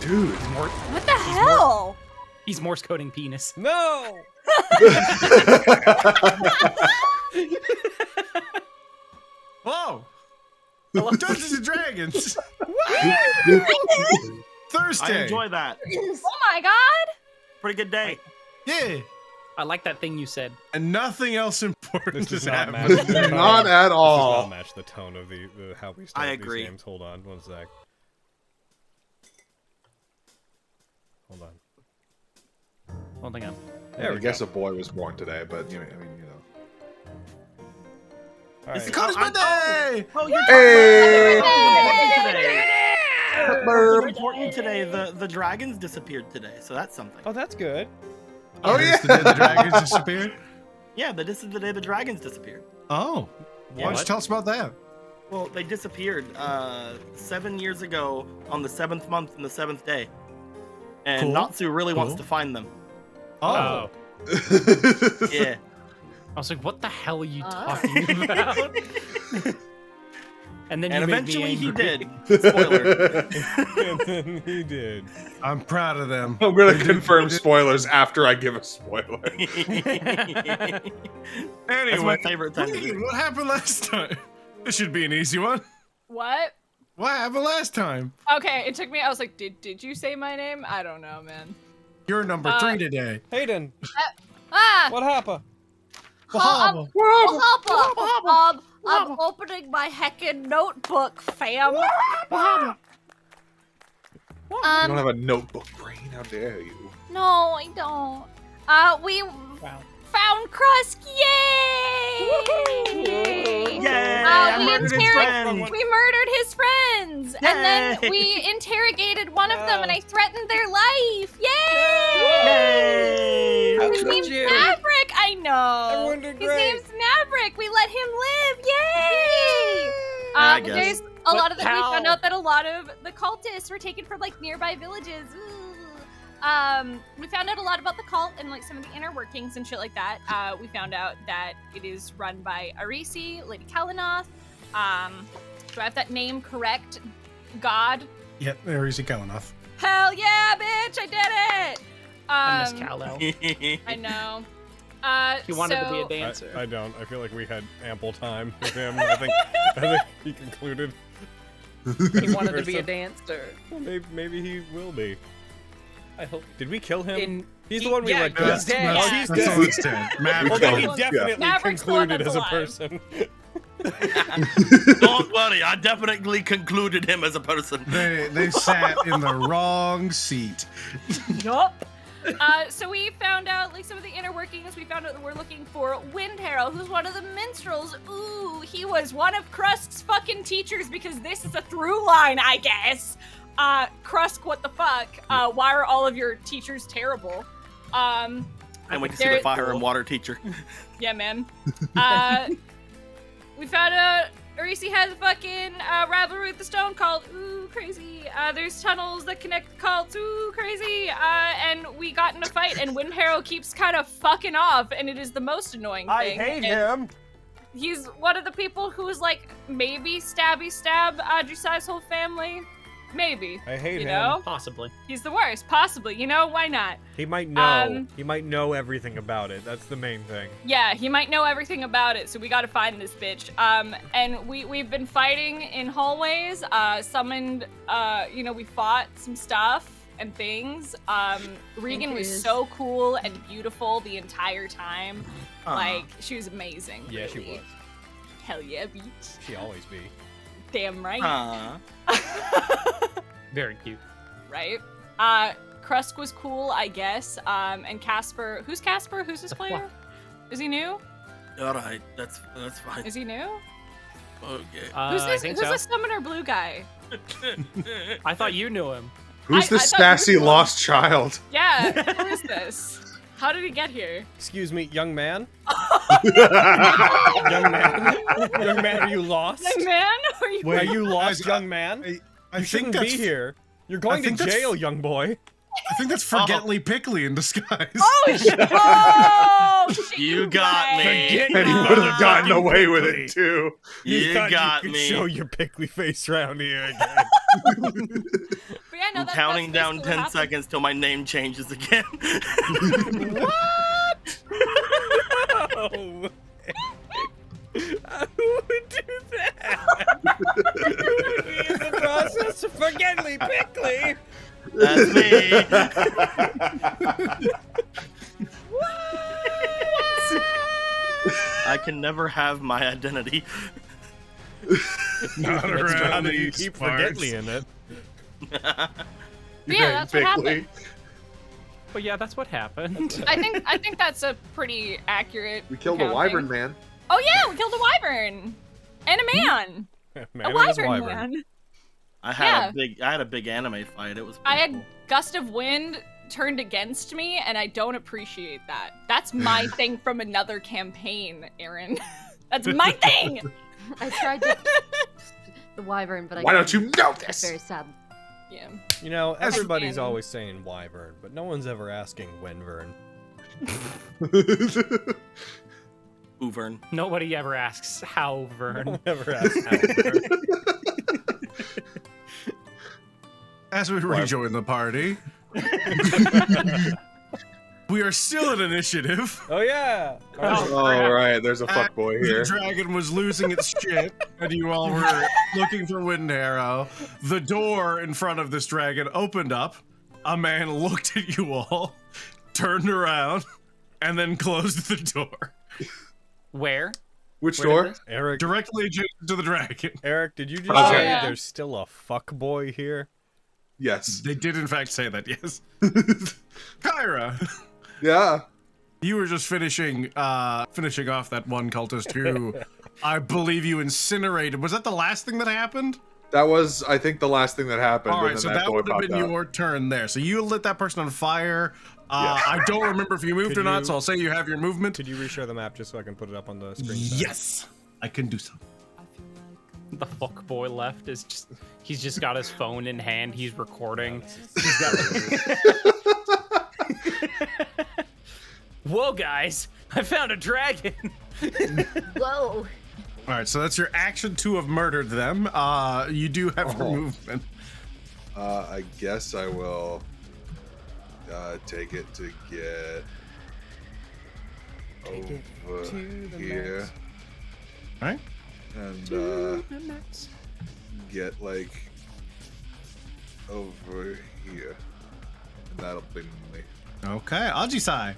Dude. What the hell? He's Morse coding penis. No! Whoa! Dungeons and Dragons! Thursday! I enjoy that. Oh my god! Pretty good day. Yeah! I like that thing you said. And nothing else important This is does not match happening. the tone. Not at This does all. not match the tone of the how we start I agree. these games. Hold on, one sec. Hold on. Holding on. There I we guess go. a boy was born today, but you know, All It's right. Dakota's birthday! Oh, you're Hey! Something important today. The dragons disappeared today, so that's something. Oh, that's good. Oh, Is yeah. the day the dragons disappeared? Yeah, this is the day the dragons disappeared. Oh. Why don't you What? tell us about that? Well, they disappeared 7 years ago on the 7th month and the 7th day. And Cool. Natsu really wants Cool. to find them. Oh. Yeah. I was like, what the hell are you talking about? And then And you made me eventually he angry. did. Spoiler. And then he did. I'm proud of them. I'm gonna confirm spoilers after I give a spoiler. That's Anyway, my favorite time to Lee, do. what happened last time? This should be an easy one. What? What happened last time? Okay, it took me. I was like, did you say my name? I don't know, man. You're number 3 today. Hayden, Ah! what happened? Bahama. I'm opening my heckin' notebook, fam. You don't have a notebook brain, how dare you? No, I don't. We found Krusk, yay! Yay! We murdered his friends, and then Yay! we interrogated one of them, and I threatened their life. Yay! Yay! His name's Maverick. I know. Everyone did His great. name's Maverick. We let him live. Yay! I guess. There's a lot of we How? found out that a lot of the cultists were taken from like nearby villages. Ooh. We found out a lot about the cult and like some of the inner workings and shit like that. We found out that it is run by Arisi, Lady Kalinoth. Do I have that name correct? God. Yep, there is a Kalinoth. Hell yeah, bitch! I did it. I miss Kal-El. I know. He wanted to be a so- dancer. I don't. I feel like we had ample time with him. I think he concluded. He wanted to be a Or dancer. Well, maybe he will be. I hope. Did we kill him? He's the he- one we yeah, let he's go. dead. Oh, Yeah. he's That's all dead. it's dead. Maverick. Well, then he Yeah. definitely Maverick's the one concluded that's as a alive. person. Don't worry, I definitely concluded him as a person. They sat in the wrong seat. Yup. So we found out like some of the inner workings. We found out that we're looking for Wind Harrow, who's one of the minstrels. Ooh, he was one of Krusk's fucking teachers because this is a through line, I guess. Krusk, what the fuck? Why are all of your teachers terrible? And we can see There- the fire and water teacher. Yeah, man. We found out Arisi has a fucking rivalry with the Stone Cult. Ooh, crazy. There's tunnels that connect the cults. Ooh, crazy. And we got in a fight, and Wind Harrow keeps kind of fucking off, and it is the most annoying thing. And him. He's one of the people who's like maybe stab Josiah's whole family. Maybe. I hate You him. know? Possibly. He's the worst. Possibly. You know, why not? He might know. He might know everything about it. That's the main thing. Yeah, he might know everything about it, so we gotta find this bitch. And we've been fighting in hallways, summoned, we fought some stuff and things. Regan was so cool and beautiful the entire time. Like, she was amazing. Yeah, she really. was. Hell yeah, bitch. She always be. Damn right. Very cute. Right? Krusk was cool, I guess. And Casper, who's Casper? Who's this player? Is he new? All right, that's fine. Is he new? Okay. Who's I this? think Who's so. the summoner blue guy? I thought you knew him. Who's I this thought you sassy were- lost child? Yeah, who is this? How did he get here? Excuse me, young man. Young man. Young man, are you lost? Young man? Are you? Are you lost, guys, young man? I You shouldn't think be that's here. You're going to think that's- jail, young boy. I think that's Forgetly Pickly in disguise. Oh, shit, You got me. Forget And he your would have gotten motherfucking away with pickly. it too. You thought got you could me. show your pickly face around here again. yeah, no, I'm that's counting down basically 10 what seconds till my name changes again. Oh. Who would do that? Who would be in the process of forgetly pickly? That's me. I can never have my identity. Not That's around how you these keep parts. forgetly in it. Yeah, Name that's what Bickley. happened. But yeah, that's what happened. I think that's a pretty accurate. We killed a accounting. wyvern man. Oh yeah, we killed a wyvern and a man. Man A and his wyvern wyvern. man. I had a big anime fight. It was I pretty had gust of wind turned against me, and I don't appreciate that. That's my thing from another campaign, Aaron. That's my thing. I tried to the wyvern, but I Why don't you know It's this? very sad. Yeah. You know, everybody's Understand. always saying wyvern, but no one's ever asking whenvern. Uvern. Nobody ever asks how, No Vern. one ever asks howvern. As we rejoin the party, we are still in initiative. Oh yeah. All right, there's a fuckboy The here. dragon was losing its shit, and you all were looking for Wind Arrow. The door in front of this dragon opened up. A man looked at you all, turned around, and then closed the door. Where? Which Where door? is this? Eric, Directly adjacent to the dragon. Eric, did you just Oh, say yeah. there's still a fuck boy here? Yes. They did, in fact, say that, yes. Kyra, Yeah. you were just finishing off that one cultist who I believe you incinerated. Was that the last thing that happened? That was, I think, the last thing that happened. All and right, then so that that boy would have popped been out. your turn there. So you lit that person on fire. Yeah. I don't remember if you moved Could or not, you- so I'll say you have your movement. Could you reshare the map just so I can put it up on the screen? Yes, I can do so. The fuck boy left is just, he's just got his phone in hand, he's recording. Whoa guys, I found a dragon. Whoa. All right, so that's your action to have murdered them. You do have your Oh. movement. I guess I will take it to get over here All right. and get like over here. And that'll be me. Okay, Ajisai.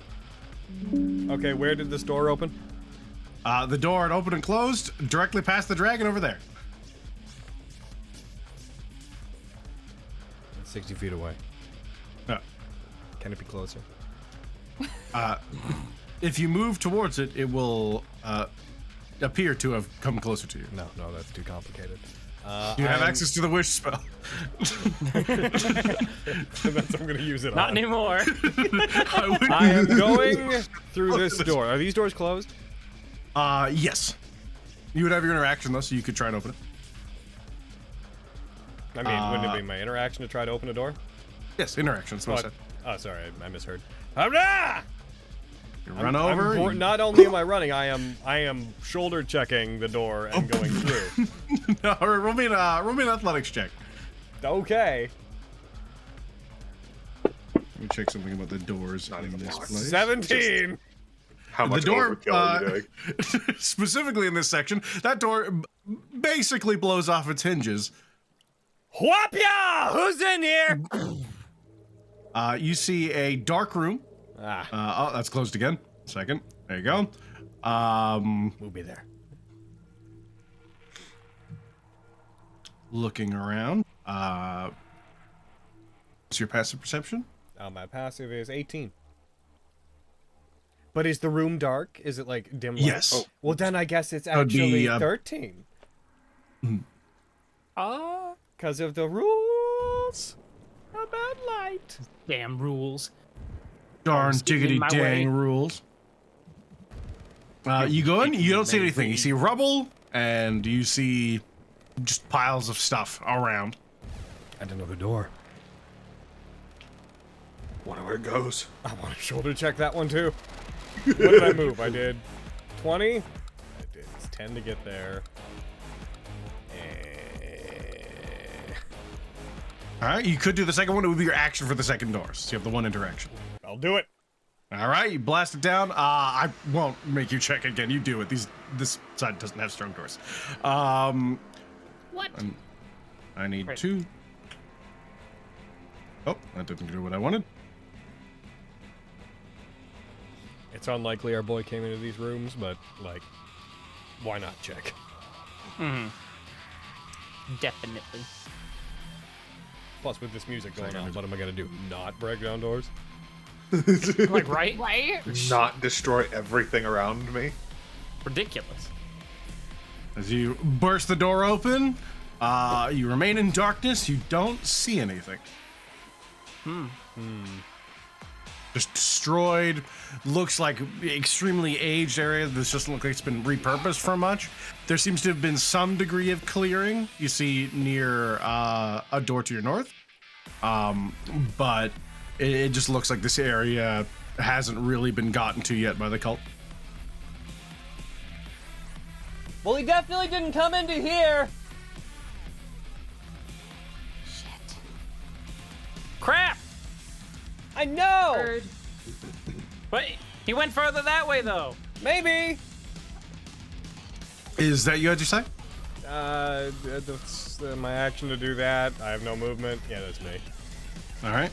Okay, where did this door open? The door had opened and closed directly past the dragon over there. 60 feet away. No. Can it be closer? If you move towards it, it will appear to have come closer to you. No, that's too complicated. You have access to the wish spell. I'm gonna use it Not on. anymore. I am going through this door. Are these doors closed? Yes. You would have your interaction though, so you could try and open it. I mean, wouldn't it be my interaction to try to open a door? Yes, interaction. That's what I said. Oh, sorry, I misheard. Hurrah! You run over. you- Not only am I running, I am shoulder checking the door and going through. No, roll me an athletics check. Okay. Let me check something about the doors Not in even this close. place. 17. How much The door, overkill are you doing? specifically in this section, that door basically blows off its hinges. Whop ya! Who's in here? You see a dark room. Oh, that's closed again. Second. There you go. We'll be there. Looking around. What's your passive perception? My passive is 18. But is the room dark? Is it like dim light? Yes. Oh. Well, then I guess it's would be, actually 13. Because of the rules about light. Damn rules. Darn Always getting in diggity my dang way. rules. You go in, you don't see anything. You see rubble, and you see just piles of stuff around. And another door. Wonder where it goes. I want to shoulder check that one too. What did I move? I did 20. I did 10 to get there. All right, you could do the second one. It would be your action for the second door. So you have the one interaction. I'll do it. All right, you blast it down. I won't make you check again. You do it. This side doesn't have strong doors. What? I need Great. 2. Oh, that didn't do what I wanted. It's unlikely our boy came into these rooms, but like, why not check? Definitely. Plus, with this music going on, what am I gonna do? Not break down doors? Like, right? Right? Not destroy everything around me. Ridiculous. As you burst the door open, you remain in darkness. You don't see anything. Just destroyed. Looks like extremely aged area. This doesn't look like it's been repurposed for much. There seems to have been some degree of clearing. You see near a door to your north, but it just looks like this area hasn't really been gotten to yet by the cult. Well, he definitely didn't come into here. Crap! I know. Bird. But he went further that way, though. Maybe. Is that you had your say? That's my action to do that. I have no movement. Yeah, that's me. All right.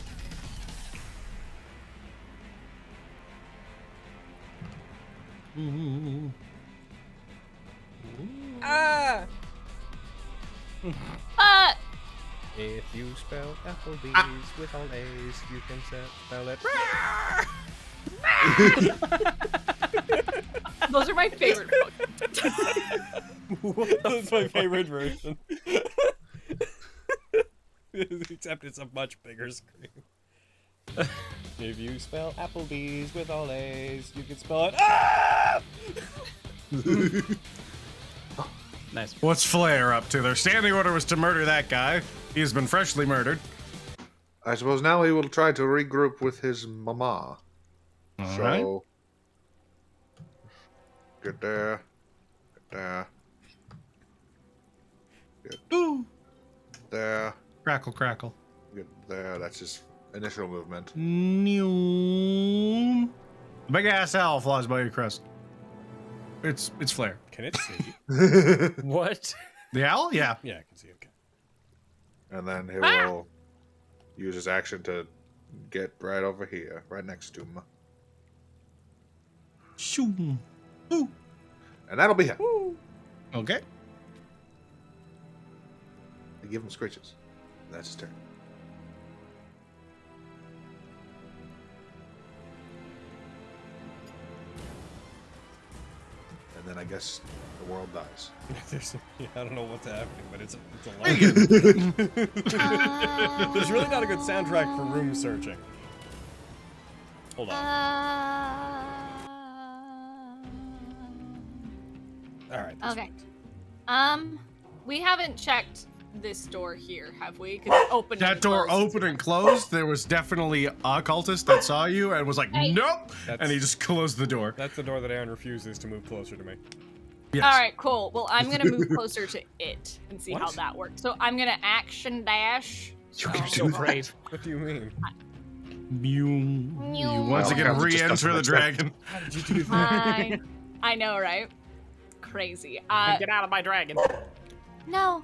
Ah. If you spell Applebee's with all A's, you can spell it. Those are my favorite books. That's my favorite version. Except it's a much bigger screen. If you spell Applebee's with all A's, you can spell it. Ah! Nice. What's Flair up to? Their standing order was to murder that guy. He has been freshly murdered. I suppose now he will try to regroup with his mama. All So, right. get there. Get there. Get Ooh. there. Crackle, crackle. Get there. That's his initial movement. The big ass owl flies by your crest. It's Flair. Can it see? What? The owl? Yeah. Yeah, I can see. Okay. And then he will use his action to get right over here, right next to him. Shoo. Ooh. And that'll be him. Okay. I give him screeches. That's his turn. And then I guess the world dies. I don't know what's happening, but it's a lot. There's really not a good soundtrack for room searching. Hold on. All right. Okay. We haven't checked this door here, have we? Because it opened. That and door closed. opened and closed. There was definitely a cultist that saw you and was like, Hey. nope. That's- And he just closed the door. That's the door that Aaron refuses to move closer to me. Yes. All right, cool. Well, I'm gonna move closer to it and see how What? that works. So I'm gonna action dash. You can So brave. What do you mean? You once Well, again Kelsey just re-enter the doesn't dragon. How did you do that? I know, right? Crazy. Get out of my dragon. No.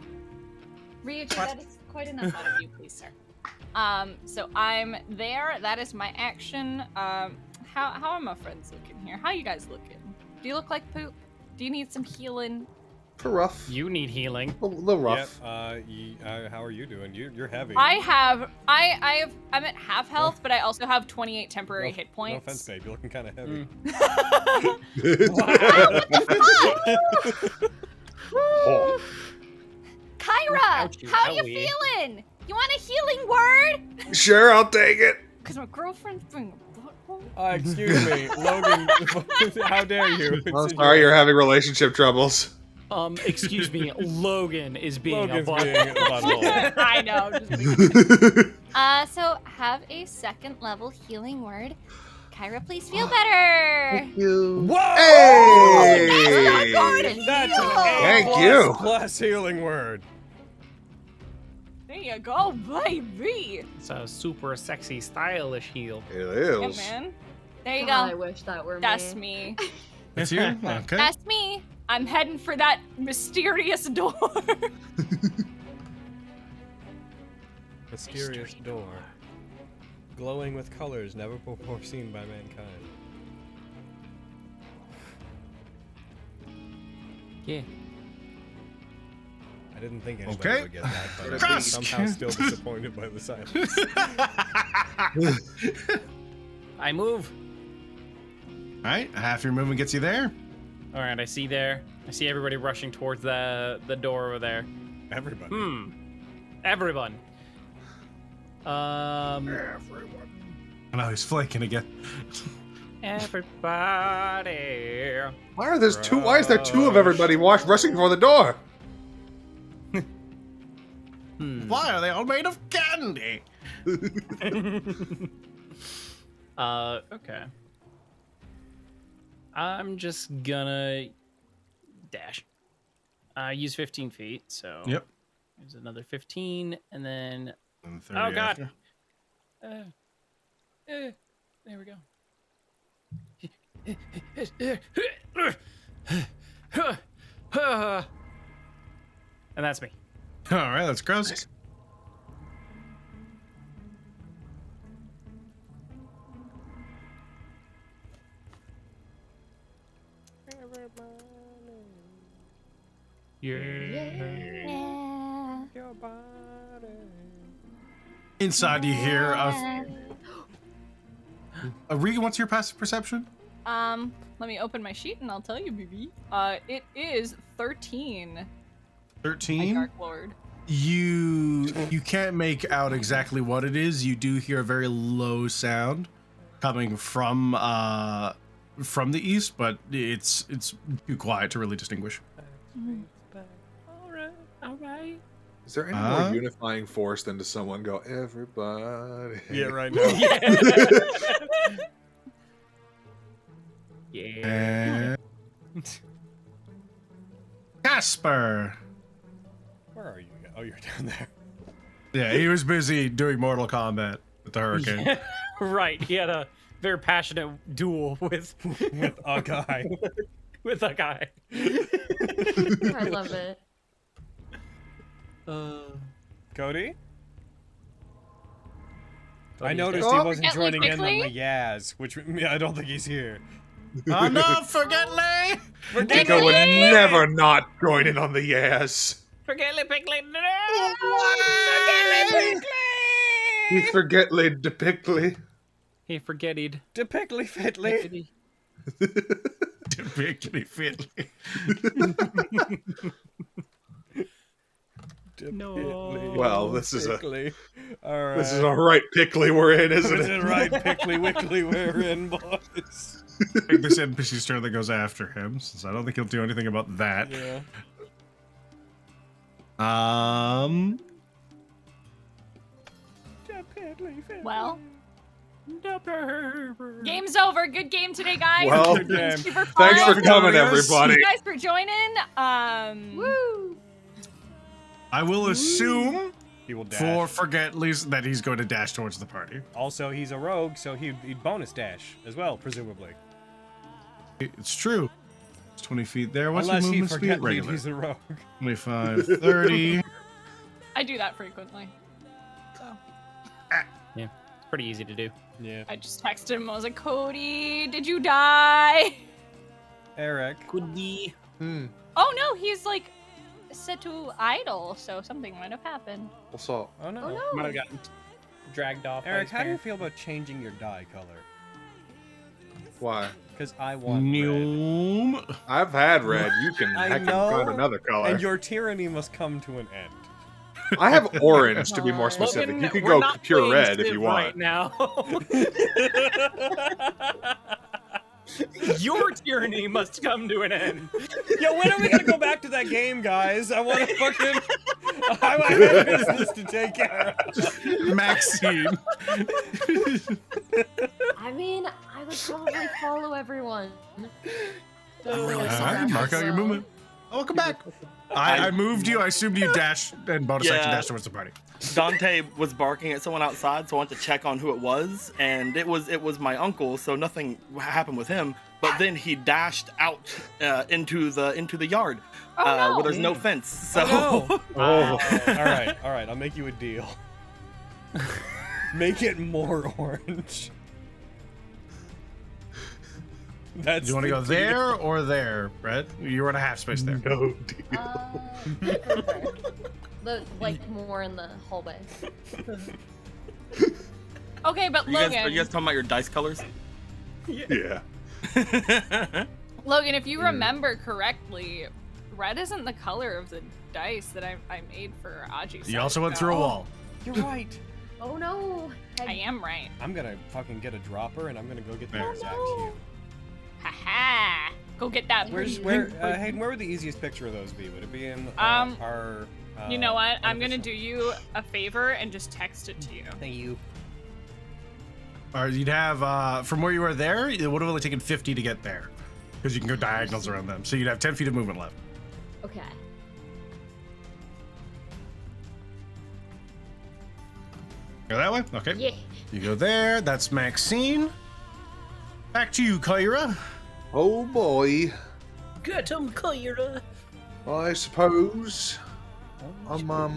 Ryuji, that is quite enough out of you, please, sir. So I'm there. That is my action. How are my friends looking here? How you guys looking? Do you look like poop? Do you need some healing? For rough. You need healing. A little rough. Yep. How are you doing? You're heavy. I'm at half health, but I also have 28 temporary hit No points. offense, babe. You're looking kind of heavy. Oh. Kyra, Ouchie, how you owie. feeling? You want a healing word? Sure, I'll take it. Cause my girlfriend's being a butthole. Excuse me, Logan. How dare you? I'm sorry you're having relationship troubles. Excuse me, Logan is being Logan's a butt. being a butthole. I know. Just so have a second level healing word. Kyra, please feel better. Whoa! Hey! That's That's an Thank A++ you. plus healing word. There you go, baby. It's a super sexy, stylish heel. It Yeah, is. man. There you God, I go. wish that were That's me. me. It's you? Okay. That's me. I'm heading for that mysterious door. Mysterious door. Glowing with colors never before seen by mankind. Yeah. I didn't think anybody Okay. would get that, but I'm Cross. somehow still disappointed by the silence. I move. All right, half your movement gets you there. All right, I see everybody rushing towards the door over there. Everybody. Everyone. Everyone. I know he's flaking again. Everybody. Why is there two of everybody rushing for the door? Why are they all made of candy? Okay. I'm just gonna dash. Use 15 feet, so. Yep. There's another 15, and then. And 30 Oh, God. after. There we go. And that's me. All right, that's gross. Yeah. Inside you hear Regan, what's your passive perception? Let me open my sheet and I'll tell you, BB. It is 13. My 13. Dark Lord. You can't make out exactly what it is. You do hear a very low sound coming from the east, but it's too quiet to really distinguish. All right. Is there any more unifying force than to someone go, everybody? Yeah, right now. Yeah. Casper. Where are you? Oh, you're down there. Yeah, he was busy doing Mortal Kombat with the Hurricane. Right. He had a very passionate duel with A guy. with a guy. I love it. Cody? I Cody's noticed dead. he wasn't Forget Lee joining in on quickly? the Yaz, which I don't think he's here. Oh no, forget Lee! Nico would never not join in on the yes. Forgetly pickly. He forgetly depictly. He forgetted. Depickly fitly. Depictedly fitly. No. Well, this is a All this is a right pickly we're in, isn't This is it? right pickly wickly we're in, boys. I think this NPC's turn that goes after him, since I don't think he'll do anything about that. Yeah. Well, game's over. Good game today, guys. Well, It's been super Thanks fun. for coming, Yes. everybody. Thank you guys for joining. Woo! I will assume He will dash. for Forget Lee's that he's going to dash towards the party. Also, he's a rogue, so he'd bonus dash as well, presumably. It's true. It's 20 feet there. What's Unless your he movement forget speed? Regular. he's a rogue. 25, 30. I do that frequently. Yeah, it's pretty easy to do. Yeah. I just texted him. I was like, Cody, did you die? Eric. Could be. Oh no, he's like set to idle, so something might have happened. Also, Oh no. Oh no! Might have gotten dragged off. by Eric, his how do you parents. feel about changing your dye color? why? Because I want red. Noom. I've had red. You can I I can know, find another color. And your tyranny must come to an end. I have orange to be more specific. Logan, You could we're go not pure playing red if Civ you want. right now. Your tyranny must come to an end. Yo, when are we gonna go back to that game, guys? I want to fucking. I have business to take care of. Maxine. I mean, I would probably follow everyone. Alright, mark out your movement. Welcome back. I moved you. I assumed you dashed and bonus action dash towards the party. Dante was barking at someone outside, so I went to check on who it was, and it was my uncle. So nothing happened with him. But then he dashed out into the yard where there's no fence. So Oh, no. All right. I'll make you a deal. Make it more orange. That's Do you want to go there or there, Brett? You're in a half space there. No deal. Like more in the hallway. Okay, but are Logan. you guys talking about your dice colors? Yeah. Logan, if you remember correctly, red isn't the color of the dice that I made for Aji. You also went through a wall. You're right. Oh no. I am right. I'm gonna fucking get a dropper and I'm gonna go get the There. exact hue. Haha. Go get that. Hayden, where would the easiest picture of those be? Would it be in our? You know what? I'm gonna do you a favor and just text it to you. Thank you. Or you'd have, from where you were there, it would have only taken 50 to get there. Because you can go diagonals around them. So you'd have 10 feet of movement left. Okay. Go that way? Okay. Yeah. You go there. That's Maxine. Back to you, Kyra. Oh boy. Get him, Kyra. I suppose I'm my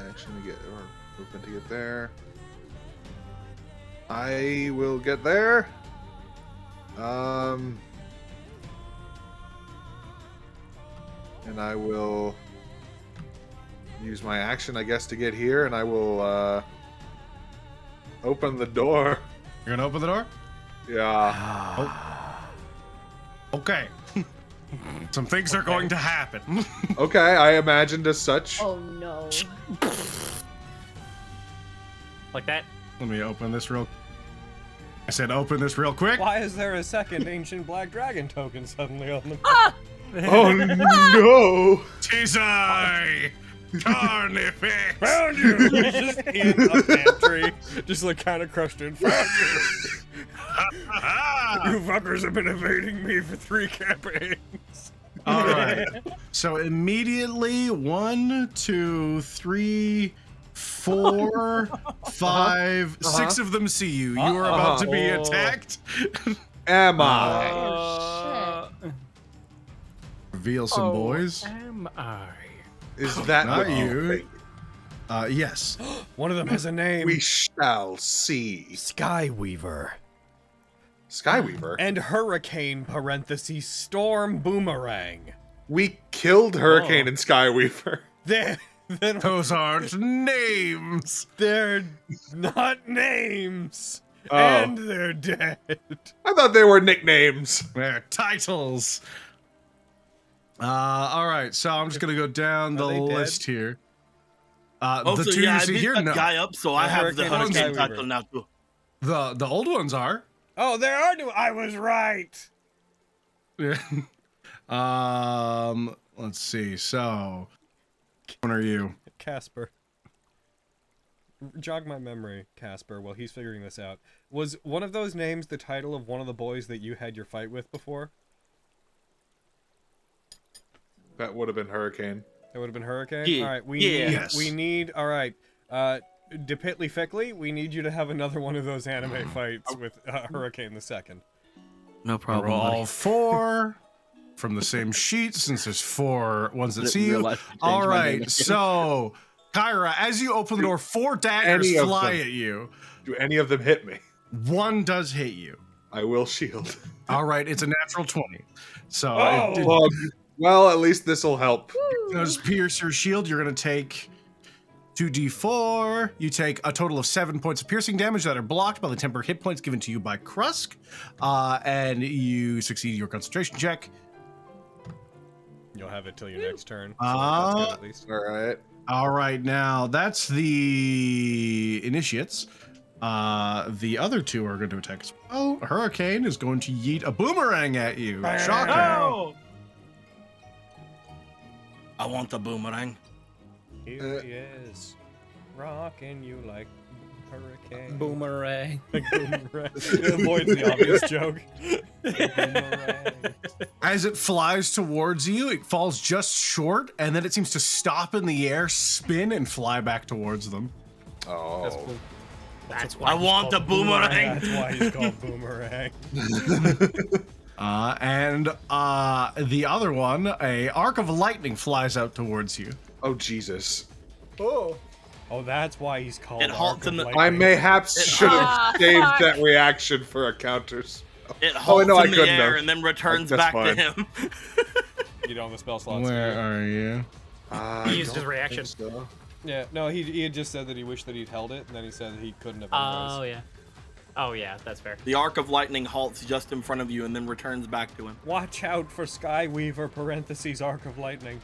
action to get or movement to get there. I will get there. And I will use my action, I guess, to get here, and I will open the door. You're gonna open the door? Yeah. Oh. Okay. Some things are going to happen. Okay, I imagined as such. Oh no. Like that. Let me open this real. I said open this real quick. Why is there a second ancient black dragon token suddenly on the? Oh no! Tis I, Carnifex. Found you! He's just in a pantry, just like kind of crushed in. Found you! You fuckers have been evading me for 3 campaigns. All right. So immediately, 1, 2, 3, 4, 5, 6 of them see you. You are about to be attacked. Am I? Oh Reveal some boys. Am I? Is that Not what you. think? Yes. One of them has a name. We shall see. Skyweaver. Skyweaver? And Hurricane parentheses Storm Boomerang. We killed Hurricane and Skyweaver. Those aren't names. They're not names. Oh. And they're dead. I thought they were nicknames. They're titles. All right, so I'm just gonna go down the they dead? list here. Oh, The so two yeah, you I see beat here, that no. guy up, so I have the Hurricane Hurricane Skyweaver. title now too. The old ones are. Oh, there are new. I was right. Yeah. Let's see. So, which one are you? Casper. Jog my memory, Casper, while he's figuring this out. Was one of those names the title of one of the boys that you had your fight with before? That would have been Hurricane. That would have been Hurricane? Yeah. Alright, Yes. we need, alright, Depitly Fickly, we need you to have another one of those anime fights with Hurricane the Second. No problem. We're all 4 from the same sheet, since there's 4 ones that see you. All right, so Kyra, as you open the door, 4 daggers Any of fly them. at you. Do any of them hit me? 1 does hit you. I will shield. All right, it's a natural 20. So Well, at least this will help. it does pierce your shield. You're going to take 2d4. You take a total of 7 points of piercing damage that are blocked by the temporary hit points given to you by Krusk. And you succeed your concentration check. You'll have it till your next turn. So that's good, at least. All right. All right, now that's the initiates. The other 2 are going to attack as well. Hurricane is going to yeet a boomerang at you. Shocking. Oh! I want the boomerang. Here he is, rocking you like hurricane. Boomerang. Boomerang. It avoids the obvious joke. Boomerang. As it flies towards you, it falls just short, and then it seems to stop in the air, spin, and fly back towards them. Oh. That's cool. That's why I he's want the called boomerang. That's why he's called Boomerang. And the other one, a arc of lightning flies out towards you. Oh, Jesus. Oh, that's why he's called. It halts in the- I mayhaps should have saved fuck. that reaction for encounters. It halts no, I in the couldn't air have. and then returns That's back fine. to him. You don't have the spell slots. Where are you? He used his reaction. So. Yeah, no, he had just said that he wished that he'd held it, and then he said that he couldn't have. Oh otherwise. yeah. Oh yeah, that's fair. The arc of lightning halts just in front of you and then returns back to him. Watch out for Skyweaver parentheses arc of lightning.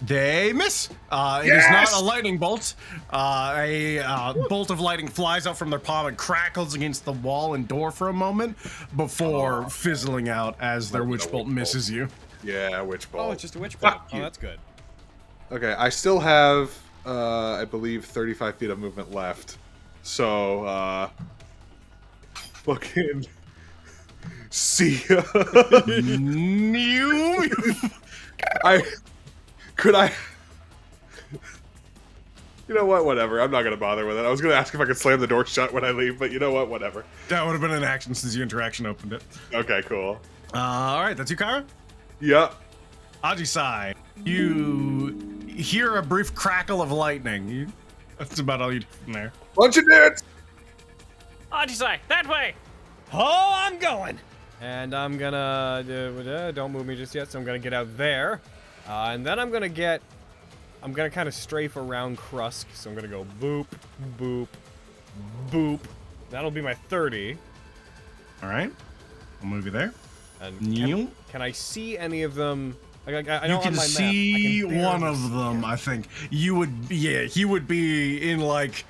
They miss. It is not a lightning bolt. A bolt of lightning flies out from their palm and crackles against the wall and door for a moment before fizzling out as their witch bolt misses you. Yeah, witch bolt. Oh, it's just a witch bolt. Fuck Oh, you. that's good. Okay, I still have, I believe, 35 feet of movement left. So, fucking see ya. Could I? You know what? Whatever. I'm not gonna bother with it. I was gonna ask if I could slam the door shut when I leave, but you know what? Whatever. That would have been an action since your interaction opened it. Okay, cool. All right, that's you, Kara. Yep. Ajisai, you hear a brief crackle of lightning. That's about all you do from there. Bunch of nerds. Ajisai, that way. Oh, I'm going. And I'm gonna don't move me just yet. So I'm gonna get out there, and then I'm gonna kind of strafe around Krusk. So I'm gonna go boop, boop, boop. That'll be my 30. All right, I'll move you there. And can I see any of them? I You know can on my map, see I can one barely of them, I think. You would, yeah, he would be in like,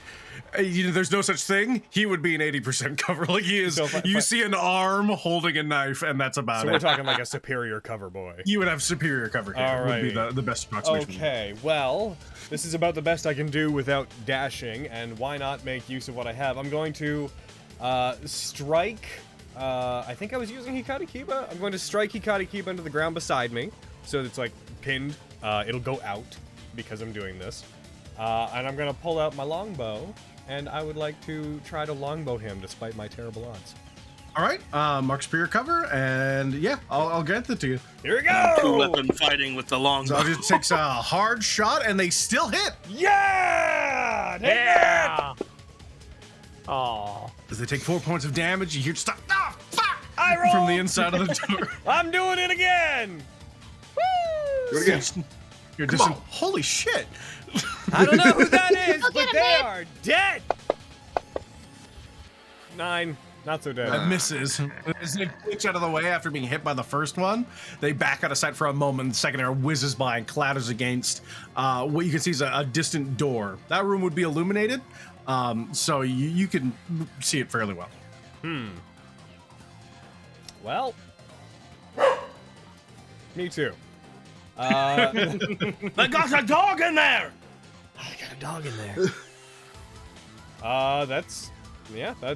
there's no such thing. He would be in 80% cover. Like he is, So if I- you see an arm holding a knife, and that's about So it. we're talking like a superior cover boy. You would have superior cover here. Would be Alrighty. the best approximation. Okay, well, this is about the best I can do without dashing, and why not make use of what I have? I'm going to strike. I think I was using Hikari Kiba. I'm going to strike Hikari Kiba into the ground beside me, so it's like pinned. It'll go out because I'm doing this, and I'm gonna pull out my longbow, and I would like to try to longbow him despite my terrible odds. All right, mark superior cover, and yeah, I'll get that to you. Here we go! Two-weapon fighting with the longbow. So it just takes a hard shot, and they still hit. Yeah! Take Yeah. Oh. As they take 4 points of damage, you hear stop. Ah, fuck! I rolled! From the inside of the door. I'm doing it again! Do it again. You're just holy shit. I don't know who that is, I'll but get him, they babe. are dead! 9. Not so dead. That misses. As they pitch out of the way after being hit by the first one, they back out of sight for a moment. The second arrow whizzes by and clatters against what you can see is a distant door. That room would be illuminated, so you can see it fairly well. Well, me too. They got a dog in there! I got a dog in there.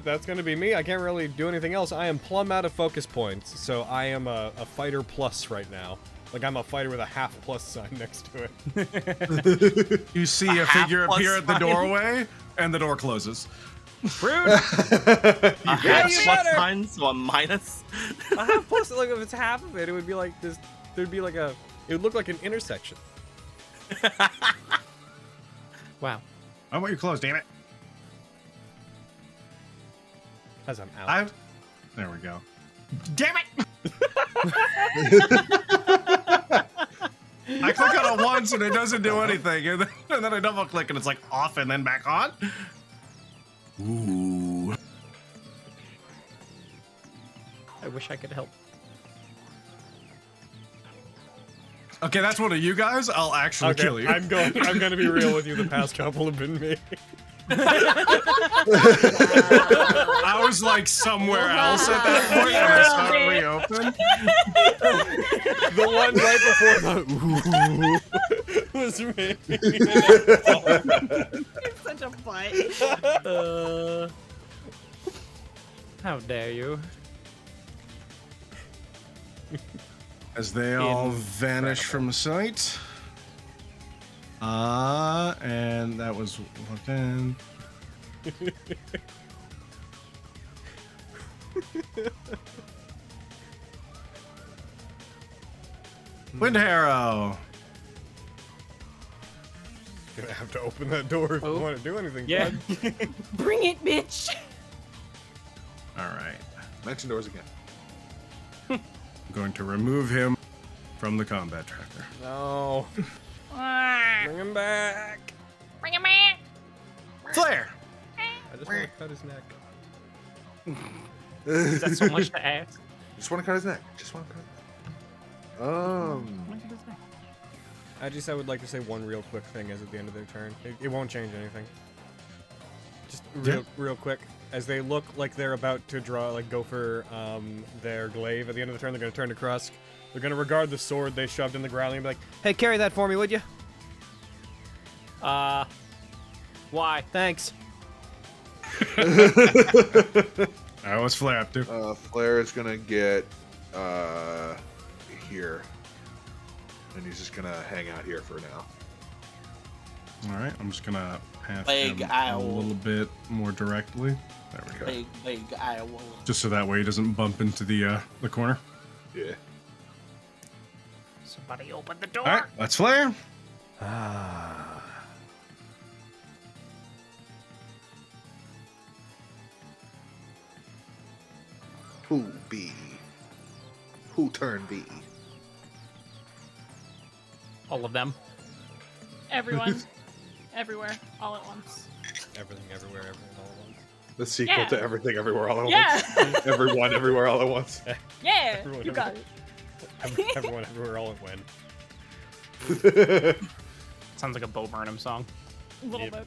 That's gonna be me. I can't really do anything else. I am plumb out of focus points, so I am a fighter plus right now. Like I'm a fighter with a half plus sign next to it. You see a figure half-plus appear at the sign. doorway, and the door closes. Rude. A half you plus better. sign, so a minus. A half plus, like if it's half of it, it would be like this. There'd be like it would look like an intersection. Wow. I want you closed, damn it. As I'm out. There we go. Damn it! I click on it once and it doesn't do anything, and then I double click and it's like off and then back on. Ooh. I wish I could help. Okay, that's one of you guys. I'll actually kill you. I'm gonna be real with you. The past couple have been me. I was like somewhere else at that point when I saw it reopen. The one right before the was me. You're such a butt. What? How dare you? As they all vanish from sight. And that was looked in. Wind Harrow. Gonna have to open that door if you want to do anything. Yeah. bud. Bring it, bitch. All right. Mention doors again. I'm going to remove him from the combat tracker. No. Bring him back. Bring him back. Flare. I just want to cut his neck. Is that so much to ask? Just want to cut his neck. Just want to cut his neck. I would like to say one real quick thing as at the end of their turn. It won't change anything. Just real quick. As they look like they're about to go for their glaive at the end of the turn, they're going to turn to Krusk. They're going to regard the sword they shoved in the ground and be like, "Hey, carry that for me, would you?" Why? Thanks. I was Flare up to. Flare is gonna get here, and he's just gonna hang out here for now. All right, I'm just gonna pass Big him owl. a little bit more directly. There we go. Big owl. Just so that way he doesn't bump into the corner. Yeah. Somebody open the door. All right, let's Flare. Who B? Who turn B? All of them. Everyone. Everywhere. All at once. Everything, everywhere, everything, all at once. The sequel Yeah. to Everything Everywhere All at Yeah. Once. Everyone Everywhere All at Once. Yeah. Everyone, You got it. Everyone, everywhere, all at when. Sounds like a Bo Burnham song. A little bit.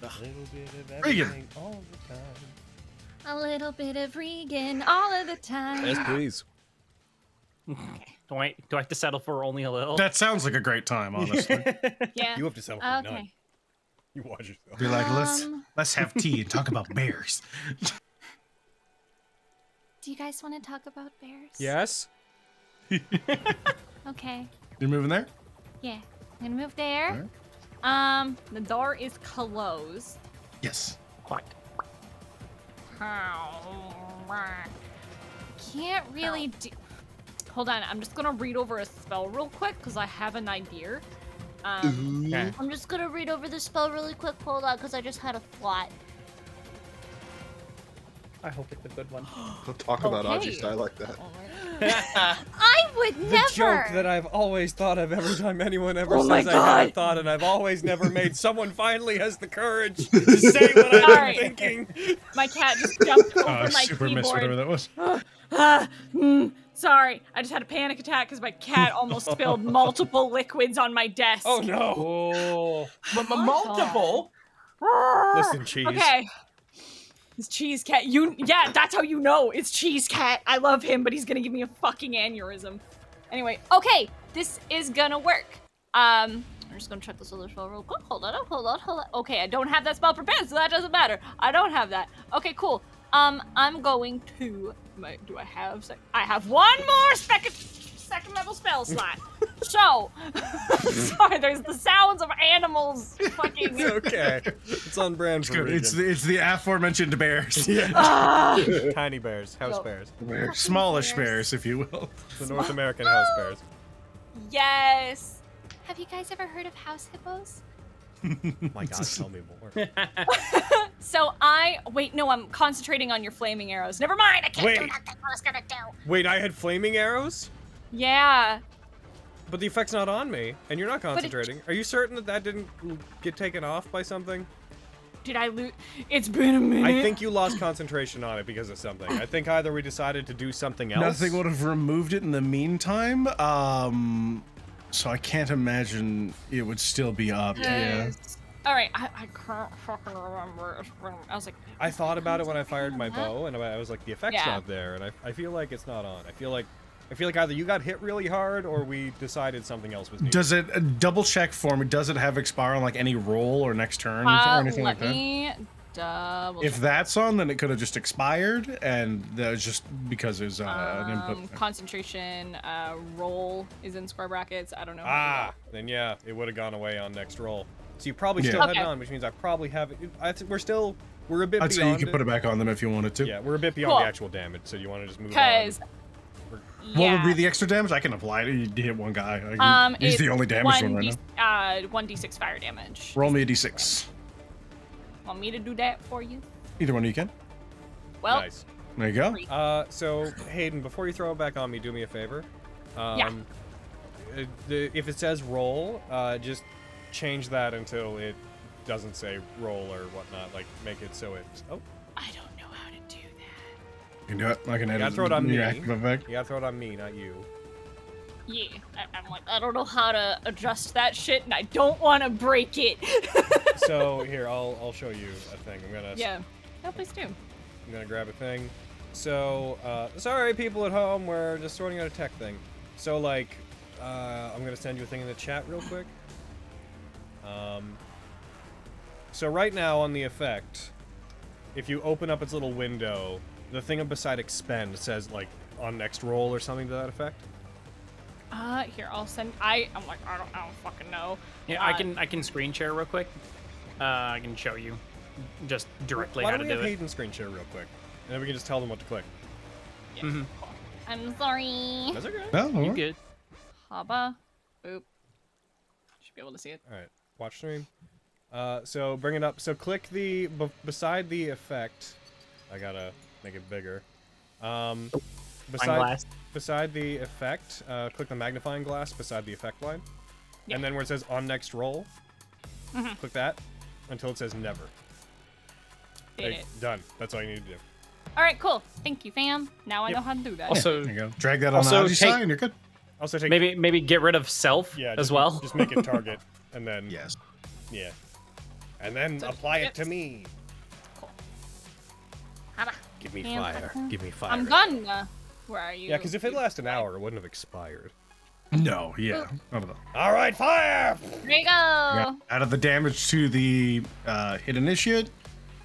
A little bit of Regan. everything all the time. A little bit of Regan all of the time. Yes, please. Do I have to settle for only a little? That sounds like a great time, honestly. Yeah. You have to settle for none. Okay. You watch yourself. Be like, let's have tea and talk about bears. Do you guys want to talk about bears? Yes? Okay. You're moving there? Yeah. I'm gonna move there. The door is closed. Yes. Quite. Can't really do. Hold on, I'm just gonna read over a spell real quick because I have an idea. Okay. I'm just gonna read over the spell really quick. Hold on, because I just had a thought. I hope it's a good one. Don't talk about Okay. Audrey style like that. I would The never. joke that I've always thought of every time anyone ever Oh my says I had a God. thought, and I've always never made someone finally has the courage to say what I've Sorry. been thinking. My cat just jumped over my Super miss whatever keyboard. that was. Sorry, I just had a panic attack because my cat almost spilled multiple liquids on my desk. Oh no! Oh. Multiple. Listen, cheese. Okay. It's Cheese Cat. Yeah, that's how you know it's Cheese Cat. I love him, but he's gonna give me a fucking aneurysm. Anyway, okay, this is gonna work. I'm just gonna check this other spell real quick. Hold on. Okay, I don't have that spell prepared, so that doesn't matter. I don't have that. Okay, cool. I'm going to. Do I have? I have one more second level spell slot. So, sorry, there's the sounds of animals fucking. It's okay. It's on brand for Regan. It's the aforementioned bears. Tiny bears, house Yo. bears. Smallish bears, if you will. The North American house bears. Yes. Have you guys ever heard of house hippos? My God, tell me more. So wait, no, I'm concentrating on your flaming arrows. Never mind, I can't do Wait. nothing I was gonna do. Wait, I had flaming arrows? Yeah. But the effect's not on me, and you're not concentrating. Are you certain that that didn't get taken off by something? Did I lose? It's been a minute. I think you lost concentration on it because of something. I think either we decided to do something else. Nothing would have removed it in the meantime. So I can't imagine it would still be up. Yeah. All right, I can't fucking remember. I was like, I thought about it when I fired my bow, and I was like, the effect's Yeah. not there, and I feel like it's not on. I feel like I feel like either you got hit really hard or we decided something else was needed. Does it double check for me? Does it have expire on like any roll or next turn or anything like that? Let me double If check. that's on, then it could have just expired, and that was just because there's an input. Concentration, roll is in square brackets. I don't know. how to do Then yeah, it would have gone away on next roll. So you probably Yeah. still had Okay. it on, which means I probably have it. We're a bit I'd beyond say you could it. put it back on them if you wanted to. Yeah, we're a bit beyond Cool. the actual damage, so you want to just move on. Because What would be the extra damage? I can apply it. You hit one guy. He's the it's only damaged one right now. 1d6 fire damage. Roll me a d6. Want me to do that for you? Either one you can. Well, Nice. There you go. Three. So Hayden, before you throw it back on me, do me a favor. Yeah. If it says roll, just change that until it doesn't say roll or whatnot. Like make it so it's. Oh, I don't know how to do that. You can do it. I can you edit gotta throw it on me. your active effect. You gotta throw it on me, not you. Yeah, I'm like, I don't know how to adjust that shit, and I don't want to break it. So here, I'll show you a thing. I'm gonna. Yeah. No, please do. I'm gonna grab a thing. So, sorry people at home, we're just sorting out a tech thing. So like, I'm gonna send you a thing in the chat real quick. So right now on the effect, if you open up its little window, the thing beside expend says like on next roll or something to that effect. Here, I'll send. I'm like, I don't fucking know. Yeah, I can screen share real quick. I can show you just directly Why how don't to we do have it. Hayden screen share real quick, and then we can just tell them what to click. Yeah, cool. I'm sorry. That's okay. No, no You worries. good? Haba. Boop. Should be able to see it. All right, watch stream. So bring it up. So click the beside the effect. I gotta make it bigger. glass. Beside the effect, click the magnifying glass beside the effect line, Yeah. and then where it says on next roll, click that until it says never. Did it. Done. That's all you need to do. All right, cool. Thank you, fam. Now I Yep. know how to do that. Also, There you go. Drag that on the Also Odyssey take- side, and you're good. Also take maybe get rid of self yeah as just, well. Just make it target, and then Yes. yeah, and then So, apply it yep. to me. Haba. Give me Damn, fire. uh-huh. Give me fire. I'm gone. Where are you? Yeah, because if it lasted an hour, it wouldn't have expired. No, yeah. Not at all. All right, fire! There you go. Yeah. Out of the damage to the hit initiate.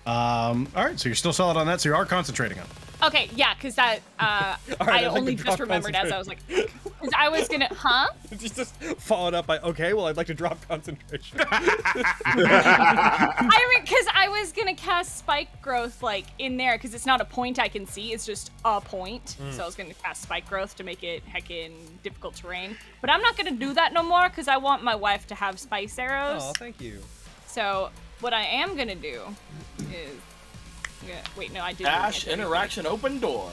All right, so you're still solid on that, so you are concentrating on it. Okay, yeah, because that right, I I'd like only to just drop remembered as I was like, because I was gonna, huh? It's just followed up by, okay, well, I'd like to drop concentration. I mean, because I was gonna cast Spike Growth like in there, because it's not a point I can see, it's just a point. So I was gonna cast Spike Growth to make it heckin' difficult terrain. But I'm not gonna do that no more, because I want my wife to have spice arrows. Oh, thank you. So what I am gonna do is, yeah, wait, no, I did. Dash, interaction, open door.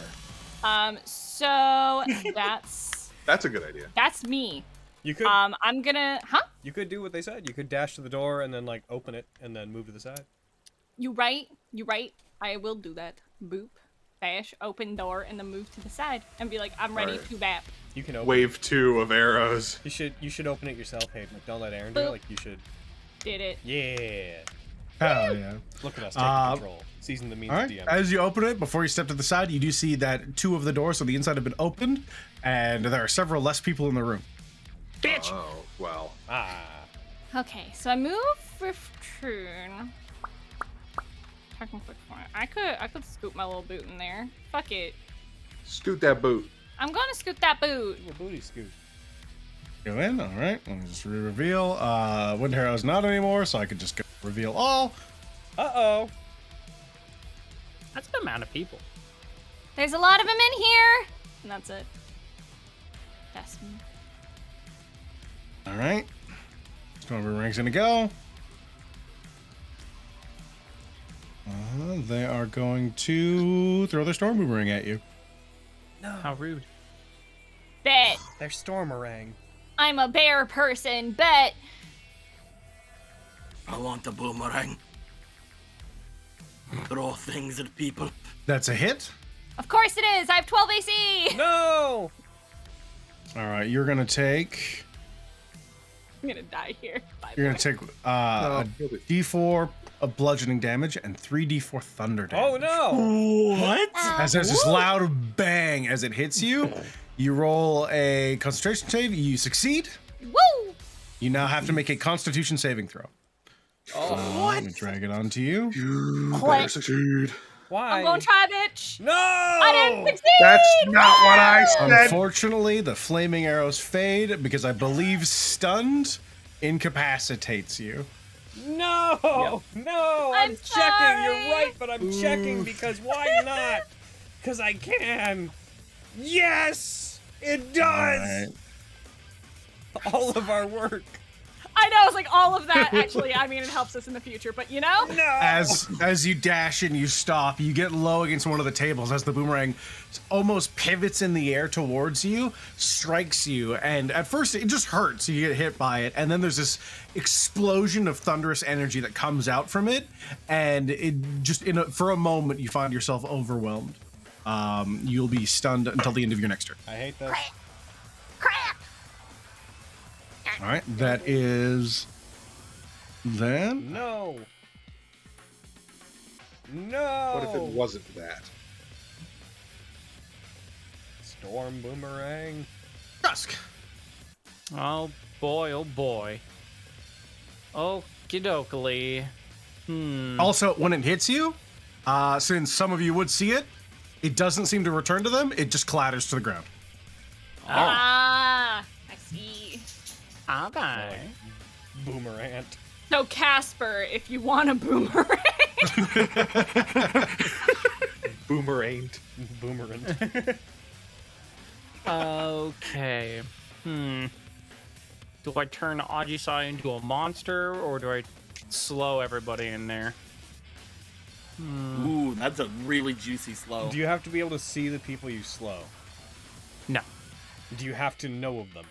So that's That's a good idea. that's me. You could I'm gonna, huh? you could do what they said. You could dash to the door and then like open it and then move to the side. You right. I will do that. Boop. Dash, open door, and then move to the side and be like, I'm ready Alright. to bap. You can open. Wave 2 of arrows. You should open it yourself, Hayden. Like, don't let Aaron do it. Boop. Like you should. Did it. Yeah. Hell yeah. Look at us taking control. Season the means All of right. DM. As you open it, before you step to the side, you do see that 2 of the doors on the inside have been opened, and there are several less people in the room. Bitch! Oh, well. Okay, so I move 15. Talking quick point. I could scoop my little boot in there. Fuck it. Scoot that boot. I'm gonna scoot that boot. Little booty scoot. Go in. All right. Let me just reveal. Wind Harrow's not anymore, so I could just go reveal all. Uh-oh. That's the amount of people. There's a lot of them in here. And that's it. That's me. All right. Storm Boomerang's gonna go. They are going to throw their Storm Boomerang at you. How rude. Bet. They're Stormerang. I'm a bear person. Bet. I want the boomerang. Throw things at people. That's a hit. Of course it is. I have 12 AC. No! All right. You're gonna take. I'm gonna die here. You're gonna take a D4 of bludgeoning damage and 3d4 thunder damage. Oh no! What? As there's this loud bang as it hits you, You roll a concentration save. You succeed. Woo! You now have to make a Constitution saving throw. Oh, Let me drag it onto you. You What? better succeed. why? I'm gonna try, bitch. No! I didn't succeed! That's not what I said. Unfortunately, the flaming arrows fade because I believe stunned incapacitates you. No! No! I'm checking. sorry. You're right, but I'm checking because why not? Because I can. Yes! It does! All of our work. I know, it's like all of that, actually, I mean, it helps us in the future, but you know? No! As you dash and you stop, you get low against one of the tables as the boomerang almost pivots in the air towards you, strikes you, and at first it just hurts. You get hit by it, and then there's this explosion of thunderous energy that comes out from it, and it just for a moment you find yourself overwhelmed. You'll be stunned until the end of your next turn. I hate this. Crap! All right, that is then. No! No! What if it wasn't that? Storm boomerang. Dusk. Oh boy, oh boy. Okie dokie. Also, when it hits you, since some of you would see it, it doesn't seem to return to them. It just clatters to the ground. Ah, I see. Okay. Boomerang. So, Casper, if you want a boomerang. Boomeranged. Boomerang. Okay. Do I turn Ajisai into a monster, or do I slow everybody in there? Ooh, that's a really juicy slow. Do you have to be able to see the people you slow? No. Do you have to know of them?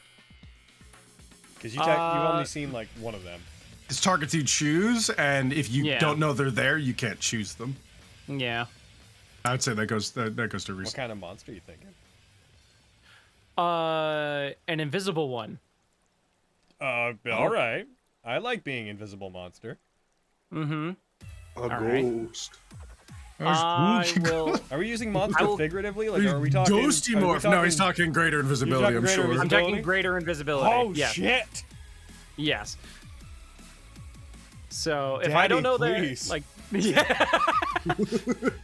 Because you've only seen like one of them. It's targets you choose, and if you Yeah. don't know they're there, you can't choose them. Yeah. I would say that goes to What reason. kind of monster are you thinking? An invisible one. All right. I like being invisible monster. Mm-hmm. A right. ghost. I will. Are we using monster will- figuratively? Like, are we talking? Ghosty are we morph. No, he's talking greater invisibility, talking I'm greater sure. I'm invisibility? taking greater invisibility. Oh yeah. shit! Yes. So if I don't know please. that, like, yeah,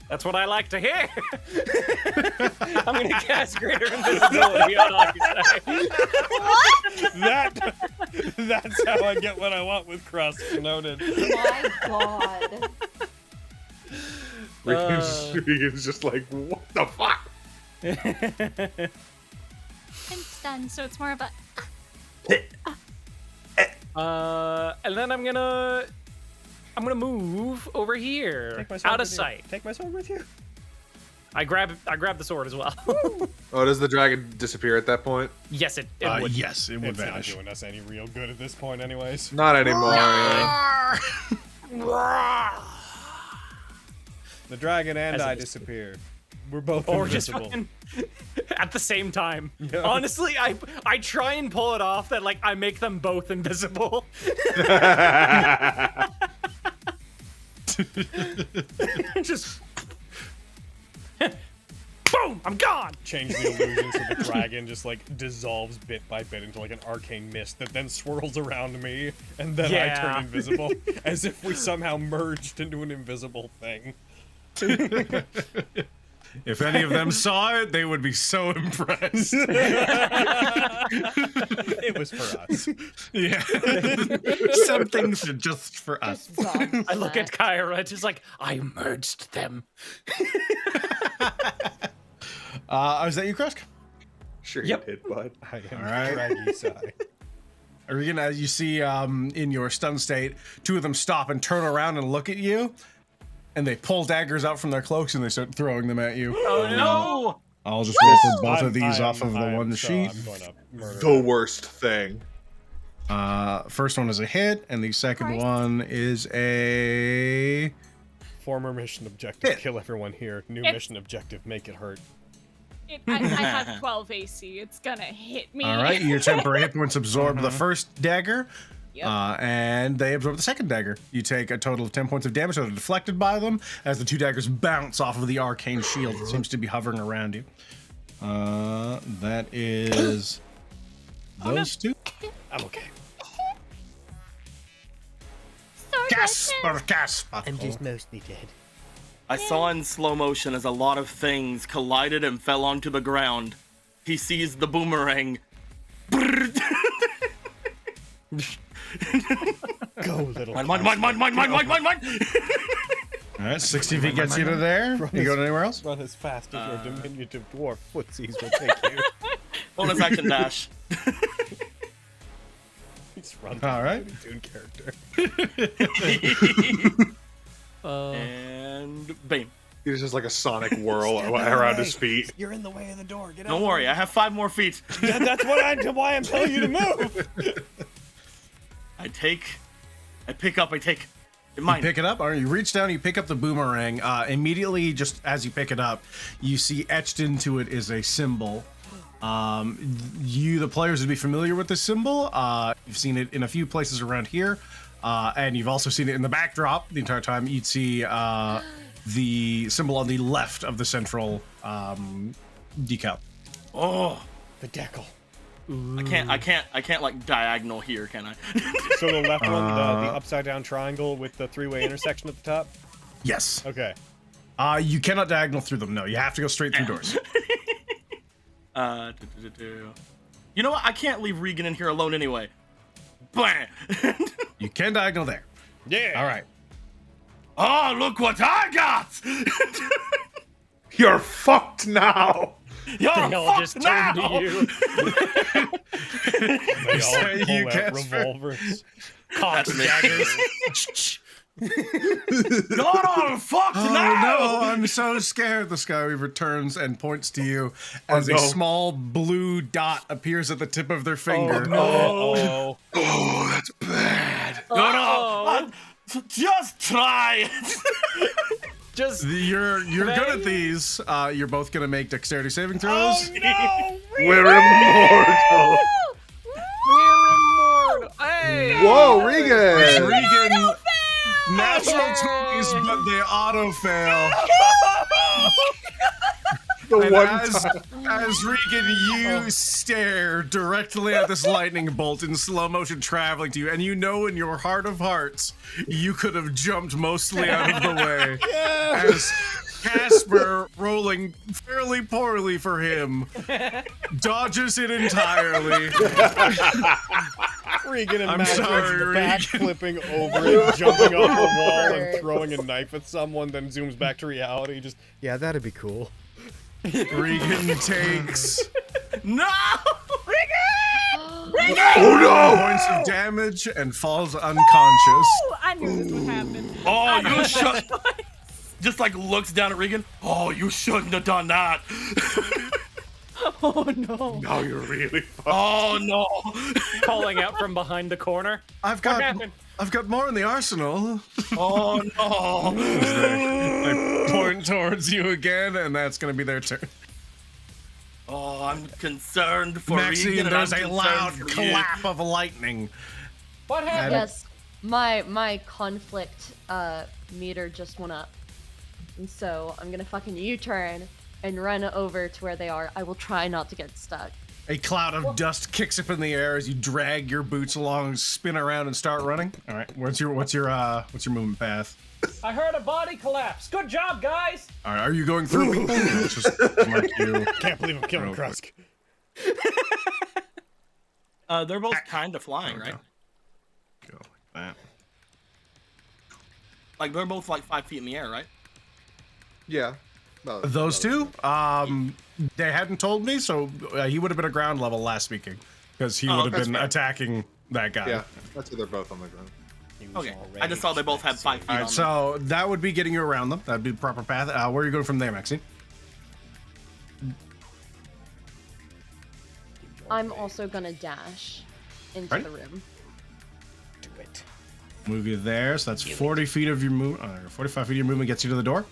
that's what I like to hear. I'm gonna cast greater invisibility on Ajisai. That's how I get what I want with crust. Noted. My god. Regan's just like, what the fuck? I'm stunned, so it's more of a. And then I'm gonna move over here, Take my sword out of with you. sight. Take my sword with you. I grab the sword as well. Oh, does the dragon disappear at that point? Yes, it would. Yes, it would It's not vanish. doing us any real good at this point, anyways. Not anymore. The dragon and As it I is. disappear. We're both Or just invisible. fucking at the same time. Yeah. Honestly, I try and pull it off that like I make them both invisible. Just boom, I'm gone. Change the illusion so the dragon just like dissolves bit by bit into like an arcane mist that then swirls around me, and then I Yeah. turn invisible, as if we somehow merged into an invisible thing. If any of them saw it, they would be so impressed. It was for us. Yeah. Some things are just for us. I look at Kyra, just like I merged them. Is that you, Krusk? Sure Yep. you did, bud. I am All right. Draggy-sai. Regan, as you see in your stun state, two of them stop and turn around and look at you, and they pull daggers out from their cloaks and they start throwing them at you. Oh no! I'll just roll for both of these off of the one sheet. I'm going to murder The worst thing. First one is a hit, and the second one is a... Former mission objective, Hit. kill everyone here. New It- mission objective, make it hurt. I have 12 AC. It's gonna hit me. All right, your temporary hit points absorb the first dagger, Yep. and they absorb the second dagger. You take a total of 10 points of damage that are deflected by them as the two daggers bounce off of the arcane shield that seems to be hovering around you. That is those two. I'm okay. Casper. I'm just mostly dead. I saw in slow motion as a lot of things collided and fell onto the ground. He sees the boomerang. Go, little. Mine. All right, 60 feet gets you to there. You going anywhere else? Run as fast as your diminutive dwarf footsies will take you. Bonus action dash. He's run. All right. Dune character. And bam. He's just like a sonic whirl around his feet. You're in the way of the door. Get out. Don't worry, I have 5 more feet. Yeah, that's why I'm telling you to move. I pick up. You Mine. pick it up, or you reach down, you pick up the boomerang. Immediately, just as you pick it up, you see etched into it is a symbol. The players would be familiar with this symbol. You've seen it in a few places around here, and you've also seen it in the backdrop the entire time. You'd see the symbol on the left of the central decal. Oh, The decal. I can't like diagonal here, can I? So the left one, the upside down triangle with the 3-way intersection at the top? Yes. Okay. You cannot diagonal through them. No, you have to go straight through doors. You know what? I can't leave Regan in here alone anyway. Bam! You can diagonal there. Yeah. All right. Oh, look what I got! You're fucked now. You're They all fucked just turn now! to you. They all Say you pull out Casper. revolvers. Cocks, daggers. You're all fucked Oh now! no, I'm so scared. The Skyweaver turns and points to you as no. a small blue dot appears at the tip of their finger. Oh. Oh, that's bad. No, just try it. Just You're good at these. You're both gonna make dexterity saving throws. No! We're immortal. we're immortal. Hey. Whoa, Regan. Regan, natural 20s, but they auto fail. The And one as, time. as Regan, you stare directly at this lightning bolt in slow motion traveling to you, and you know in your heart of hearts you could have jumped mostly out of the way. As Casper, rolling fairly poorly for him, dodges it entirely. Regan and I'm Max sorry, Regan. backflipping over it, jumping off the wall and throwing a knife at someone, then zooms back to reality. Just, yeah, that'd be cool. Regan takes No! Oh no! points of damage and falls unconscious. Oh, I knew this would happen. Oh, you should. Just like looks down at Regan. Oh, you shouldn't have done that. Oh no. Now you're really fucked. Oh no. Calling out from behind the corner. I've What got happened? more in the arsenal. Oh no. They point towards you again, and that's going to be their turn. Oh, I'm concerned for Maxine, Regan. and there's I'm a concerned loud for you. clap of lightning. What happened? Yes, my conflict meter just went up, and so I'm gonna fucking U-turn and run over to where they are. I will try not to get stuck. A cloud of dust kicks up in the air as you drag your boots along, spin around, and start running. All right, what's your movement path? I heard a body collapse. Good job, guys. All right, are you going through people? Let's just mark you. Can't believe I'm killing Real Krusk. They're both kind of flying, right? Go like that. Like they're both like 5 feet in the air, right? Yeah. No, Those no. two, they hadn't told me, so he would have been at ground level last speaking because he would have that's been fair. attacking that guy. Yeah, that's why they're both on the ground. Okay. I just saw they both had 5 feet All on right, them. so that would be getting you around them. That'd be the proper path. Where are you going from there, Maxine? I'm also gonna dash into Right. the room. Do it. Move you there, so that's 40 feet of your move. 45 feet of your movement gets you to the door.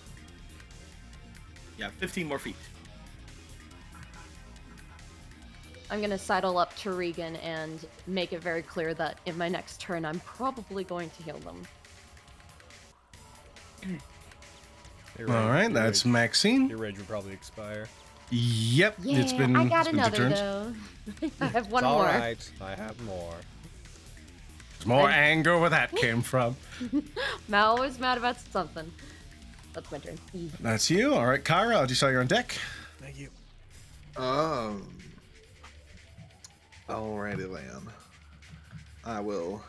Yeah, 15 more feet. I'm gonna sidle up to Regan and make it very clear that in my next turn, I'm probably going to heal them. All right, that's Maxine. Your rage will probably expire. Yep, Yeah, it's been. I got it's been 2 another turns. though. I have one It's all more. right. I have more. There's more anger where that came from. Mal was mad about something. That's my turn. That's you. All right, Kyra, I just saw you're on deck. Thank you. Alrighty then. I will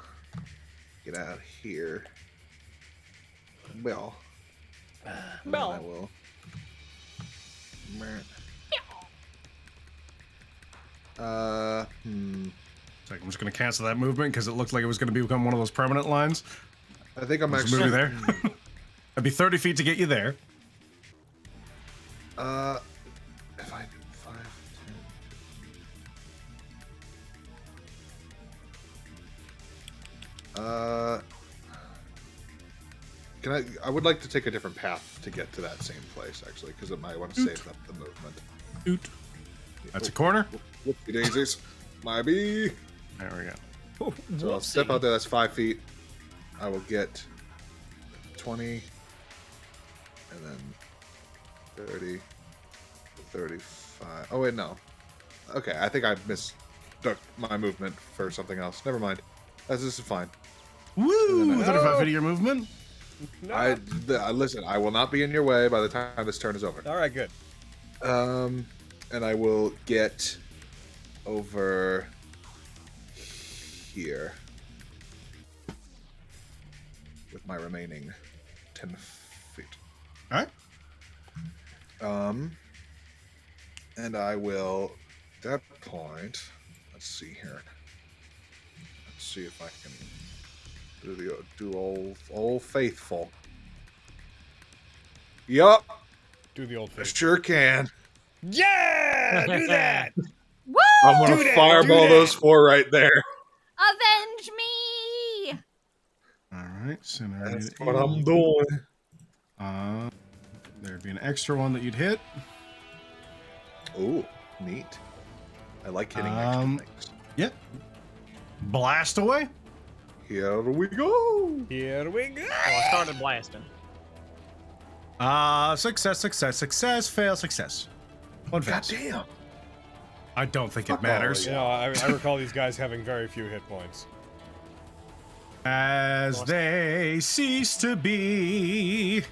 get out here. Well. And then I will. So I'm just gonna cancel that movement because it looked like it was gonna become one of those permanent lines. I think I'm Just actually move you there. It'd be 30 feet to get you there. If I do 5, 10. Can I would like to take a different path to get to that same place, actually, because I might want to save up the movement. Oot. That's a corner. Whoopsie daisies. My bee. There we go. So I'll step out there, that's 5 feet. I will get 20, and then 30, 35. Oh, wait, no. Okay, I think I mistook my movement for something else. Never mind. This is fine. Woo! 35 feet of your movement. No. Listen, I will not be in your way by the time this turn is over. All right, good. And I will get over here with my remaining 10 feet. All right. And I will, at that point, let's see here. Let's see if I can do old faithful. Yup, Do the old face. sure can. Yeah, do that. Woo! I'm gonna fireball those 4 right there. Avenge me! All right. Center. That's what I'm doing. There'd be an extra one that you'd hit. Ooh, neat. I like hitting extra things. Yep. Blast away. Here we go. Here we go. Oh, I started blasting. Success, success, success, fail, success. One God fail. damn. I don't think it Fuck matters. You know, I recall these guys having very few hit points. As they cease to be,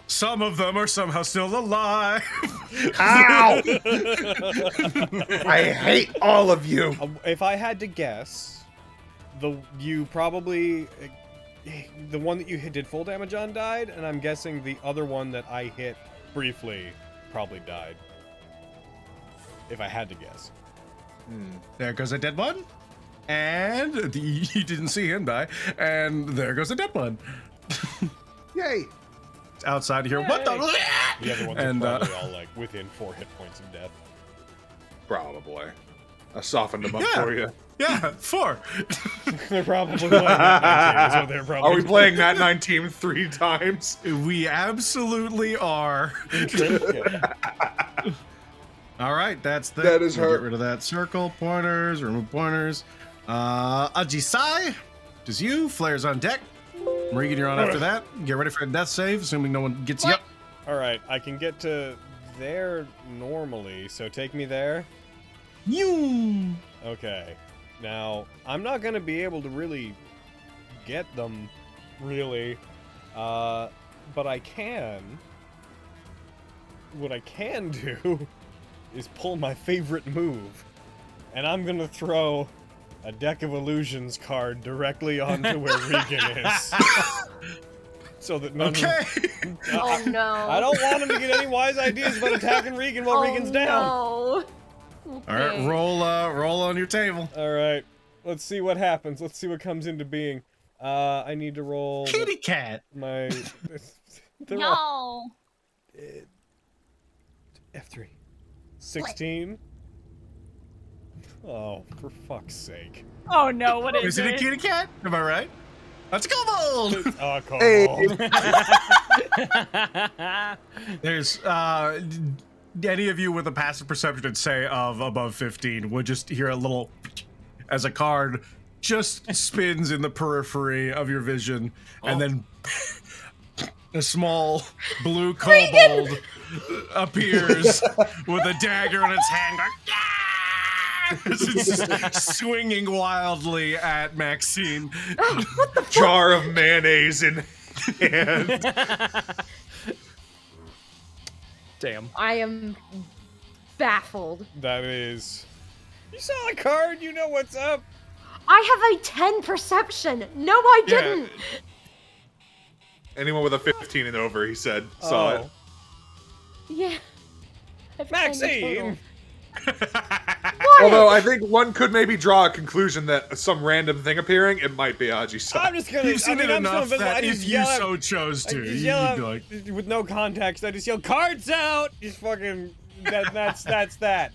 some of them are somehow still alive. Ow! I hate all of you. If I had to guess, the one that you hit did full damage on died, and I'm guessing the other one that I hit briefly probably died. If I had to guess. There goes a dead one. And you didn't see him die. And there goes a dead one. Yay. It's outside of here. What the? The other ones And, are probably all like within 4 hit points of death. Probably. I softened them up Yeah. for you. Yeah, 4. They're probably playing Nat19, so they're probably. Are we playing Nat19 3 times? We absolutely are. All right, that's the. That is we'll her. Get rid of that circle. Pointers, remove pointers. Ajisai, just you. Flares on deck. Regan, you're on after that. Get ready for a death save, assuming no one gets you up. All right, I can get to there normally, so take me there. You. Okay. Now, I'm not going to be able to really get them, really. But I can. What I can do is pull my favorite move. And I'm going to throw a Deck of Illusions card directly onto where Regan is. So that none Okay. Oh no. I don't want him to get any wise ideas about attacking Regan while Regan's down. No. All right, roll on your table. All right, let's see what happens. Let's see what comes into being. I need to roll Kitty cat. my. they're all- No. F3. 16. Oh, for fuck's sake. Oh no, what is Is it a kitty cat? Am I right? That's a kobold. Oh, come Hey. on. There's any of you with a passive perception say of above 15 would just hear a little as a card just spins in the periphery of your vision and then A small blue kobold appears with a dagger in its hand. It's just swinging wildly at Maxine. Jar of mayonnaise in hand. Damn. I am baffled. That is. You saw a card. You know what's up. I have a 10 perception. No, I Yeah. didn't. Anyone with a 15 and over, he said, saw it. Yeah. I have 10 total. Maxine. Although I think one could maybe draw a conclusion that some random thing appearing, it might be Aji-san. I'm just gonna. You've seen it I'm so enough invisible, I that just if you yell out- so chose I to, just you'd yell be out, like, with no context. I just yell cards out. Just fucking. That's that. That's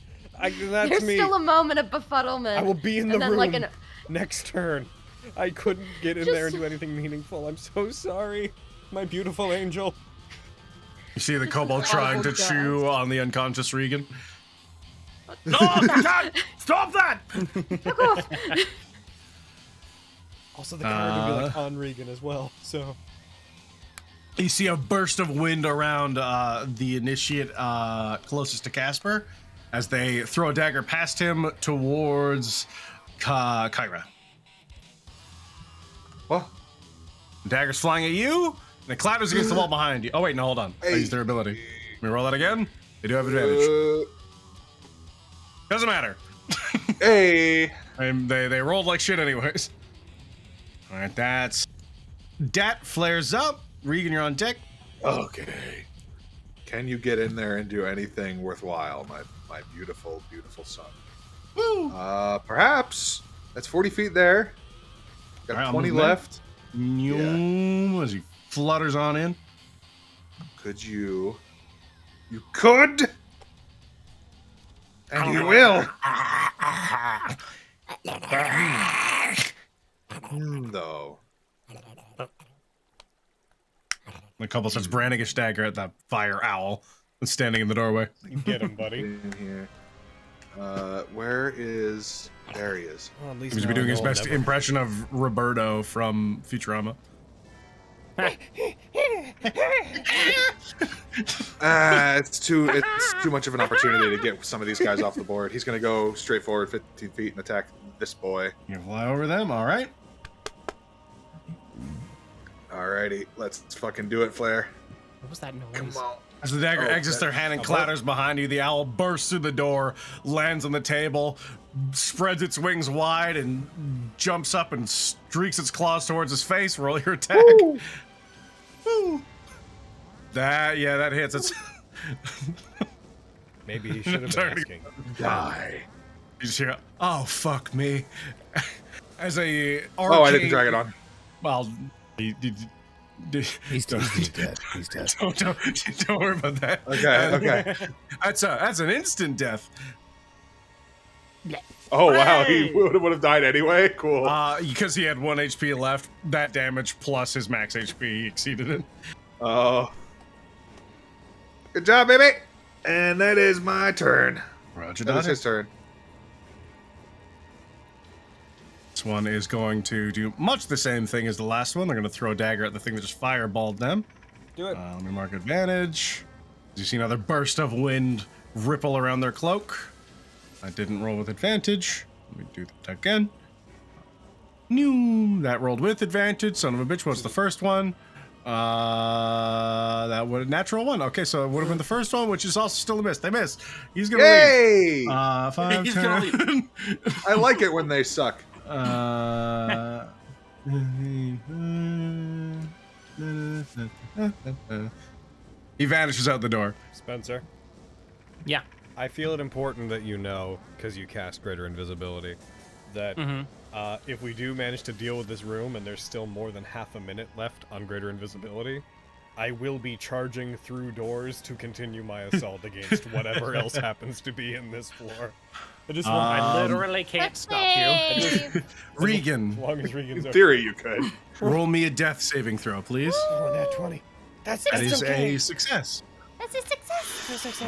There's me. still a moment of befuddlement. I will be in the and then, room like, an, next turn. I couldn't get in Just- there and do anything meaningful. I'm so sorry, my beautiful angel. you see the kobold Oh, trying to God. chew on the unconscious Regan. No, God, stop that! Fuck off. Also, the card would be like on Regan as well. So You see a burst of wind around the initiate closest to Casper as they throw a dagger past him towards Kyra. What? Dagger's flying at you, and it clatters against the wall behind you. Oh, wait, no, hold on. I Hey. used their ability. Let me roll that again. They do have advantage. Doesn't matter. Hey. They rolled like shit anyways. All right, that's... Dat flares up. Regan, you're on deck. Okay. Can you get in there and do anything worthwhile, my beautiful, beautiful son? Woo! Perhaps. That's 40 feet there. Got All right, I'll 20 move that. left. As he flutters on in. Could you? You could? And you will. Though. The couple starts branding a dagger at that fire owl that's standing in the doorway. get him, buddy. In here. Where is? There he is. Well, at least He's now be doing I his know I'll best never- impression of Roberto from Futurama. It's too much of an opportunity to get some of these guys off the board. He's gonna go straight forward 15 feet and attack this boy. You fly over them, all right? Alrighty, let's fucking do it, Flare. What was that noise? Come on. As the dagger Oh, exits their hand and clatters behind you, the owl bursts through the door, lands on the table, spreads its wings wide, and jumps up and streaks its claws towards his face. Roll your attack. Woo. That hits. It's Maybe he should have been asking. Die. you just hear, oh fuck me. As a Oh, I didn't drag it on. Well, He's dead. He's dead. Don't worry about that. Okay. That's an instant death. Oh wow, he would have died anyway. Cool. Because he had 1 HP left, that damage plus his max HP, he exceeded it. Oh. Good job, baby. And that is my turn. Roger That is that. his turn. This one is going to do much the same thing as the last one. They're going to throw a dagger at the thing that just fireballed them. Do it. Let me mark advantage. You see another burst of wind ripple around their cloak. I didn't roll with advantage. Let me do that again. That rolled with advantage. Son of a bitch, what's the first one? That would natural one. Okay, so it would have been the first one, which is also still a miss. They missed. He's gonna Yay! leave. 5, He's 10. gonna I like it when they suck. He vanishes out the door. Spencer, Yeah. I feel it important that you know, because you cast greater invisibility, that if we do manage to deal with this room and there's still more than half a minute left on greater invisibility, I will be charging through doors to continue my assault against whatever else happens to be in this floor. I just want, I literally can't stop you. Regan, as long as Regan's In theory, you could. roll me a death saving throw, please. Oh, nat 20. That is a success. That's a success.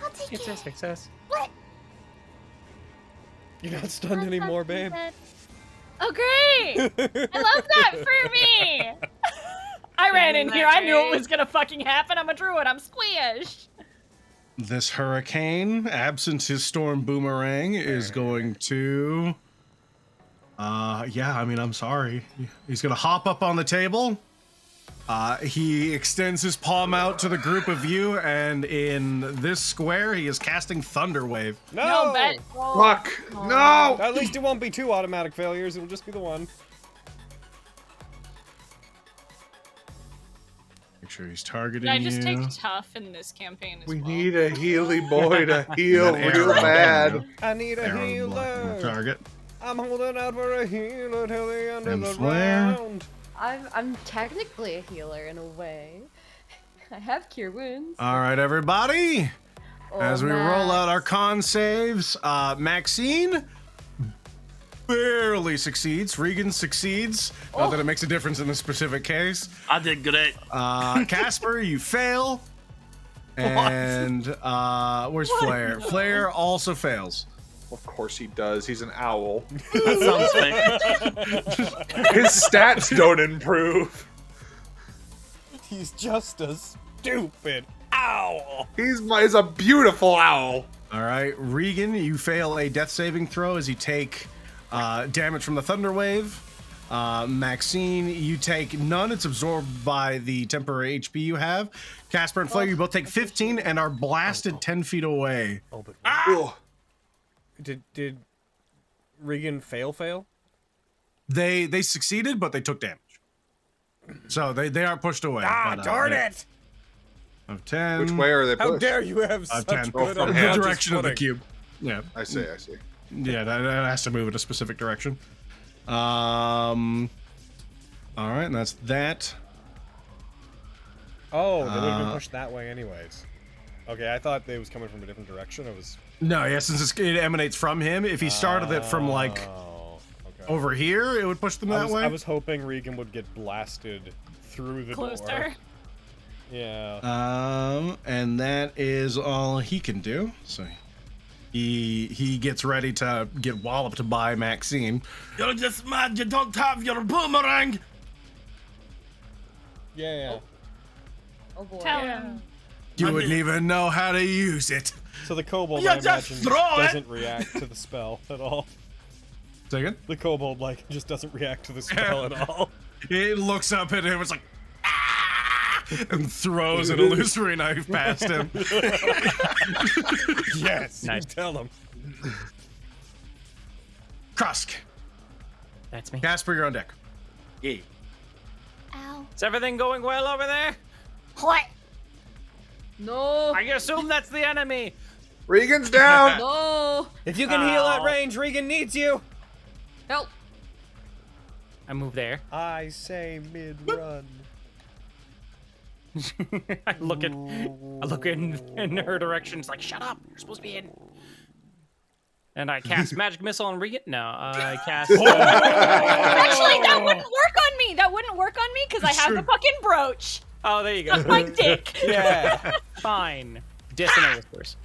I'll take It's it. a success. You're not stunned anymore, babe. Oh, great! I love that for me! I ran in here. I knew it was gonna fucking happen. I'm a druid. I'm squished. This hurricane, absent his storm boomerang, is going to... yeah, I mean, I'm sorry. He's gonna hop up on the table. He extends his palm out to the group of you, and in this square, he is casting Thunder Wave. No, bet. Fuck! No! At least it won't be 2 automatic failures. It'll just be the 1. Make sure he's targeting Yeah, I just you. take tough in this campaign as We well. need a Healy boy to heal An real arrow. bad. I need a Arrow block on the healer. target. I'm holding out for a healer till the end And of the flare. round. I'm technically a healer in a way. I have cure wounds. All right, everybody. Oh, As we roll out our Max. con saves, Maxine barely succeeds. Regan succeeds. Not that it makes a difference in this specific case. I did great. Casper, you fail. And where's Flare? Flare also fails. Of course he does. He's an owl. That sounds fake. His stats don't improve. He's just a stupid owl. He's a beautiful owl. All right, Regan, you fail a death saving throw as you take damage from the Thunder Wave. Maxine, you take none. It's absorbed by the temporary HP you have. Casper and Flare, you both take 15 and are blasted 10 feet away. Ugh. Did Regan fail? They succeeded, but they took damage. So they are pushed away. But, Darn yeah. it! Of 10. Which way are they pushed? How dare you have Of such 10. good from The him. direction of the cube. Yeah. I see. Yeah, that has to move in a specific direction. All right, and that's that. Oh, they would have been pushed that way anyways. Okay, I thought they was coming from a different direction. It was. No, yeah, since it emanates from him. If he started it from like Oh, okay. over here, it would push them that way. I was hoping Regan would get blasted through the door. Closer. Yeah. And that is all he can do. So he gets ready to get walloped by Maxine. You're just mad you don't have your boomerang. Yeah. Oh boy. Tell him. You wouldn't even know how to use it. So the kobold, You I just imagine, throw it! doesn't react to the spell at all. Second. The kobold, like, just doesn't react to the spell at all. It looks up at him. It's like. "Ah!" And throws an illusory knife past him. Yes. Nice. Tell him. Krusk. That's me. Casper, you're on deck. Yeah. Ow. Is everything going well over there? What? No. I assume that's the enemy. Regan's down. No. If you can heal at Ow. range, Regan needs you. Help. I move there. I say mid-run. I look in her direction. It's like, shut up. You're supposed to be in. And I cast magic missile on Regan. No, I cast. Actually, that wouldn't work on me. That wouldn't work on me because I have the fucking brooch. Oh, there you go. My dick. Yeah. Fine. Dissonant whispers.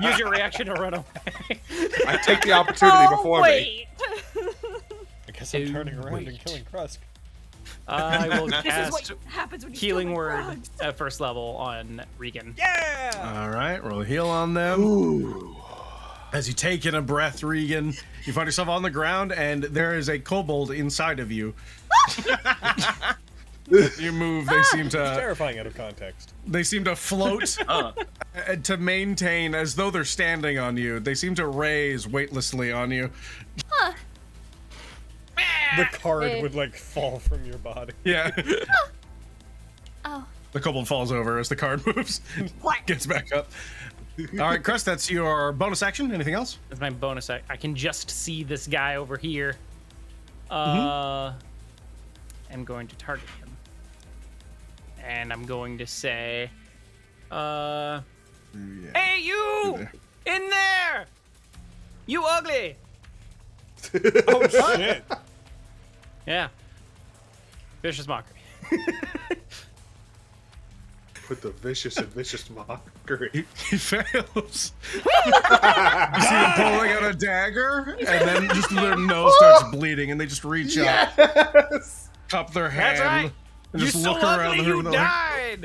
Use your reaction to run away. I take the opportunity before me. wait. I guess I'm turning around and wait. killing Krusk. I will This is cast what happens when you healing steal my word frogs. at first level on Regan. Yeah! All right, roll a heal on them. Ooh. As you take in a breath, Regan, you find yourself on the ground, and there is a kobold inside of you. You move, they seem It's to terrifying out of context. float to maintain as though they're standing on you. They seem to raise weightlessly on you. The card Hey. would, like, fall from your body. Yeah. Oh. The kobold falls over as the card moves. Gets back up. All right, Crust, that's your bonus action. Anything else? That's my bonus. I can just see this guy over here. I'm going to target him. And I'm going to say, hey, you! In there! You ugly! Oh, shit. Yeah. Vicious mockery. With the vicious and vicious mockery. He fails. You see him pulling out a dagger, and then just their nose starts bleeding, and they just reach out, cup their hand, That's right. and You're just so look around ugly, the room. you Like, died.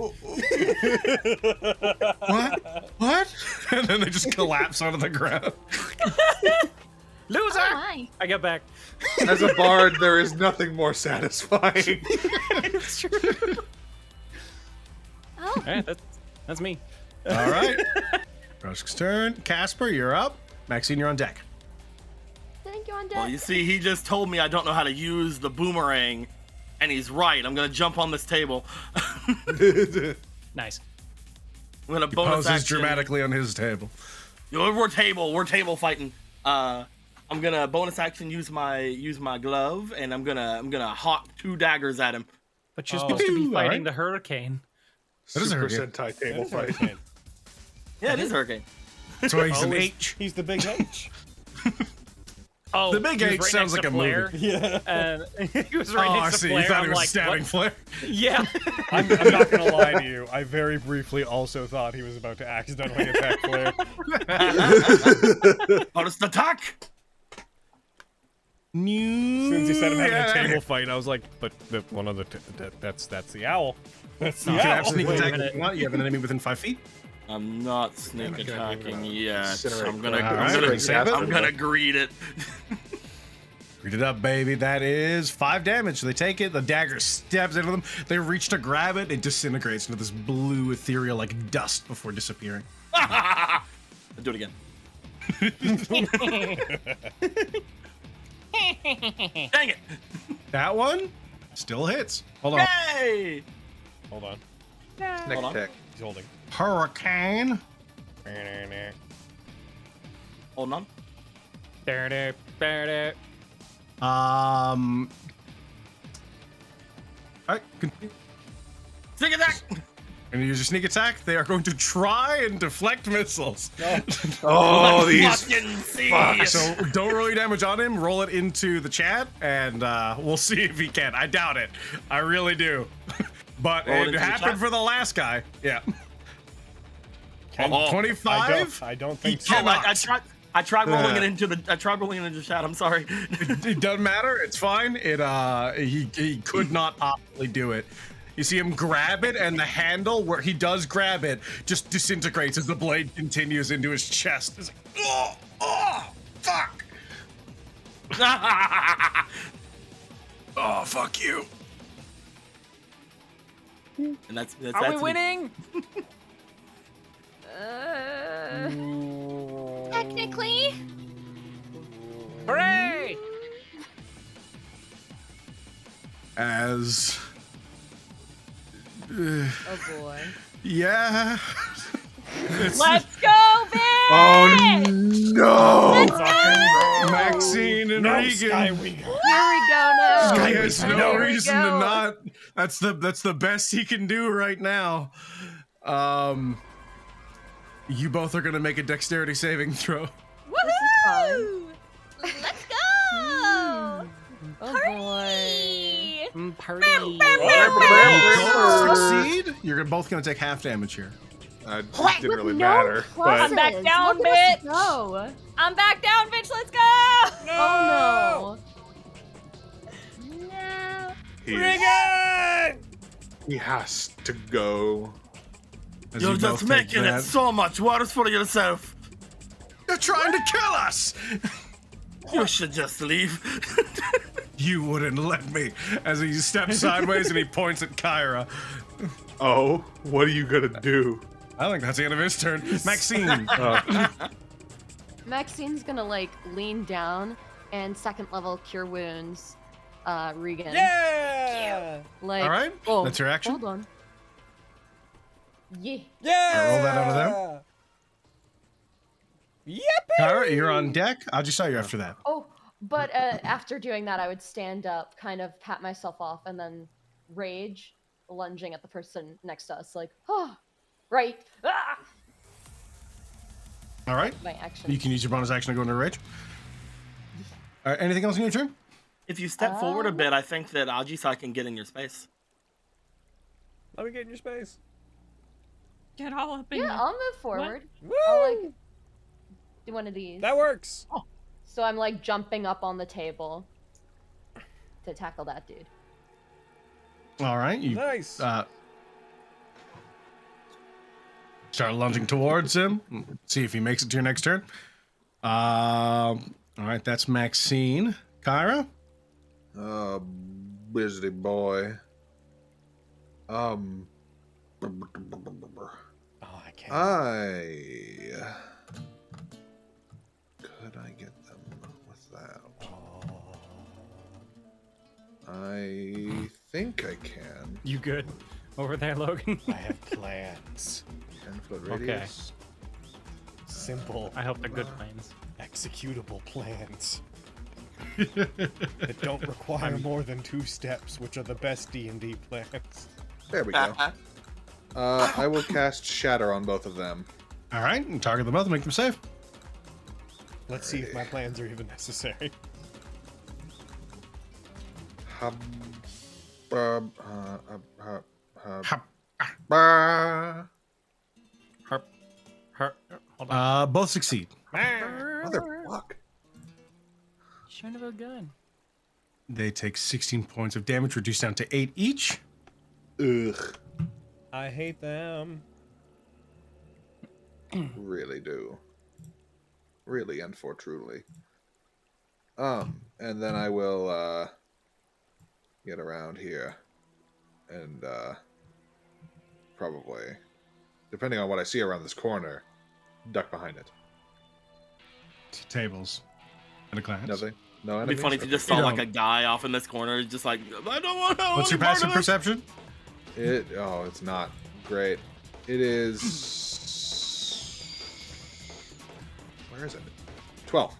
what? And then they just collapse onto the ground. Loser! Hi. I got back. As a bard, there is nothing more satisfying. It's true. Oh. All right, that's me. All right. Rusk's turn. Casper, you're up. Maxine, you're on deck. Thank you on Well, deck. you see, he just told me I don't know how to use the boomerang, and he's right. I'm gonna jump on this table. Nice. I'm gonna He bonus poses action. dramatically on his table. We're table fighting. I'm gonna bonus action use my glove, and I'm gonna hawk 2 daggers at him. But you're supposed to be All fighting right. the hurricane. That is a Super hurricane. Sentai table That is fight. hurricane. Yeah, it is hurricane. That's why he's Oh, an he's- H. He's the big H. Oh, The Big he was H right sounds next like to a Flare, movie. Yeah. And he was right Oh, I next to see. Flare. You thought I'm he was like, stabbing what? Flare? Yeah. I'm not gonna lie to you. I very briefly also thought he was about to accidentally attack Flare. Bonus attack. As soon as he said I'm having a table fight, I was like, but the one of the that's the owl. That's the You can owl. have sneak Wait a attack minute. if you want. You have an enemy within 5 feet. I'm not sneak gonna attacking even, yet. incinerate I'm gonna, that. I'm Alright, gonna, save it. I'm gonna greet it. Read it up, baby. That is 5 damage. They take it. The dagger stabs into them. They reach to grab it. It disintegrates into this blue, ethereal, like dust before disappearing. I'll do it again. Dang it! That one still hits. Hold on. Yay! Hold on. Neck Hold on. tech. He's holding. Hurricane. Hold on. All right. Continue. Sneak attack! And use your sneak attack. They are going to try and deflect missiles. Oh, these fucking see! So don't roll your damage on him. Roll it into the chat, and we'll see if he can. I doubt it. I really do. But Roll it it into the happened chat? for the last guy. Yeah. Oh, 25. I don't think He so. cannot. I tried rolling it into the. I tried rolling it into the chat. I'm sorry. It doesn't matter. It's fine. He could not optimally do it. You see him grab it, and the handle where he does grab it just disintegrates as the blade continues into his chest. It's like, oh, fuck. Oh, fuck you. And that's Are we me. winning? Technically. Hooray! As Oh boy. yeah. Let's go, bitch! Oh no! Maxine and No, Regan. Here we go now. He has Here no we reason to go. not. That's the best he can do right now. You both are gonna make a dexterity saving throw. Woohoo! Let's go! Oh Party! Party. Succeed. You're both gonna take half damage here. Didn't With really no matter. But I'm back pluses. down, Look at us bitch. go. I'm back down, bitch. Let's go! Oh No. he has to go. As You're you just both take making that. it so much worse for yourself. You're trying to kill us. You should just leave. You wouldn't let me. As he steps sideways and he points at Kyra. Oh, what are you gonna do? I think that's the end of his turn. Maxine. no. Maxine's gonna like lean down and second level cure wounds Regan. Yeah! Like, All right. oh, That's your action. Hold on. Yeah. Yeah! roll that out of them. Yippee! Kyra, you're on deck. I'll just tell you after that. Oh, but after doing that, I would stand up, kind of pat myself off, and then rage, lunging at the person next to us, like, oh, right. Ah! All right. My action. You can use your bonus action to go into rage. All right. Anything else in your turn? If you step forward a bit, I think that Ajisai can get in your space. Let me get in your space. Get all up in Yeah, there. I'll move forward. Woo! I'll like do one of these. That works. So I'm like jumping up on the table to tackle that dude. All right, you Nice. start lunging towards him. See if he makes it to your next turn. All right, that's Maxine. Kyra? Busy boy. Oh, I can't. Could I get them with that? I think I can. You good over there, Logan? I have plans. 10-foot Okay. radius. Simple, I hope they're good plans. executable plans that don't require more than 2 steps, which are the best D&D plans. There we go. I will cast Shatter on both of them. All right, and target them both and make them safe. Let's see if my plans are even necessary. Hub. Hop, Hold on. both succeed. Motherfuck. Shouldn't have a gun. They take 16 points of damage, reduced down to 8 each. Ugh. I hate them. Really do. Really and for truly. And then I will get around here and probably, depending on what I see around this corner, duck behind it. Tables and a glance. Nothing. No It'd enemies. be funny if you just You saw like don't. a guy off in this corner, just like, I don't want to. What's your passive perception? It's not great. It is. Where is it? 12.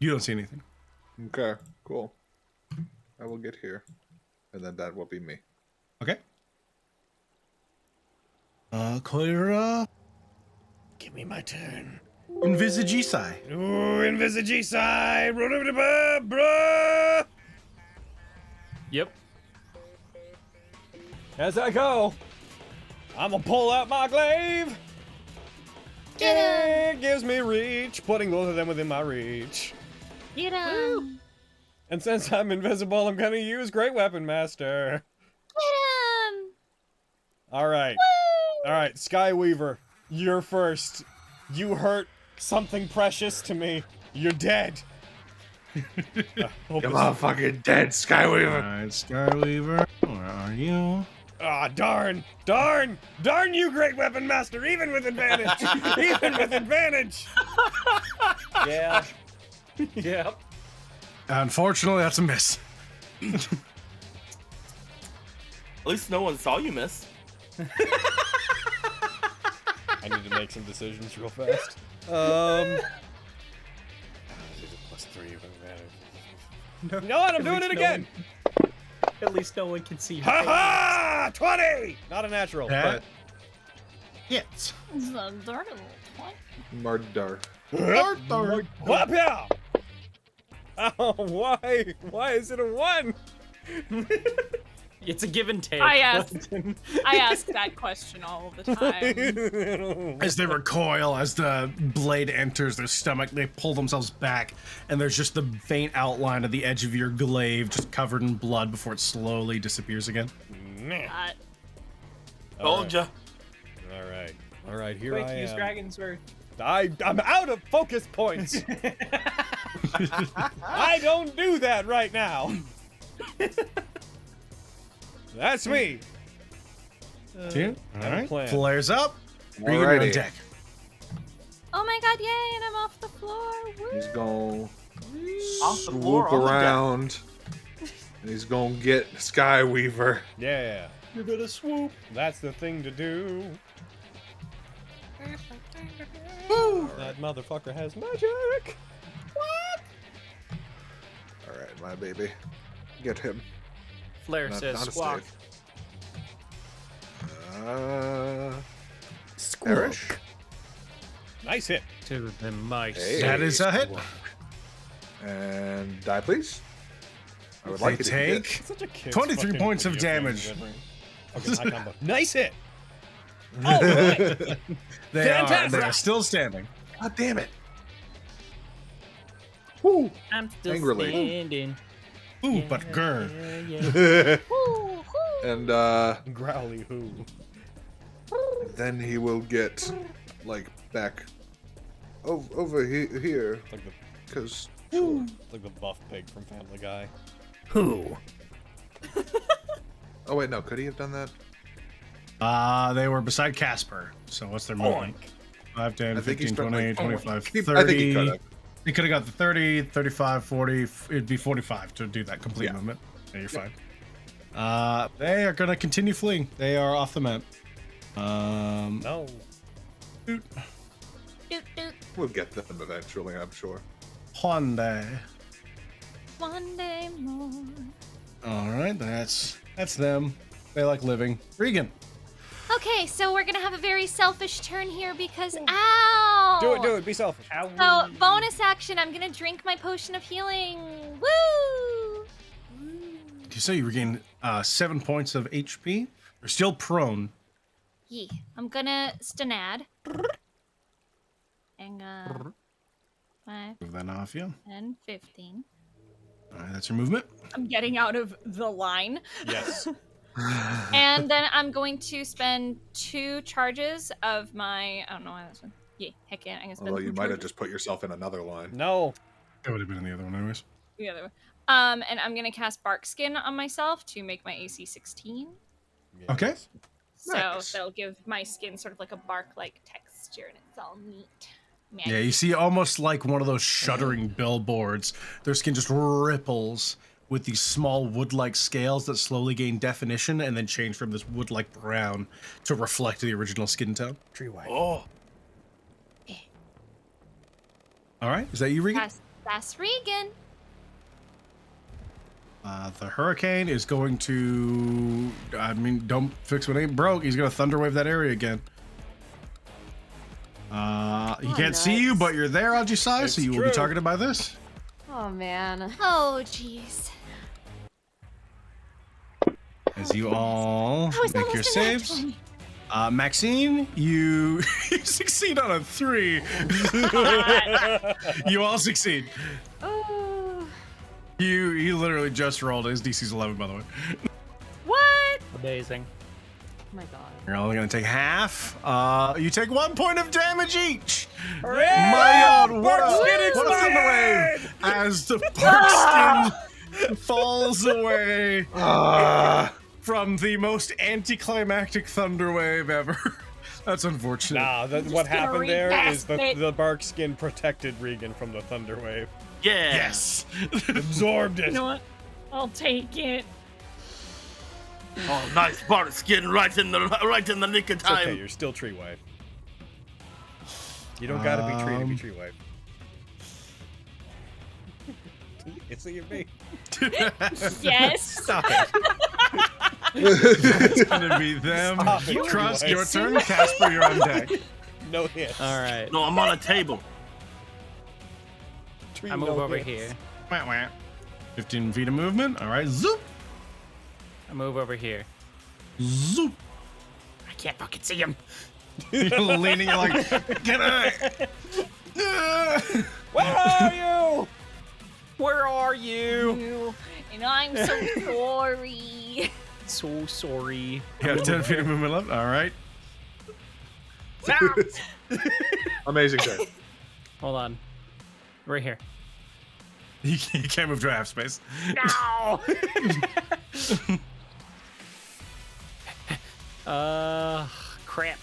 You don't see anything. Okay, cool. I will get here, and then that will be me. Okay. Clear. Give me my turn. Envisage Isai. Ooh, envisage side. Bruh. Yep. As I go, I'm gonna pull out my glaive. It gives me reach, putting both of them within my reach. Get him! And since I'm invisible, I'm gonna use Great Weapon Master. Get him! All right. All right, Skyweaver, you're first. You hurt something precious to me. You're dead. Come on, fucking dead, Skyweaver. All right, Skyweaver. Where are you? Ah, darn you, Great Weapon Master, even with advantage. Even with advantage. Yeah. Yep. Unfortunately, that's a miss. At least no one saw you miss. I need to make some decisions real fast. +3 with advantage. No, I'm doing it again. At least no one can see your Ha face. ha! 20! Not a natural, That hits. It's a dirty little twat. Mardar. but... Whap-ya! Oh, why is it a 1? It's a give and take. I ask that question all the time. As they recoil, as the blade enters their stomach, they pull themselves back, and there's just the faint outline of the edge of your glaive just covered in blood before it slowly disappears again. Told ya. All right, here Quick, I use am. Dragon's Word. I'm out of focus points. I don't do that right now. That's me. Two. I All have a right. plan. Flares up. Bring it on Alrighty. deck. Oh my god, yay, and I'm off the floor. Woo. He's going Off the floor, swoop on the deck. around, and he's going to get Skyweaver. Yeah, You're gonna swoop. that's the thing to do. That motherfucker has magic. All right, my baby. Get him. Flare Not- says not a squawk. save. Perish. Nice hit. To the mice. Hey. That is a hit. And die, please. I would They like it to take hit. Such a kid's 23 fucking points of video game damage. delivery. Okay, high combo. Nice hit. Oh, good. They're still standing. God damn it. I'm still Angrily. standing. Ooh, but grr. And Growly who? then he will get like back over here Like the because like the buff pig from Family Guy. Who? oh wait, no, could he have done that? They were beside Casper. So what's their movement? 5, 10, I think he 15, spent 20, like 25, I think he 30. could have. He could have got the 30, 35, 40. It'd be 45 to do that complete Yeah. movement. Yeah, you're fine. They are going to continue fleeing. They are off the map. No. Doot, doot. We'll get them eventually, I'm sure. Hyundai. One day more. All right, that's them. They like living. Regan. Okay, so we're gonna have a very selfish turn here because ow! Do it. Be selfish. So bonus action, I'm gonna drink my potion of healing. Woo! So you regain 7 points of HP. You're still prone. Yeah, I'm gonna stunad. And 5, Move that off you. 10, 15. All right, that's your movement. I'm getting out of the line. Yes. And then I'm going to spend 2 charges of my. I don't know why that's one. Yeah, heck yeah. I'm gonna spend Although you 2 might have charges. just put yourself in another line. No. That would have been in the other one, anyways. The other one. And I'm gonna cast Bark Skin on myself to make my AC 16. Okay. So Nice. that'll give my skin sort of like a bark-like texture, and it's all neat. Yeah, you see almost like one of those shuddering billboards. Their skin just ripples with these small wood-like scales that slowly gain definition and then change from this wood-like brown to reflect the original skin tone. Tree white. Oh, All right, is that you, Regan? That's Regan. The hurricane is going to, I mean, don't fix what ain't broke. He's going to thunder wave that area again. He can't see you, but you're there on your side, so It's you will be true. targeted by this. Oh man. Oh, jeez. As you all I was make your almost in that saves. 20. Maxine, you you succeed on a 3. You all succeed. Oh. You literally just rolled. His DC's 11, by the way. What? Amazing. Oh my god. You're only gonna take half. You take 1 point of damage each. Hooray! My God, what a Barkskin thunder expired! wave! As the Barkskin falls away from the most anticlimactic thunder wave ever. That's unfortunate. Nah, what gonna happened there is recast it. the bark skin protected Regan from the thunder wave. yeah. Yes. Absorbed it. You know what? I'll take it. Oh, nice bark skin right in the nick of It's okay, time. you're still tree wife. You don't gotta be tree to be tree wife. It's you me. Yes. Stop it. It's gonna be them. Stop it, Cross, boys. your turn. Casper, you're on deck. No hits. All right. No, I'm on a table. Tree, I move no over hits. here. Wah, wah. 15 feet of movement. All right. Zoop. I move over here. Zoop. I can't fucking see him. You're leaning. You're like, can I? Where are you? Where are you? And I'm so sorry. So sorry. You have 10 feet of movement left. All right. Amazing turn. Hold on. Right here. You can't move to half space. No. Crap.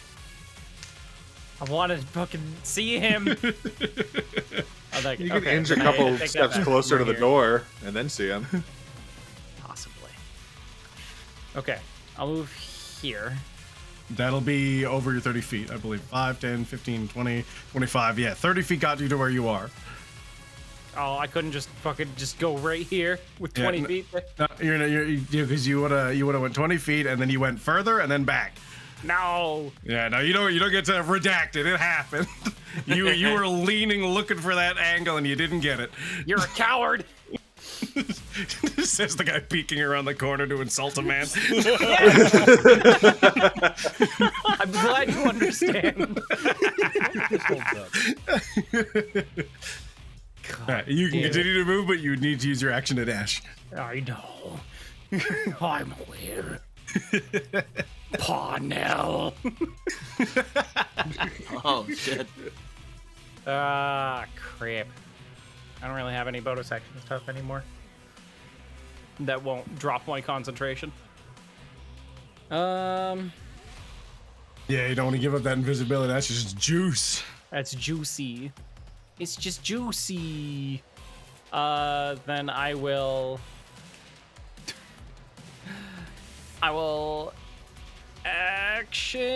I wanted to fucking see him. You can Okay, inch a then I couple take that steps back. closer to Right the here. door and then see him. Possibly. Okay, I'll move here. That'll be over your 30 feet, I believe. 5, 10, 15, 20, 25. Yeah, 30 feet got you to where you are. Oh, I couldn't just fucking just go right here with Yeah, 20 no- feet. No, because you would have went 20 feet and then you went further and then back. No. Yeah, no, you don't get to redact it. It happened. You were leaning, looking for that angle, and you didn't get it. You're a coward. Says the guy peeking around the corner to insult a man. I'm glad you understand. Alright, you can continue to move, but you need to use your action to dash. I know. I'm aware. Parnell. Oh shit. Ah, crap. I don't really have any bonus action stuff anymore. That won't drop my concentration. Yeah, you don't want to give up that invisibility. That's just juice. That's juicy. It's just juicy. Then I will action.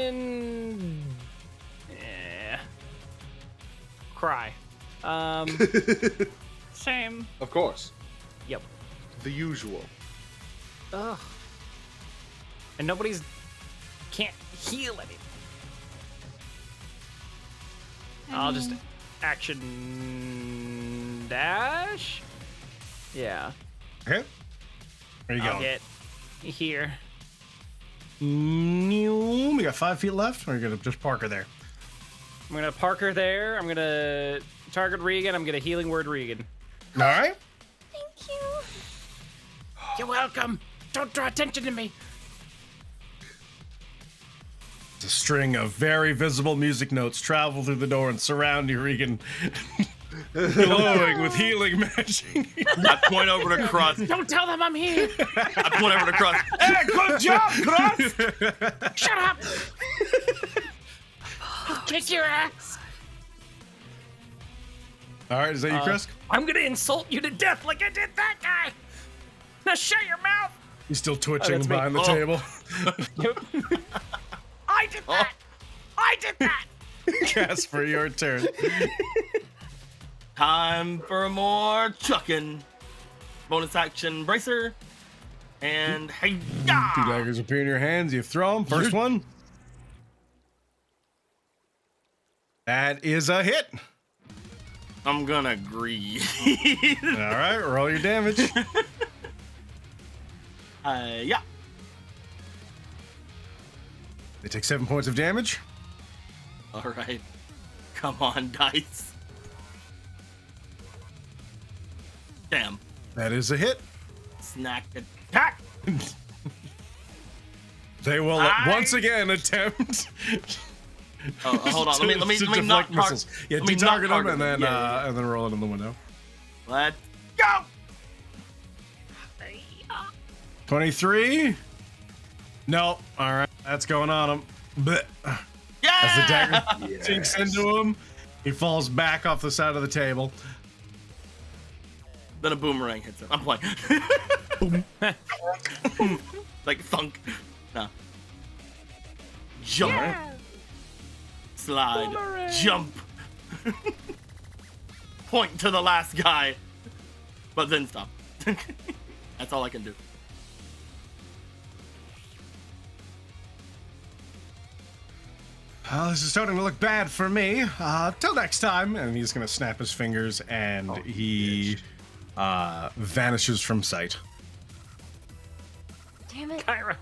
Cry. Same. Of course. Yep. The usual. Ugh. And can't heal anything. I'll just action dash. Yeah. Okay. Where you I'll going? get here. We got 5 feet left, or are you gonna just park her there? I'm gonna park her there. I'm gonna target Regan. I'm gonna healing word Regan. All right. Thank you. You're welcome. Don't draw attention to me. A string of very visible music notes travel through the door and surround you, Regan. Glowing with healing magic. I point over to Crust. Don't tell them I'm here. I point over to Crust. Hey, good job, Crust! Shut up. I'll kick your ass. All right, is that you, Chris? I'm gonna insult you to death like I did that guy. Now shut your mouth. He's still twitching that's me. behind the Oh. table. I did that. I did that. Casper, your turn. Time for more chucking. Bonus action bracer. And hey, 2 daggers appear in your hands. You throw them. First one. That is a hit. I'm gonna agree. All right, roll your damage. Yeah. They take 7 points of damage. All right. Come on, dice. Damn. That is a hit. Snack attack. They will once again attempt. Oh, hold on. Let me to not deflect missiles. Yeah, let me not detarget them target and then Yeah. and then roll it in the window. Let's go. 23. No. All right, that's going on him. Blech. Yeah. As the dagger sinks into him, he falls back off the side of the table. Then a boomerang hits him. I'm playing. Like thunk. No. Jump. Yeah. Slide. Boomerang. Jump. Point to the last guy. But then stop. That's all I can do. This is starting to look bad for me. Till next time. And he's going to snap his fingers and he vanishes from sight. Damn it. Kyra,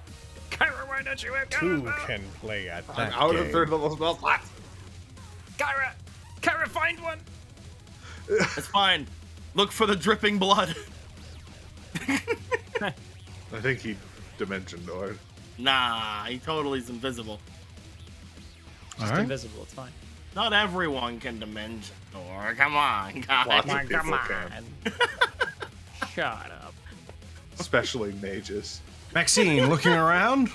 why don't you have Two can play at I'm that out game. of third level spell slots. Kyra, find one. It's fine. Look for the dripping blood. I think he dimension doored. Nah, he totally is invisible. Just invisible. It's fine. Not everyone can dimension door. Come on, guys. Lots of Come people on. can, Shut up. especially mages. Maxine, looking around.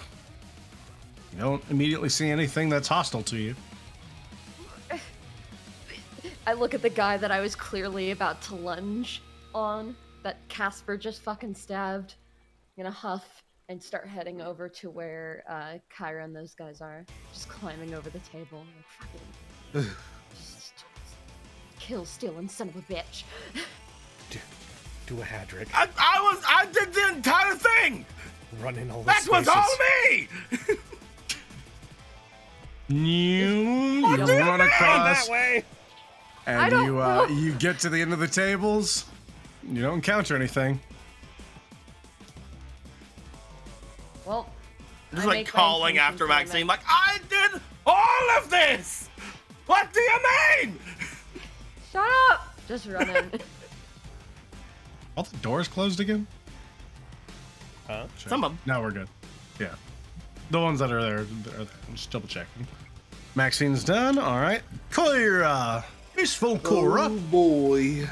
You don't immediately see anything that's hostile to you. I look at the guy that I was clearly about to lunge on, that Casper just fucking stabbed. I'm gonna huff and start heading over to where Kyra and those guys are. Just climbing over the table. Like, fucking kill stealing son of a bitch. Do a Hadrick. I did the entire thing. Run in all the That spaces. was all me. You run across, That way. and you get to the end of the tables. You don't encounter anything. Well, Just I like make my calling intentions after known Maxine, then. like, I did all of this! What do you mean? Shut up! Just run in. All the doors closed again? Huh? Check. Some of them. Now we're good. Yeah. The ones that are there, just double checking. Maxine's done. All right. Clear. Peaceful Cora. Oh boy.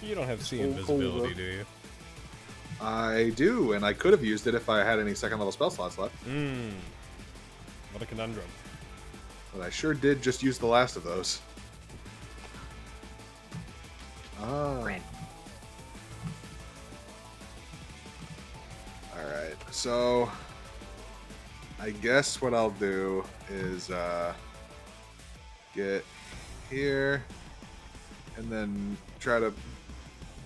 You don't have see invisibility, do you? I do, and I could have used it if I had any second level spell slots left. Mmm. What a conundrum. But I sure did just use the last of those. Ah. Red. Alright, so I guess what I'll do is get here and then try to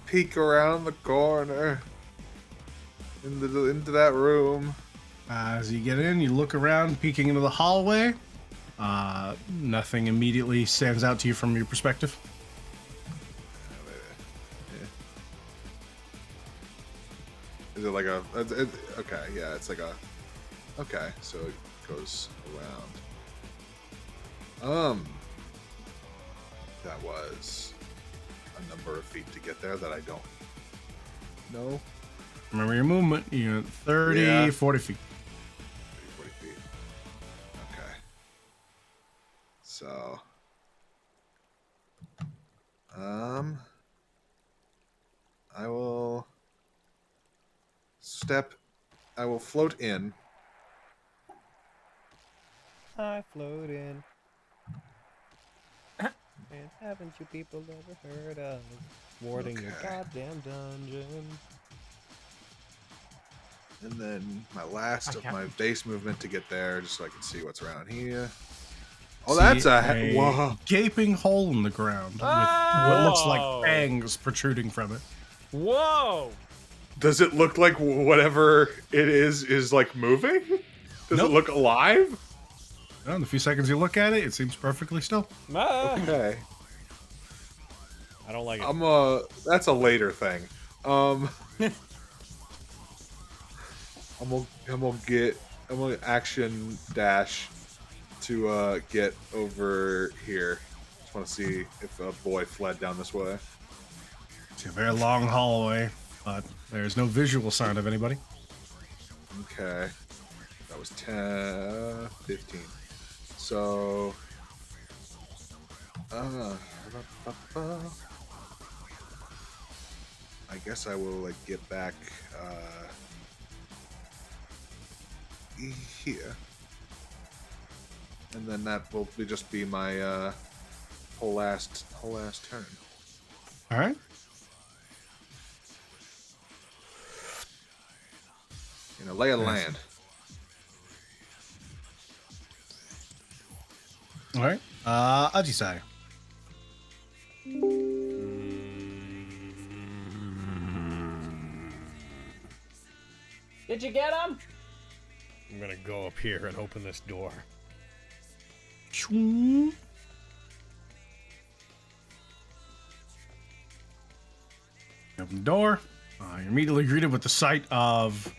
peek around the corner into that room. As you get in, you look around, peeking into the hallway. Nothing immediately stands out to you from your perspective. Is it like a... okay, yeah, it's like a... Okay, so it goes around. That was a number of feet to get there that I don't know. Remember your movement. You got 30, Yeah. 40 feet. 40 feet. Okay. So... I will... I will float in. I float in. And haven't you people ever heard of warding your Okay. goddamn dungeon? And then my last of Okay. my base movement to get there, just so I can see what's around here. Oh, See that's a... Whoa. gaping hole in the ground with Oh! what looks like fangs protruding from it. Whoa! Does it look like whatever it is like moving? Does Nope. it look alive? Well, in the few seconds you look at it, it seems perfectly still. Ah! Okay. I don't like it. That's a later thing. I'm gonna action dash to get over here. Just want to see if a boy fled down this way. It's a very long hallway, but there's no visual sign of anybody. Okay. That was 10, 15. So, I guess I will like get back here, and then that will just be my whole last turn. All right. You know, lay of the land. All right. Ajisai. Did you get him? I'm gonna go up here and open this door. Shoo. Open the door. You're immediately greeted with the sight of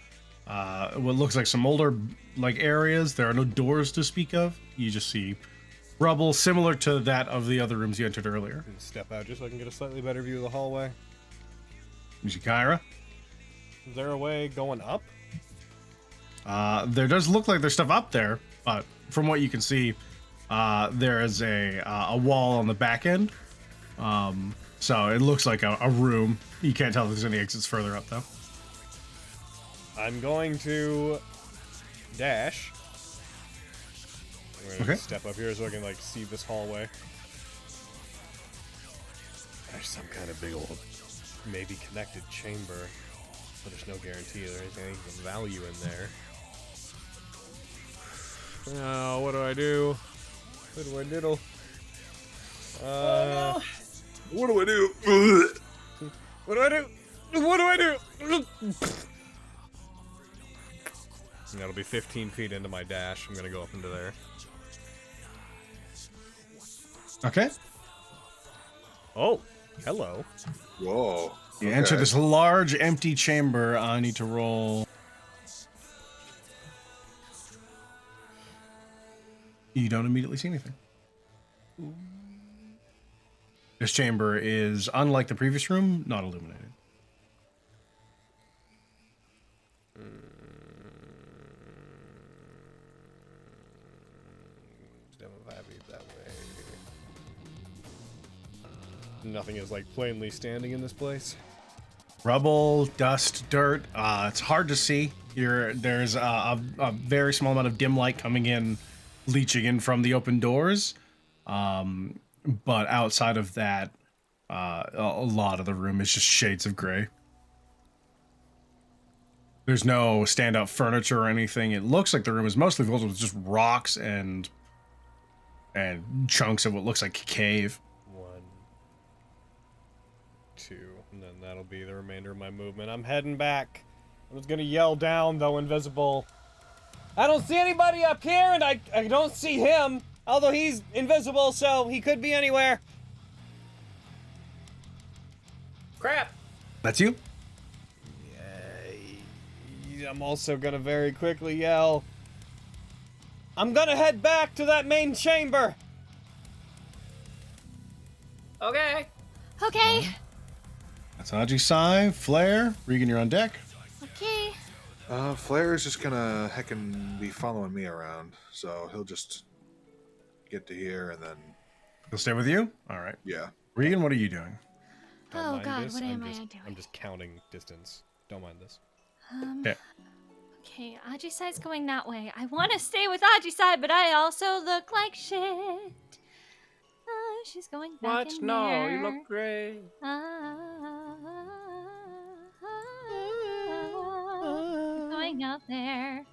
what looks like some older areas. There are no doors to speak of. You just see rubble similar to that of the other rooms you entered earlier. And step out just so I can get a slightly better view of the hallway. Mishikira. Is there a way going up? There does look like there's stuff up there, but from what you can see, there is a wall on the back end. So it looks like a room. You can't tell if there's any exits further up, though. I'm going to dash. I'm gonna Okay. step up here so I can see this hallway. There's some kind of big old, maybe connected chamber, but there's no guarantee there's anything of value in there. Oh, what do I do? What do I diddle? What do I do? What do I do? What do I do? And that'll be 15 feet into my dash. I'm gonna go up into there. Okay. Oh, Hello. Whoa. You Okay. enter this large empty chamber. I need to roll. You don't immediately see anything. This chamber is, unlike the previous room, not illuminated. Nothing is like plainly standing in this place. Rubble, dust, dirt. It's hard to see. There's a very small amount of dim light coming in, leaching in from the open doors. But outside of that, a lot of the room is just shades of gray. There's no standout furniture or anything. It looks like the room is mostly filled with just rocks and chunks of what looks like a cave. 1, 2, and then that'll be the remainder of my movement. I'm heading back. I was gonna yell down, though invisible. I don't see anybody up here, and I don't see him. Although he's invisible, so he could be anywhere. Crap. That's you? I'm also gonna very quickly yell. I'm gonna head back to that main chamber. Okay. Okay. That's Haji Sai, Flare, Regan, you're on deck. Okay. Flair is just gonna heckin' be following me around, so he'll just get to here and then, He'll stay with you? All right. yeah. Regan, what are you doing? Don't Oh mind God, this. what am I I'm doing? just counting distance. Don't mind this. Yeah. Okay, Ajisai's going that way. I want to stay with Ajisai, but I also look like shit. She's going back What? in No, there. you look great. Going out there.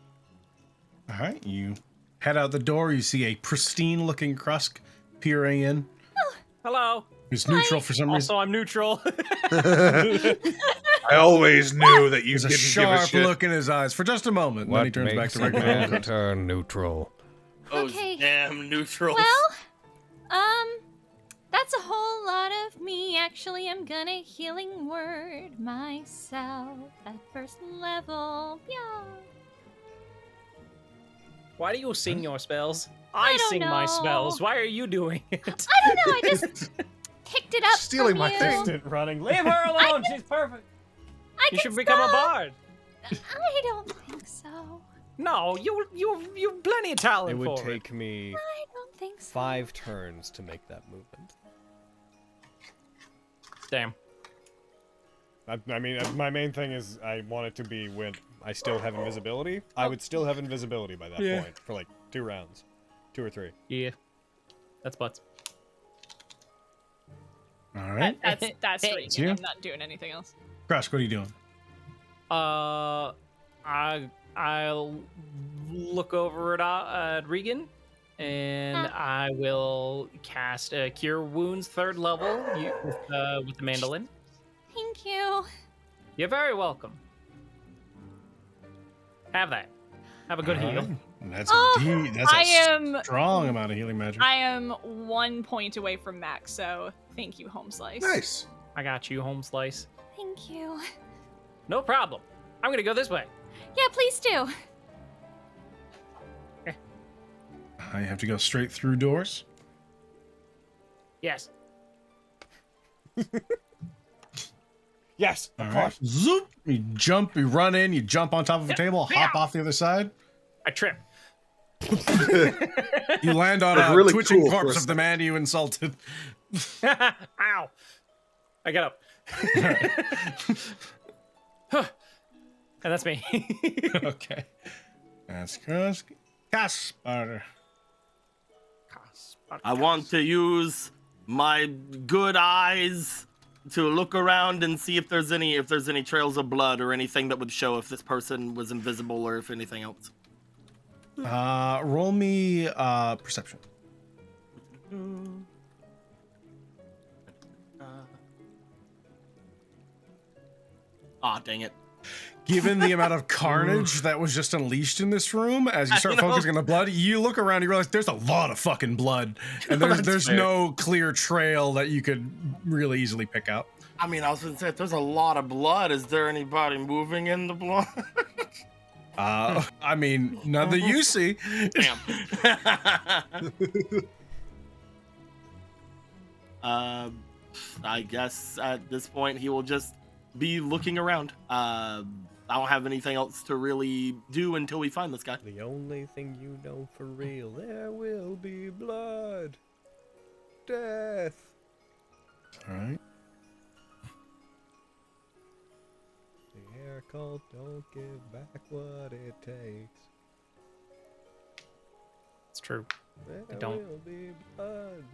All right, you head out the door. You see a pristine-looking Krusk peering in. Hello. Who's neutral for some reason. Also, I'm neutral. I always knew that you There's a didn't give a sharp shit. look in his eyes for just a moment, and then he turns back to regular. turn neutral? Those Okay. damn neutrals. Well, that's a whole lot of me. Actually, I'm gonna healing word myself at first level. Yeah. Why do you sing your spells? I don't sing my know. spells. Why are you doing it? I don't know. I just picked it up. Stealing from my you. thing. Instant running. Leave her alone. She's perfect. I You can should become a stop. bard. I don't think so. No, you've plenty of talent It would for take me I don't think so. 5 turns to make that movement. Damn. I mean, my main thing is I want it to be when I still have invisibility. I would still have invisibility by that point for like 2 rounds. 2 or 3. Yeah. That's butts. All right. That's Hey, right. you? I'm not doing anything else. Krusk, what are you doing? I'll look over at Regan, and I will cast Cure Wounds 3rd level with the mandolin. Thank you. You're very welcome. Have that. Have a good All heal. right. That's Oh, that's I a am strong amount of healing magic. I am 1 point away from max, so thank you, Home Slice. Nice. I got you, Home Slice. Thank you. No problem. I'm gonna go this way. Yeah, please do. I have to go straight through doors. Yes. Yes, All of right. course. Zoop. You jump, you run in, you jump on top of a table, hop off the other side. I trip. You land on That's a really twitching cool for corpse a of the man you insulted. Ow. I get up. And that's me. Okay. That's Krusk. Casper. I want to use my good eyes to look around and see if there's any trails of blood or anything that would show if this person was invisible or if anything else. Roll me perception. Ah, dang it. Given the amount of carnage that was just unleashed in this room, as you start focusing on the blood, you look around, you realize there's a lot of fucking blood, and there's no clear trail that you could really easily pick out. I mean, I was gonna say, if there's a lot of blood, is there anybody moving in the blood? I mean, none that you see. Damn. I guess at this point he will just be looking around. I don't have anything else to really do until we find this guy. The only thing you know for real, there will be blood. Death. All right. The air cult don't give back what it takes. It's true. There don't. will be blood.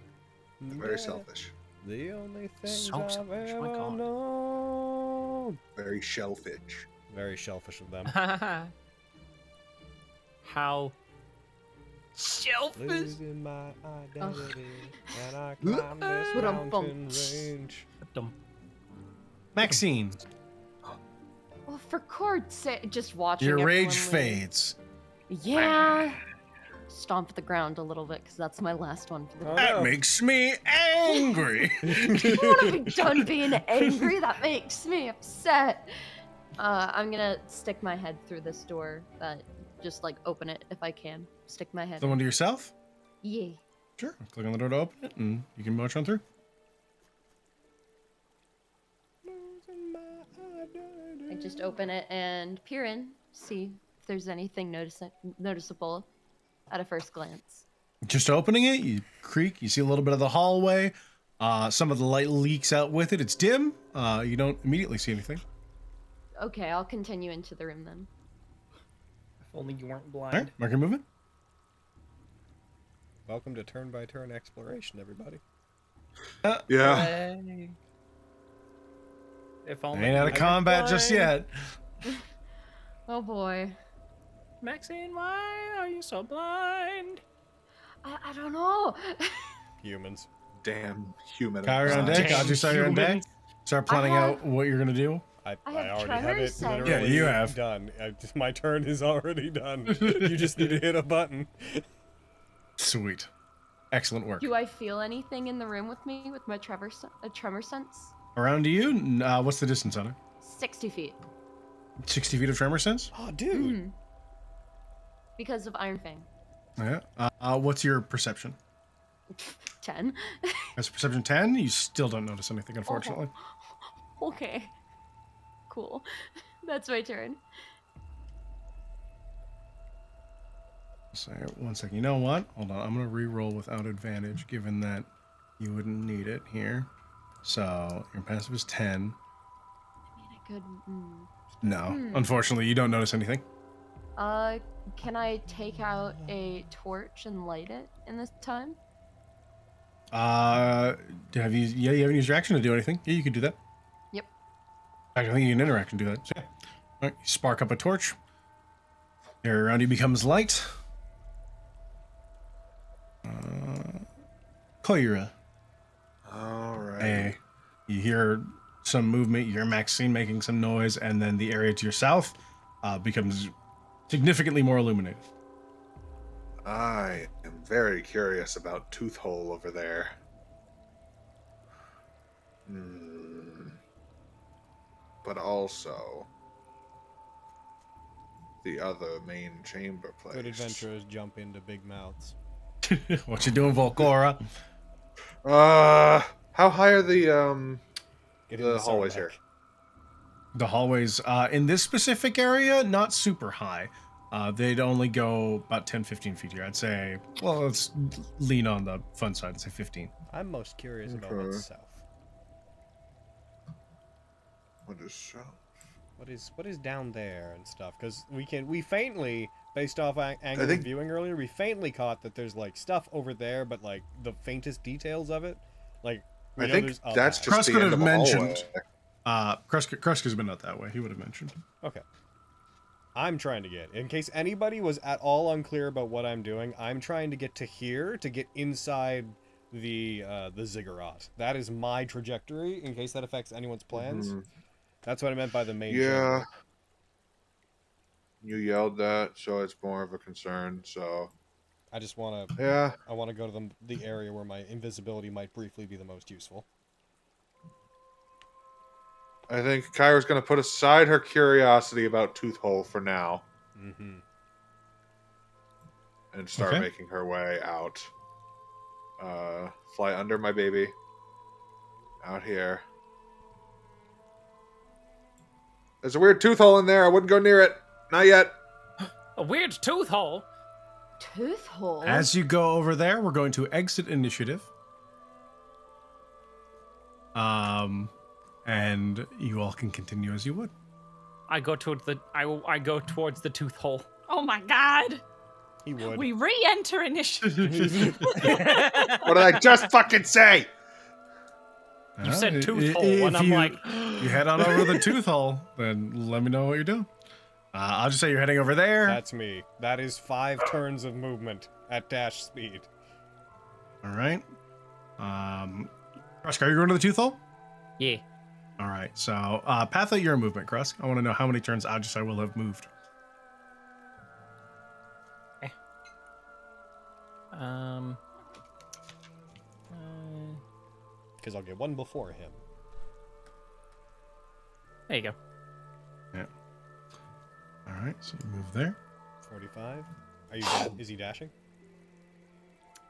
Very Death. selfish. The only thing So I've selfish, my ever God. known. Very shellfish. Very selfish of them. How selfish. Losing my identity, and I climb this mountain range. Maxine, Well, for Cord's sake, just watching your everyone rage leave. fades. Yeah. Stomp the ground a little bit, because that's my last one for the day. That makes me angry. I want to be done being angry. That makes me upset. I'm gonna stick my head through this door. Just like open it if I can. Stick my head. The one to yourself? Yeah. Sure. Click on the door to open it, and you can march on through. I just open it and peer in, see if there's anything noticeable at a first glance. Just opening it, you creak, you see a little bit of the hallway. Some of the light leaks out with it. It's dim. You don't immediately see anything. Okay, I'll continue into the room then. If only you weren't All right, blind. mark your movement. Welcome to turn-by-turn exploration, everybody. Yeah. Hey. If only Ain't out you of were combat just blind. yet. Oh boy. Maxine, why are you so blind? I don't know. Humans. Damn human. Kyrie on deck. Damn I'll just start your day. humans. Start planning out what you're gonna do. I have already have tremor it sense. literally Yeah, you have. done. My turn is already done. You just need to hit a button. Sweet. Excellent work. Do I feel anything in the room with me with my tremor sense? Around you, what's the distance on it? 60 feet. 60 feet of tremor sense? Oh, dude. Mhm. Because of Iron Fang. Yeah. What's your perception? 10. That's perception 10. You still don't notice anything, unfortunately. Okay. Cool. That's my turn. So, 1 second. You know what? Hold on. I'm going to re-roll without advantage, given that you wouldn't need it here. So, your passive is 10. I mean, I could. No. Unfortunately, you don't notice anything. Can I take out a torch and light it in this time? You haven't used your action to do anything. Yeah, you could do that. Yep. I think you can interact and do that. So, yeah. All right, you spark up a torch. The area around you becomes light. Koira. All right. Hey, you hear some movement, you hear Maxine making some noise, and then the area to your south becomes significantly more illuminated. I am very curious about Toothhole over there. But also the other main chamber place. Good adventurers jump into big mouths. What you doing, Volcora? How high are the Get in the hallways Sarlacc. here? The hallways in this specific area, not super high. They'd only go about 10, 15 feet here. I'd say, well, let's lean on the fun side and say 15. I'm most curious about Okay. what's south. What is south? What is down there and stuff? Because we faintly, based off angle of think- viewing earlier, we faintly caught that there's like stuff over there, but like the faintest details of it, like we I know think there's a that's path. just Krusk the would end have of the mentioned. hallway. Kruska's been out that way. He would have mentioned. Okay. I'm trying to get, in case anybody was at all unclear about what I'm doing, I'm trying to get to here to get inside the ziggurat. That is my trajectory, in case that affects anyone's plans. Mhm. That's what I meant by the main Yeah. chamber. You yelled that, so it's more of a concern. So I just want to. yeah, I want to go to the area where my invisibility might briefly be the most useful. I think Kyra's going to put aside her curiosity about Toothhole for now. Mm-hmm. And start Okay. making her way out. Fly under my baby. Out here. There's a weird tooth hole in there. I wouldn't go near it. Not yet. A weird tooth hole. Tooth hole. As you go over there, we're going to exit initiative. And you all can continue as you would. I go towards the I go towards the tooth hole. Oh my god. He would. We re-enter initiative. What did I just fucking say? You said tooth If hole, and I'm you- like, you head on over to the tooth hole, then let me know what you're doing. I'll just say you're heading over there. That's me. That is 5 turns of movement at dash speed. All right. Krusk, are you going to the tooth hole? yeah. All right. So, path out your movement, Krusk. I want to know how many turns I will have moved. Because I'll get one before him. There you go. Yeah. All right. So you move there. 45. Are you? Is he dashing?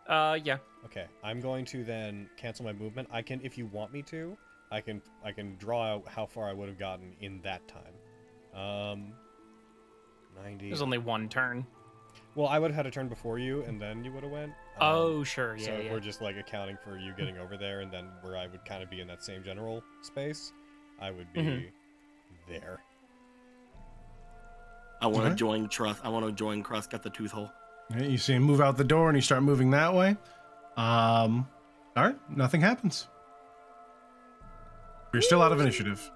Yeah. Okay. I'm going to then cancel my movement. I can, if you want me to, I can draw out how far I would have gotten in that time. 90. There's only one turn. Well, I would have had a turn before you, and then you would have went. Oh, sure. So Yeah, if yeah. we're just like accounting for you getting over there, and then where I would kind of be in that same general space, I would be there. I want to Okay. join Trust. I want to join Krusk at the tooth hole. Yeah, you see him move out the door, and you start moving that way. All right. Nothing happens. You're still out of initiative.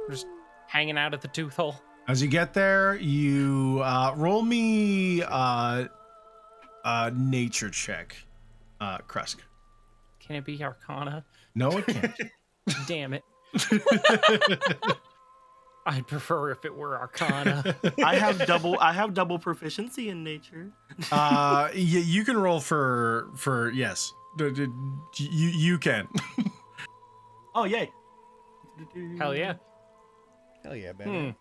Just hanging out at the tooth hole. As you get there, you roll me nature check, Krusk. Can it be Arcana? No, it can't. Damn it. I'd prefer if it were Arcana. I have double proficiency in nature. You can roll for yes. You can. Oh yay! Hell yeah. Hell yeah, baby.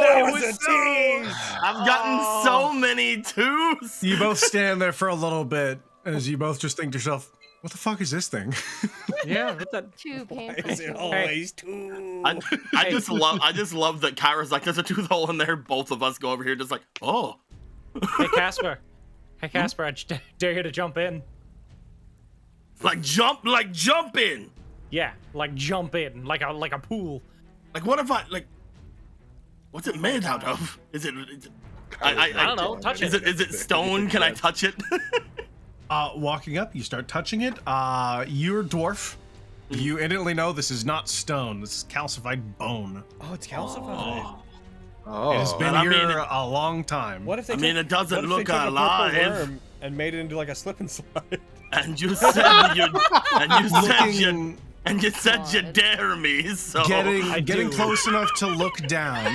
That was a tease. I've gotten so many twos. You both stand there for a little bit as you both just think to yourself, "What the fuck is this thing?" Yeah, what's that? Too Is painful. it always two? I just love that Kyra's like, there's a tooth hole in there. Both of us go over here, just like, oh. Hey, Casper. Hey, Casper, I just dare you to jump in. Like jump in. Yeah, like jump in, like a pool. Like what if I like? What's it made out of? Is it? I don't know. Touch it. Is it stone? Can I touch it? Walking up, you start touching it. You're a dwarf. You instantly know this is not stone. This is calcified bone. Oh, it's calcified. Oh, It has been I here mean, a long time. What if they? I mean, it doesn't what if look they took a purple alive. worm and made it into like a slip and slide? And you said you Looking, you dare me. So getting close enough to look down.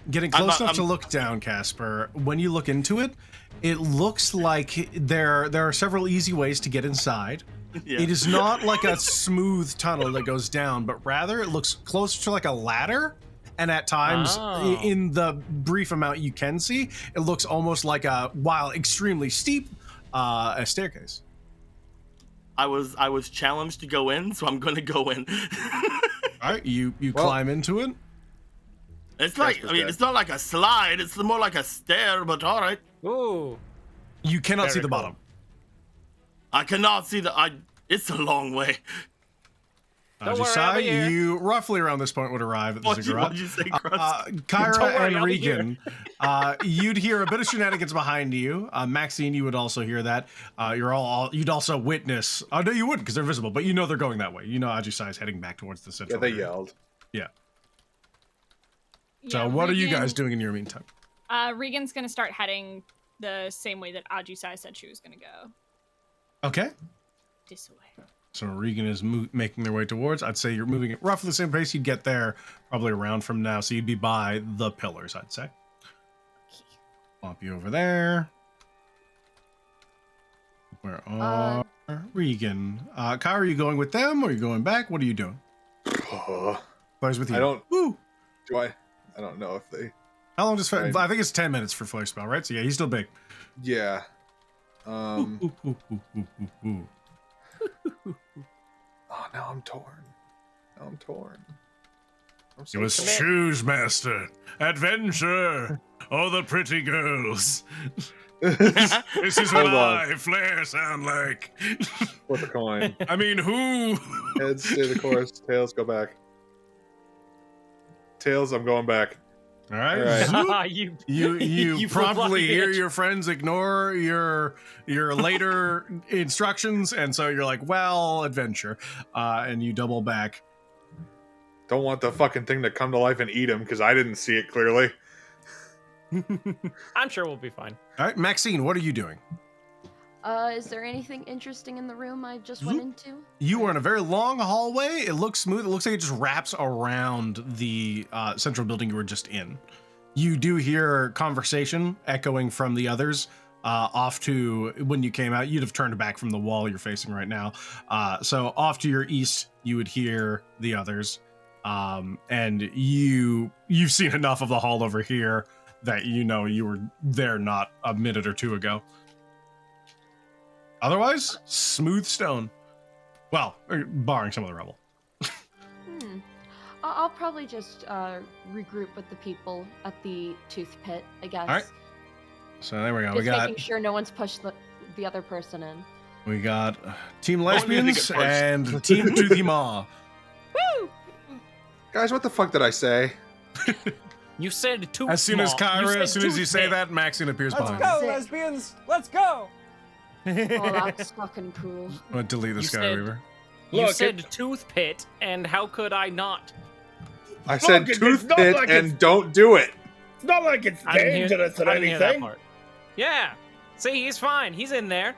Getting close enough to look down, Casper. When you look into it, it looks like there are several easy ways to get inside. Yeah. It is not like a smooth tunnel that goes down, but rather it looks closer to like a ladder. And at times, Oh. in the brief amount you can see, it looks almost like while extremely steep, a staircase. I was challenged to go in, so I'm gonna go in. All right, you Well- climb into it. It's like, I mean, it's not like a slide. It's more like a stair, but all right. Ooh. You cannot see Very the cool. bottom. I cannot see it's a long way. Don't worry, Josiah, I'll be here. you roughly around this point would arrive at the What'd ziggurat. you say, Crust? Don't Kyra worry, and I'll be Regan, you'd hear a bit of shenanigans behind you. Maxine, you would also hear that. You'd also witness. Oh no, you wouldn't because they're visible, but you know they're going that way. You know Ajusai is heading back towards the yeah, central. they area. yelled. Yeah. Yeah, So what are you Regan- guys doing in your meantime? Regan's gonna start heading the same way that Ajusai said she was gonna go. Okay. This way. So Regan is making their way towards. I'd say you're moving at roughly the same pace. You'd get there probably around from now. So you'd be by the pillars, I'd say. Pop you over there. Where are Regan? Kai, are you going with them or are you going back? What are you doing? Flair's with you. I don't. Woo. Do I? I don't know if they. How long does I think it's 10 minutes for Flare spell, right? So yeah, he's still big. Yeah. Oh, now I'm torn. I'm so You must torn. choose, master. Adventure or the pretty girls. This is what Hold on. Flare sound like. Flip a coin. I mean, who? Heads stay the course. Tails go back. Tails, I'm going back. All right. All Ah, You you promptly flip-floppy hear bitch. your friends ignore your later instructions, and so you're like, well, adventure, and you double back. Don't want the fucking thing to come to life and eat him because I didn't see it clearly. I'm sure we'll be fine. All right, Maxine, what are you doing? Is there anything interesting in the room I just went into? You are in a very long hallway. It looks smooth. It looks like it just wraps around the central building you were just in. You do hear conversation echoing from the others off to when you came out. You'd have turned back from the wall you're facing right now. So off to your east, you would hear the others. And you've seen enough of the hall over here that you know you were there not a minute or two ago. Otherwise, smooth stone. Well, barring some of the rubble. I'll probably just regroup with the people at the tooth pit, I guess. All right. So there we go. Just We got making sure no one's pushed the other person in. Team Only to Lesbians get pushed. and Team Toothy Maw. Woo! Guys, what the fuck did I say? You said too As soon as small. Kyra, said as soon as you say toothpick. that, Maxine appears Let's behind go, Sick. lesbians! Let's go! Oh, that's fucking cool. you. I'm gonna delete the You Sky said- Reaver. You Look, said tooth pit, and how could I not? I said it's tooth not pit like and don't do it. It's not like it's I didn't hear- dangerous or I didn't hear that anything. part. Yeah. See, he's fine. He's in there.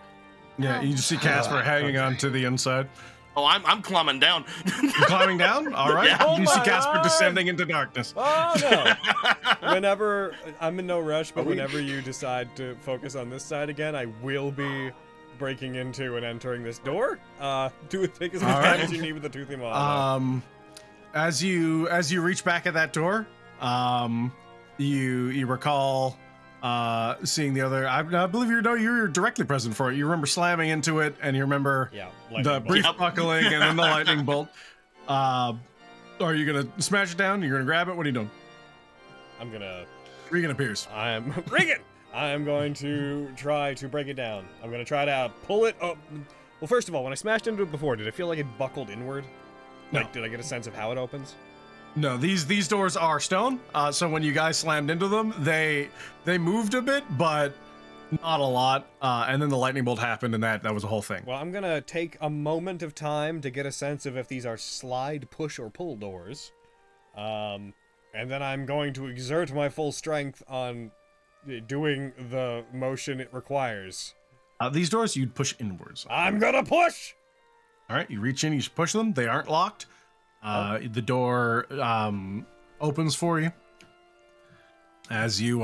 Yeah, you just see Casper hanging on to the inside. Oh, I'm climbing down. You climbing down? All right. Yeah. You see my Casper God. descending into darkness. Oh no! Whenever I'm in no rush, but Are we- whenever you decide to focus on this side again, I will be breaking into and entering this door. Take as much All time right. as you need with the toothy maw. As you reach back at that door, you recall seeing the other. I believe you're directly present for it. You remember slamming into it, and you remember Yeah, the lightning bolt. brief Yep. buckling and then the lightning bolt. Are you gonna smash it down? You're gonna grab it? What are you doing? I'm gonna. Regan appears. I'm Regan. I'm going to try to break it down. I'm gonna try to pull it up. Well, first of all, when I smashed into it before, did it feel like it buckled inward? No. Like, did I get a sense of how it opens? No, these doors are stone. So when you guys slammed into them, they moved a bit, but not a lot. And then the lightning bolt happened, and that was the whole thing. Well, I'm gonna take a moment of time to get a sense of if these are slide, push, or pull doors. And then I'm going to exert my full strength on doing the motion it requires. These doors you'd push inwards. I'm gonna push! All right, you reach in, you push them. They aren't locked. The door opens for you. As you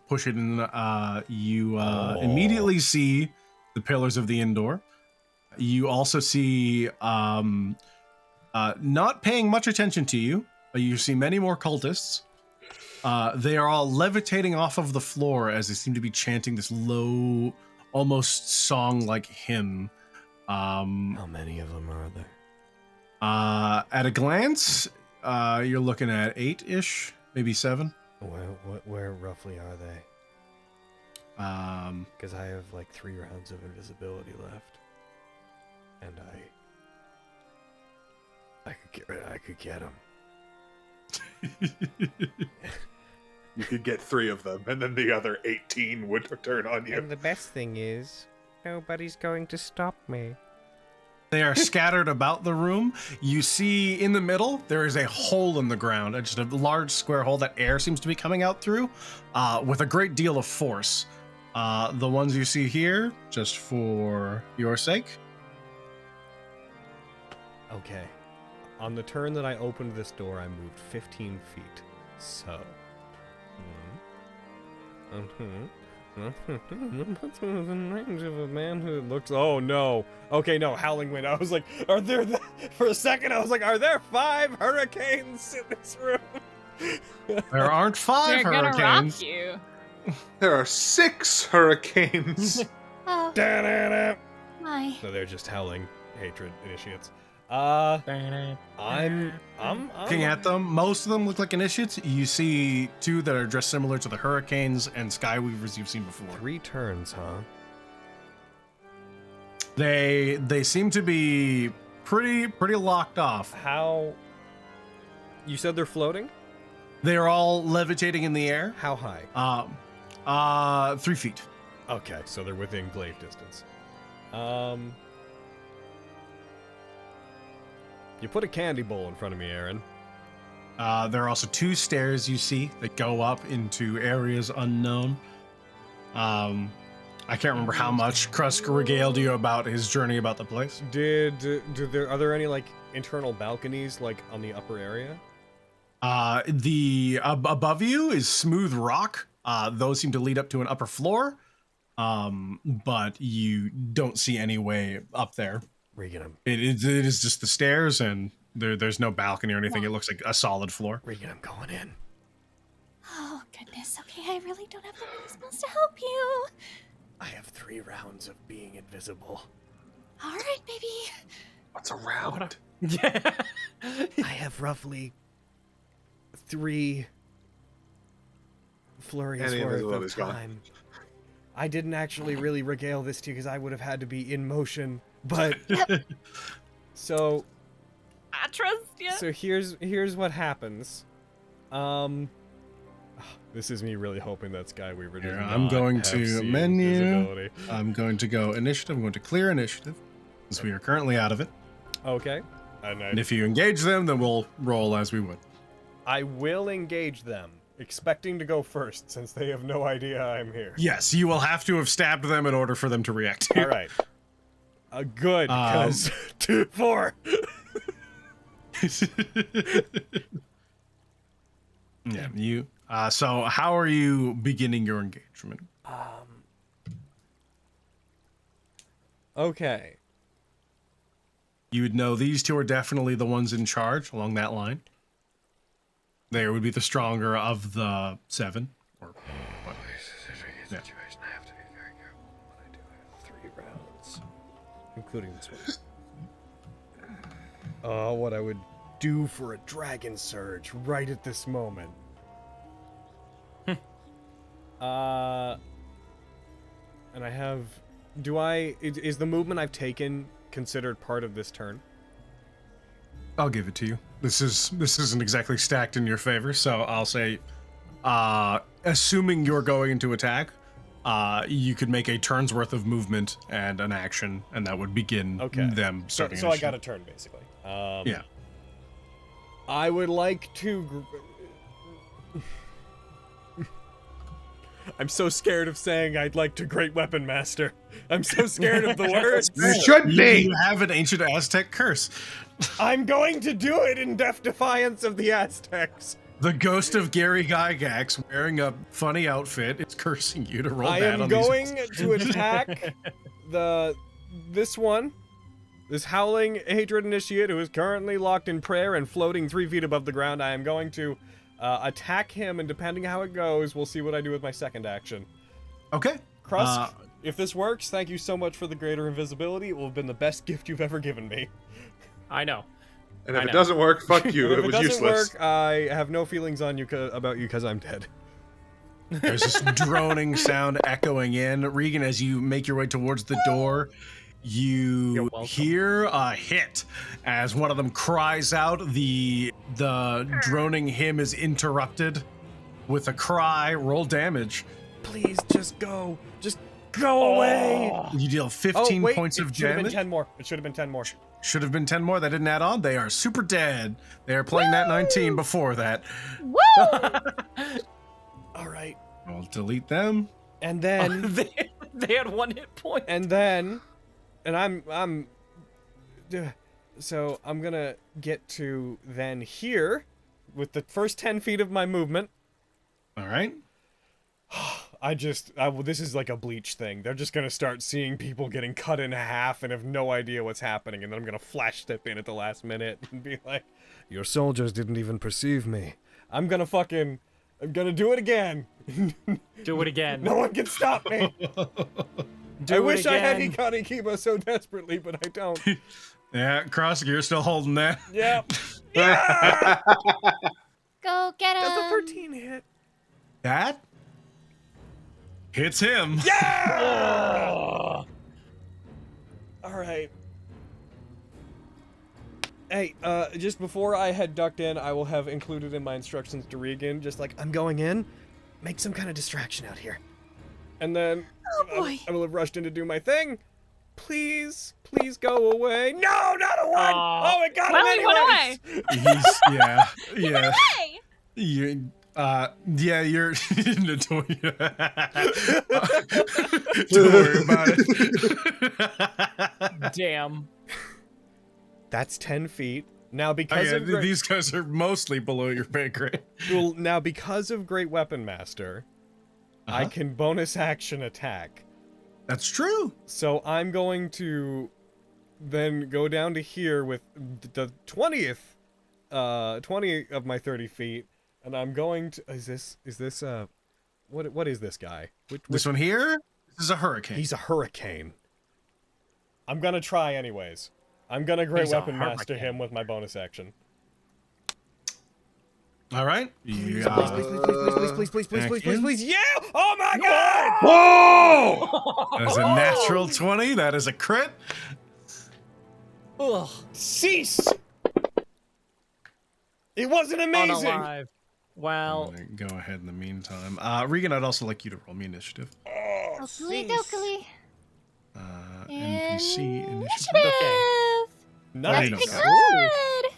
push it in, you immediately see the pillars of the indoor. You also see, not paying much attention to you, you see many more cultists. They are all levitating off of the floor as they seem to be chanting this low, almost song-like hymn. How many of them are there? At a glance, you're looking at 8-ish, maybe 7. Where roughly are they? Because I have like 3 rounds of invisibility left, and I could get them. You could get 3 of them, and then the other 18 would turn on you. And the best thing is, nobody's going to stop me. They are scattered about the room. You see in the middle, there is a hole in the ground, just a large square hole that air seems to be coming out through, with a great deal of force. The ones you see here, just for your sake, Okay. On the turn that I opened this door, I moved 15 feet. So. Within range of a man who looks. Oh no. Okay, no. Howling wind. I was like, are there. For a second, I was like, are there 5 hurricanes in this room? There aren't 5 They're gonna hurricanes. rock you. There are 6 hurricanes. Oh, Da-da-da. my. So they're just howling hatred initiates. I'm Looking at them, most of them look like initiates. You see 2 that are dressed similar to the hurricanes and skyweavers you've seen before. 3 turns, huh? They seem to be pretty locked off. How? You said they're floating? They are all levitating in the air. How high? 3 feet. Okay, so they're within glaive distance. You put a candy bowl in front of me, Aaron. There are also 2 stairs you see that go up into areas unknown. I can't remember how much Krusk regaled you about his journey about the place. Are there any like internal balconies like on the upper area? The above you is smooth rock. Those seem to lead up to an upper floor. But you don't see any way up there. Regan, It is just the stairs, and there's no balcony or anything. It looks like a solid floor. Regan, I'm going in. Oh, goodness. Okay, I really don't have the response to help you. I have 3 rounds of being invisible. All right, baby. What's a round? Yeah. I have roughly 3 flurries Any worth invisibility of is gone. time. I didn't actually really regale this to you because I would have had to be in motion, but so I trust you. so here's what happens. This is me really hoping that Skyweaver does Here, not I'm going have to seeing menu. visibility. I'm going to go initiative. I'm going to clear initiative, since we are currently out of it. Okay. And if you engage them, then we'll roll as we would. I will engage them, expecting to go first since they have no idea I'm here. Yes, you will have to have stabbed them in order for them to react. All right. Good, because 2, 4. Yeah, you. So how are you beginning your engagement? Okay. You would know these 2 are definitely the ones in charge along that line. They would be the stronger of the 7. Or what? Yeah. I have to be very careful when I do have 3 rounds, including this one. Oh, what I would do for a dragon surge right at this moment. And I have. Is the movement I've taken considered part of this turn? I'll give it to you. This isn't exactly stacked in your favor, so I'll say, assuming you're going into attack, you could make a turn's worth of movement and an action, and that would begin them starting. So I got a turn basically. Yeah. I would like to. I'm so scared of saying I'd like to Great Weapon Master. I'm so scared of the words. You should be. You have an ancient Aztec curse. I'm going to do it in deaf defiance of the Aztecs. The ghost of Gary Gygax wearing a funny outfit is cursing you to roll I bad am on going these. to attack this howling hatred initiate who is currently locked in prayer and floating 3 feet above the ground. I am going to attack him, and depending how it goes, we'll see what I do with my second action. Okay. Krusk, if this works, thank you so much for the greater invisibility. It will have been the best gift you've ever given me. I know. And if I it know. doesn't work, fuck you. If It it was doesn't useless. work, I have no feelings on you about you because I'm dead. There's this droning sound echoing in. Regan, as you make your way towards the door, You're you welcome. hear a hit as one of them cries out. The droning hymn is interrupted with a cry. Roll damage. Please, just go. Just go away. You deal 15 points of It should have been damage. 10 more. It should have been 10 more. Should have been 10 more. That didn't add on. They are super dead. They are playing Nat19 before that. Woo! All right. I'll delete them. And then they had 1 hit point. and I'm So I'm gonna get to then here with the first 10 feet of my movement. All right. This is like a Bleach thing. They're just gonna start seeing people getting cut in half and have no idea what's happening, and then I'm gonna flash step in at the last minute and be like, "Your soldiers didn't even perceive me." I'm gonna do it again. Do it again. No one can stop me. Do I it wish I had again. Hikari Kiba so desperately, but I don't. Yeah, Cross, you're still holding that. Yep. Yeah! Go get him. Does a 13 hit? That hits him. Yeah! All right. Hey, just before I head ducked in, I will have included in my instructions to Regan, just like, I'm going in, make some kind of distraction out here. And then I will have rushed in to do my thing. Please go away. No, not a one! Oh, it got him He went away. Yeah. Hey! You, yeah, you're Natoya. Don't worry about it. Damn. That's 10 feet. Now, because of these guys are mostly below your pay grade. well, now because of Great Weapon Master, I can bonus action attack. That's true. So I'm going to then go down to here with the 20 of my 30 feet, and I'm going to. Is this what is this guy? This one here. This is a hurricane. He's a hurricane. I'm gonna try anyways. I'm gonna Great He's a Weapon Master hurricane. him with my bonus action. All right. Please, yeah! Oh my god! Whoa! That is a natural 20. That is a crit. Ugh. Cease! It wasn't amazing! Unalive. Well, I'm gonna go ahead in the meantime. Regan, I'd also like you to roll me initiative. Oh, Dokily cease. dokily. NPC initiative. okay. Nice. That's Good.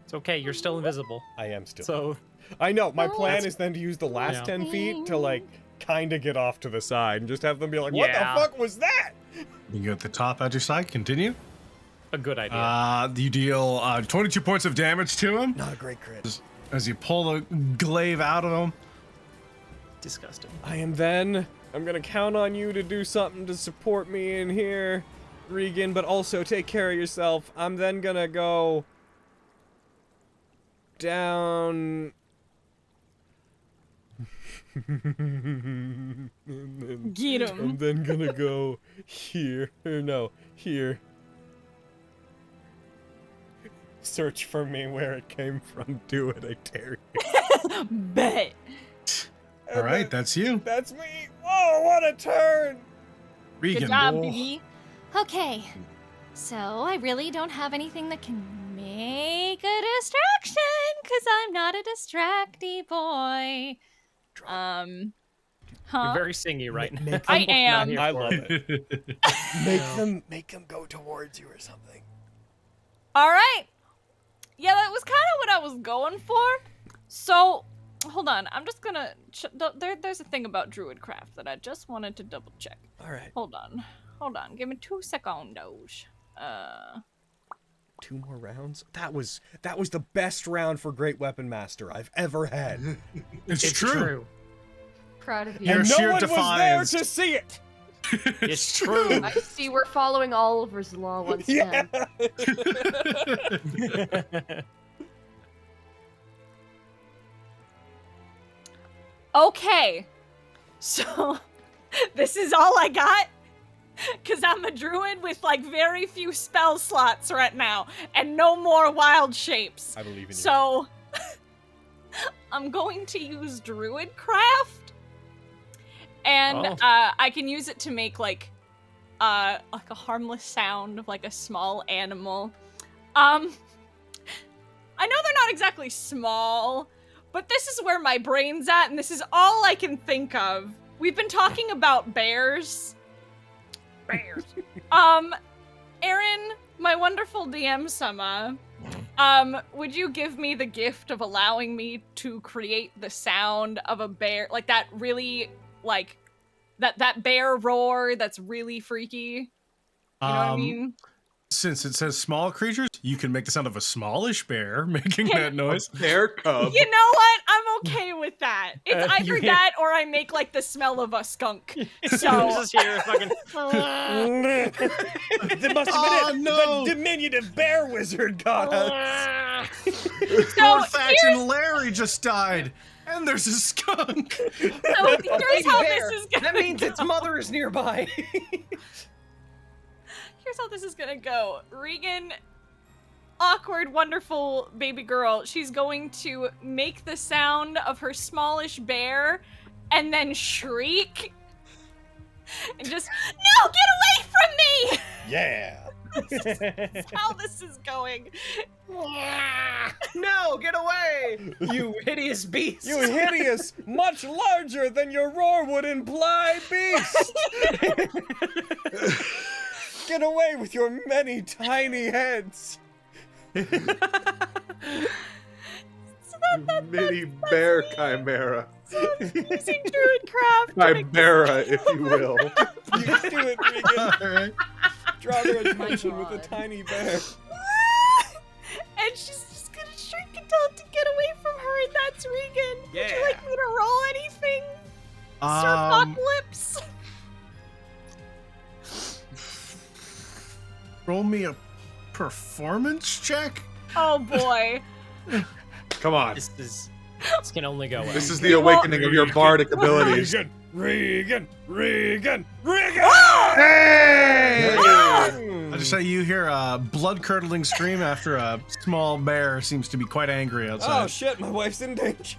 It's okay. You're still invisible. I am still. So I know. My Oh, plan that's- is then to use the last Yeah. 10 feet to, like, kind of get off to the side and just have them be like, what Yeah. the fuck was that? You go at the top at your side. Continue. a good idea. You deal 22 points of damage to him Not a great crit. as you pull the glaive out of him. Disgusting. I'm gonna count on you to do something to support me in here, Regan, but also take care of yourself. I'm then gonna go down. Get him. I'm then gonna go here. Or no, here. Search for me where it came from. Do it, I dare you. Bet. All right, that's you. That's me. Whoa, what a turn! Regan. Good job, roll. baby. Okay. So I really don't have anything that can make a distraction, because I'm not a distracty boy. You're very singy right now. Make I them- am. Not here I for love it. it. Make them go towards you or something. All right. Yeah, that was kind of what I was going for. So, hold on. I'm just gonna. There's a thing about Druidcraft that I just wanted to double check. All right. Hold on. Give me 2 secondos. 2 more rounds. That was the best round for Great Weapon Master I've ever had. It's true. Proud of you. Your And no sheer one defiance. was there to see it. It's true. I see we're following Oliver's law once Yeah. again. Okay. So, this is all I got? Because I'm a druid with, like, very few spell slots right now, and no more wild shapes. I believe in you. So, I'm going to use Druidcraft, and I can use it to make, like a harmless sound of, like, a small animal. I know they're not exactly small, but this is where my brain's at, and this is all I can think of. We've been talking about bears. Aaron, my wonderful DM Sama, would you give me the gift of allowing me to create the sound of a bear, like that really, like, that bear roar that's really freaky? You know what I mean? since it says small creatures, you can make the sound of a smallish bear making that noise. Bear cub. You know what? I'm okay with that. It's either you- that or I make like the smell of a skunk. So just hear a fucking. There must have Oh, been no. the diminutive bear wizard got us. So Thatch and Larry just died, and there's a skunk. So here's how this is gonna That means its go. mother is nearby. Here's how this is gonna go. Regan, awkward, wonderful baby girl, she's going to make the sound of her smallish bear and then shriek. And just, no, get away from me! Yeah. That's how this is going. No, get away! You hideous beast! You hideous, much larger than your roar would imply beast! Get away with your many tiny heads! Mini bear chimera. Using druidcraft. Chimera, if you will. You do it, Regan! Draw their My attention with a God. tiny bear. And she's just gonna shriek and tell it to get away from her, and that's Regan. Would you Yeah. like me to roll anything? Sir Um, Apocalypse? roll me a performance check. Oh boy. Come on. This can only go well. This is the awakening of your bardic abilities. Regan! Hey! I just say you hear a blood-curdling scream after a small bear seems to be quite angry Oh outside. shit, my wife's in danger.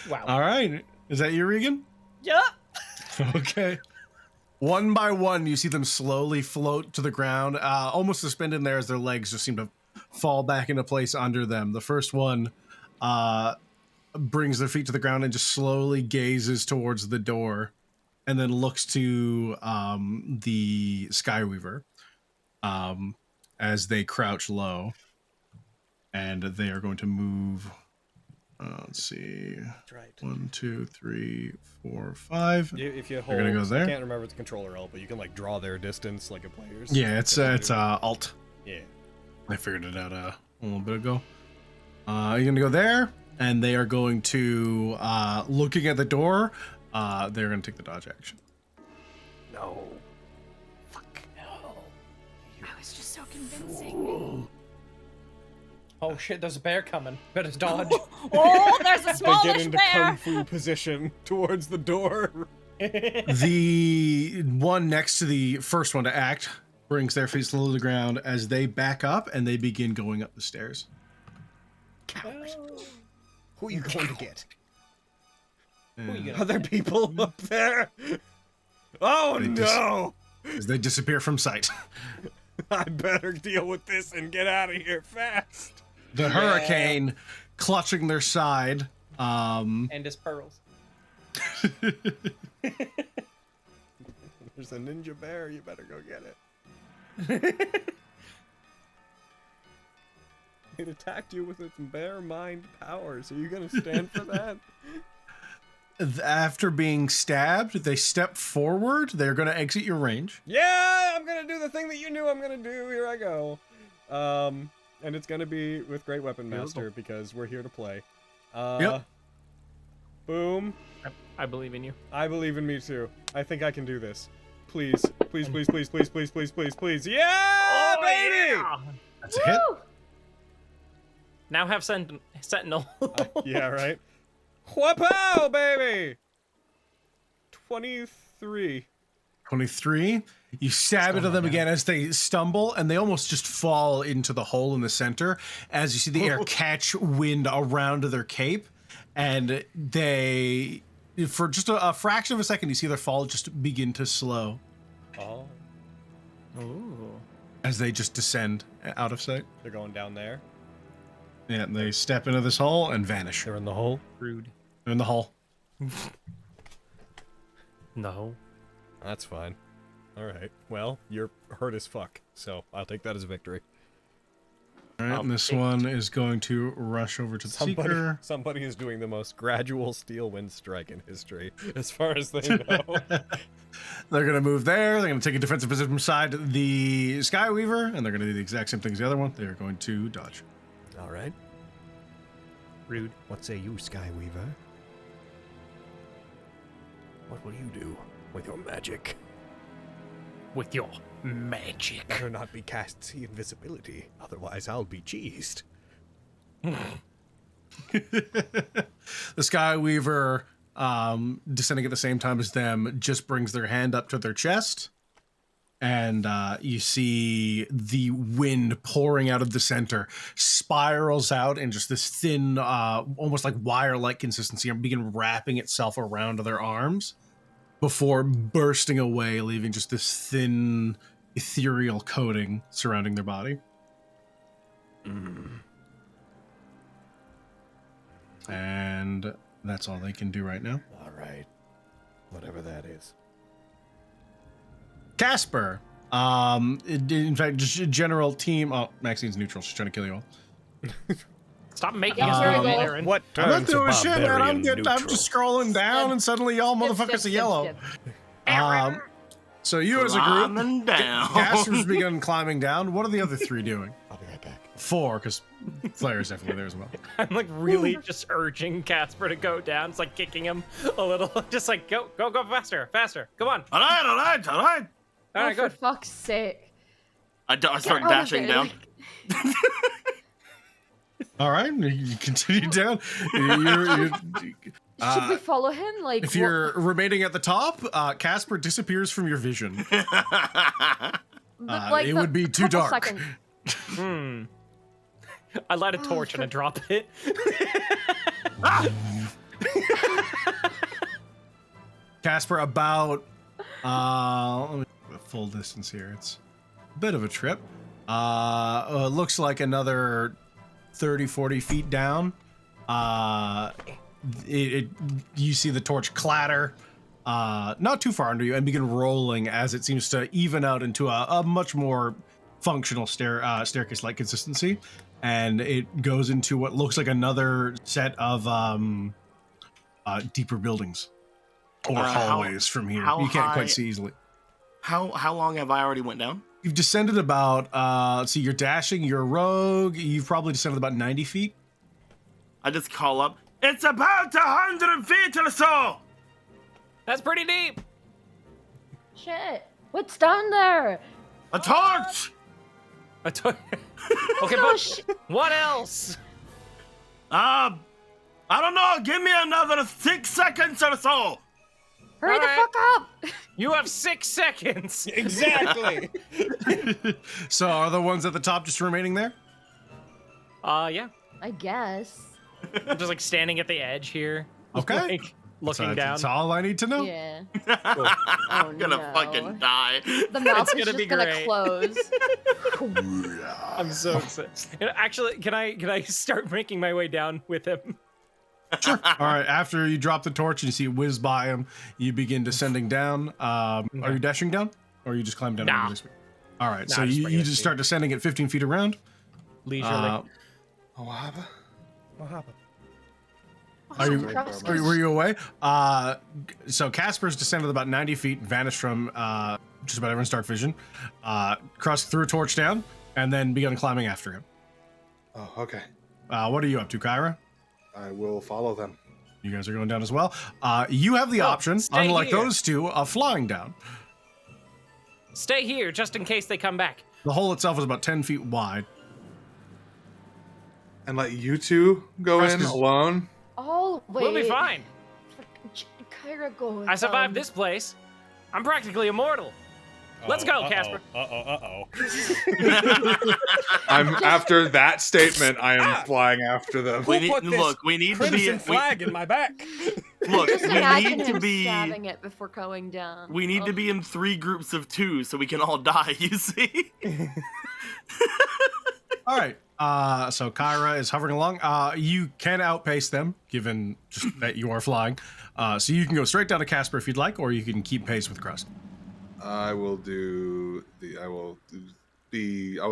Wow. All right, is that you, Regan? Yup. Okay. One by one, you see them slowly float to the ground, almost suspended in there as their legs just seem to fall back into place under them. The first one brings their feet to the ground and just slowly gazes towards the door, and then looks to the Skyweaver as they crouch low. And they are going to move. Let's see. That's right. 1, 2, 3, 4, 5. If you They're hold, gonna go there? I can't remember if it's controller L, but you can like draw their distance like a player's. Yeah, it's Alt. Yeah. I figured it out a little bit ago. You're gonna go there, and they are going to looking at the door. They're gonna take the dodge action. No. I was just so convincing. Oh shit, there's a bear coming. Better dodge. Oh, there's a They get smallish into bear. kung fu position towards the door. The one next to the first one to act brings their feet slowly to the ground as they back up and they begin going up the stairs. Who are you going to get? And Other people up there? Oh They no! as they disappear from sight. I better deal with this and get out of here fast. The hurricane clutching their side. And his pearls. There's a ninja bear, you better go get it. It attacked you with its bear mind powers. Are you gonna stand for that? After being stabbed, they step forward. They're going to exit your range. Yeah, I'm gonna do the thing that you knew I'm gonna do. Here I go. And it's gonna be with Great Weapon Master because we're here to play. Yep. Boom. I believe in you. I believe in me too. I think I can do this. Please, please, please, please, please, please, please, please, please. Yeah, baby! yeah! That's a hit. Now have Sentinel. Yeah, right. Whapow, baby! 23. 23. You stab into them again as they stumble, and they almost just fall into the hole in the center as you see the air catch wind around their cape, and they, for just a fraction of a second, you see their fall just begin to slow Oh, Ooh. as they just descend out of sight. they're going down there. Yeah, and they step into this hole and vanish. They're in the hole. Rude. They're in the hole. No. That's fine. All right. Well, you're hurt as fuck, so I'll take that as a victory. All All right, and this one is going to rush over to the Seeker. Somebody is doing the most gradual steel wind strike in history, as far as they know. They're going to move there. They're going to take a defensive position beside the Skyweaver, and they're going to do the exact same thing as the other one. They're going to dodge. All right. Rude. What say you, Skyweaver? What will you do with your magic? With your magic. Better not be cast see invisibility, otherwise I'll be cheesed. The Skyweaver, descending at the same time as them, just brings their hand up to their chest, and you see the wind pouring out of the center, spirals out in just this thin, almost like wire-like consistency, and begin wrapping itself around their arms before bursting away, leaving just this thin, ethereal coating surrounding their body. And that's all they can do right now. All right. Whatever that is. Casper. In fact, just a general team. Oh, Maxine's neutral. She's trying to kill you all. Stop making Yeah, us there we roll, go. Aaron. What I'm not turns a doing shit, man. I'm barbarian just scrolling down, and suddenly y'all motherfuckers are yellow. So you as a group, Climbing down. Casper's begun climbing down. What are the other three doing? I'll be right back. 4, because Flair's definitely there as well. I'm like really just urging Casper to go down. It's like kicking him a little. Just like go faster. Come on. All right. All right, Oh, for good. fuck's sake. I start Get out of dashing there. down. All right, you continue down. You're Should we follow him? Like, if you're remaining at the top, Casper disappears from your vision. like it the would be too couple dark. seconds. I light a torch and I drop it. Casper, about let me full distance here. It's a bit of a trip. Looks like another 30-40 feet down. You see the torch clatter not too far under you and begin rolling as it seems to even out into a much more functional staircase-like consistency, and it goes into what looks like another set of deeper buildings or hallways from here. how You can't high- quite see easily. How long have I already went down? You've descended about, let's see, you're dashing, you're a rogue, you've probably descended about 90 feet. I just call up. It's about 100 feet or so. That's pretty deep. Shit. What's down there? A torch. Okay, Oh, but what else? I don't know. Give me another 6 seconds or so. Hurry the Alright. fuck up! You have 6 seconds. Exactly. So are the ones at the top just remaining there? Yeah. I guess. I'm just like standing at the edge here. Okay. Like, looking So down. that's all I need to know. Yeah. Cool. I'm gonna no. fucking die. The mouth is gonna just be gonna great. close. I'm so excited. And actually, can I start making my way down with him? Sure. All right. After you drop the torch and you see it whiz by him, you begin descending down. Are you dashing down, or are you just climbing down? Nah. Really speed? All right. Nah, so just you regular just speed. start descending at 15 feet around. Leisurely. What happened? What happened? Were you away? So Casper's descended about 90 feet, vanished from just about everyone's dark vision, crossed through a torch down, and then begun climbing after him. Oh, okay. What are you up to, Kyra? I will follow them. You guys are going down as well. You have the option, stay unlike here. those two, of flying down. Stay here just in case they come back. The hole itself is about 10 feet wide. And let you two go in Preston. alone? Oh, wait. We'll be fine. Kyra, go. I survived this place. I'm practically immortal. Let's go, Casper. I'm after that statement. I am flying after them. We put need, this look, we need to be. Crimson flag in my back. Look, Just we imagine need to him be. stabbing it before going down. We need to be in 3 groups of 2 so we can all die. You see? All right. So Kyra is hovering along. You can outpace them, given just that you are flying. So you can go straight down to Casper if you'd like, or you can keep pace with Crust. I will do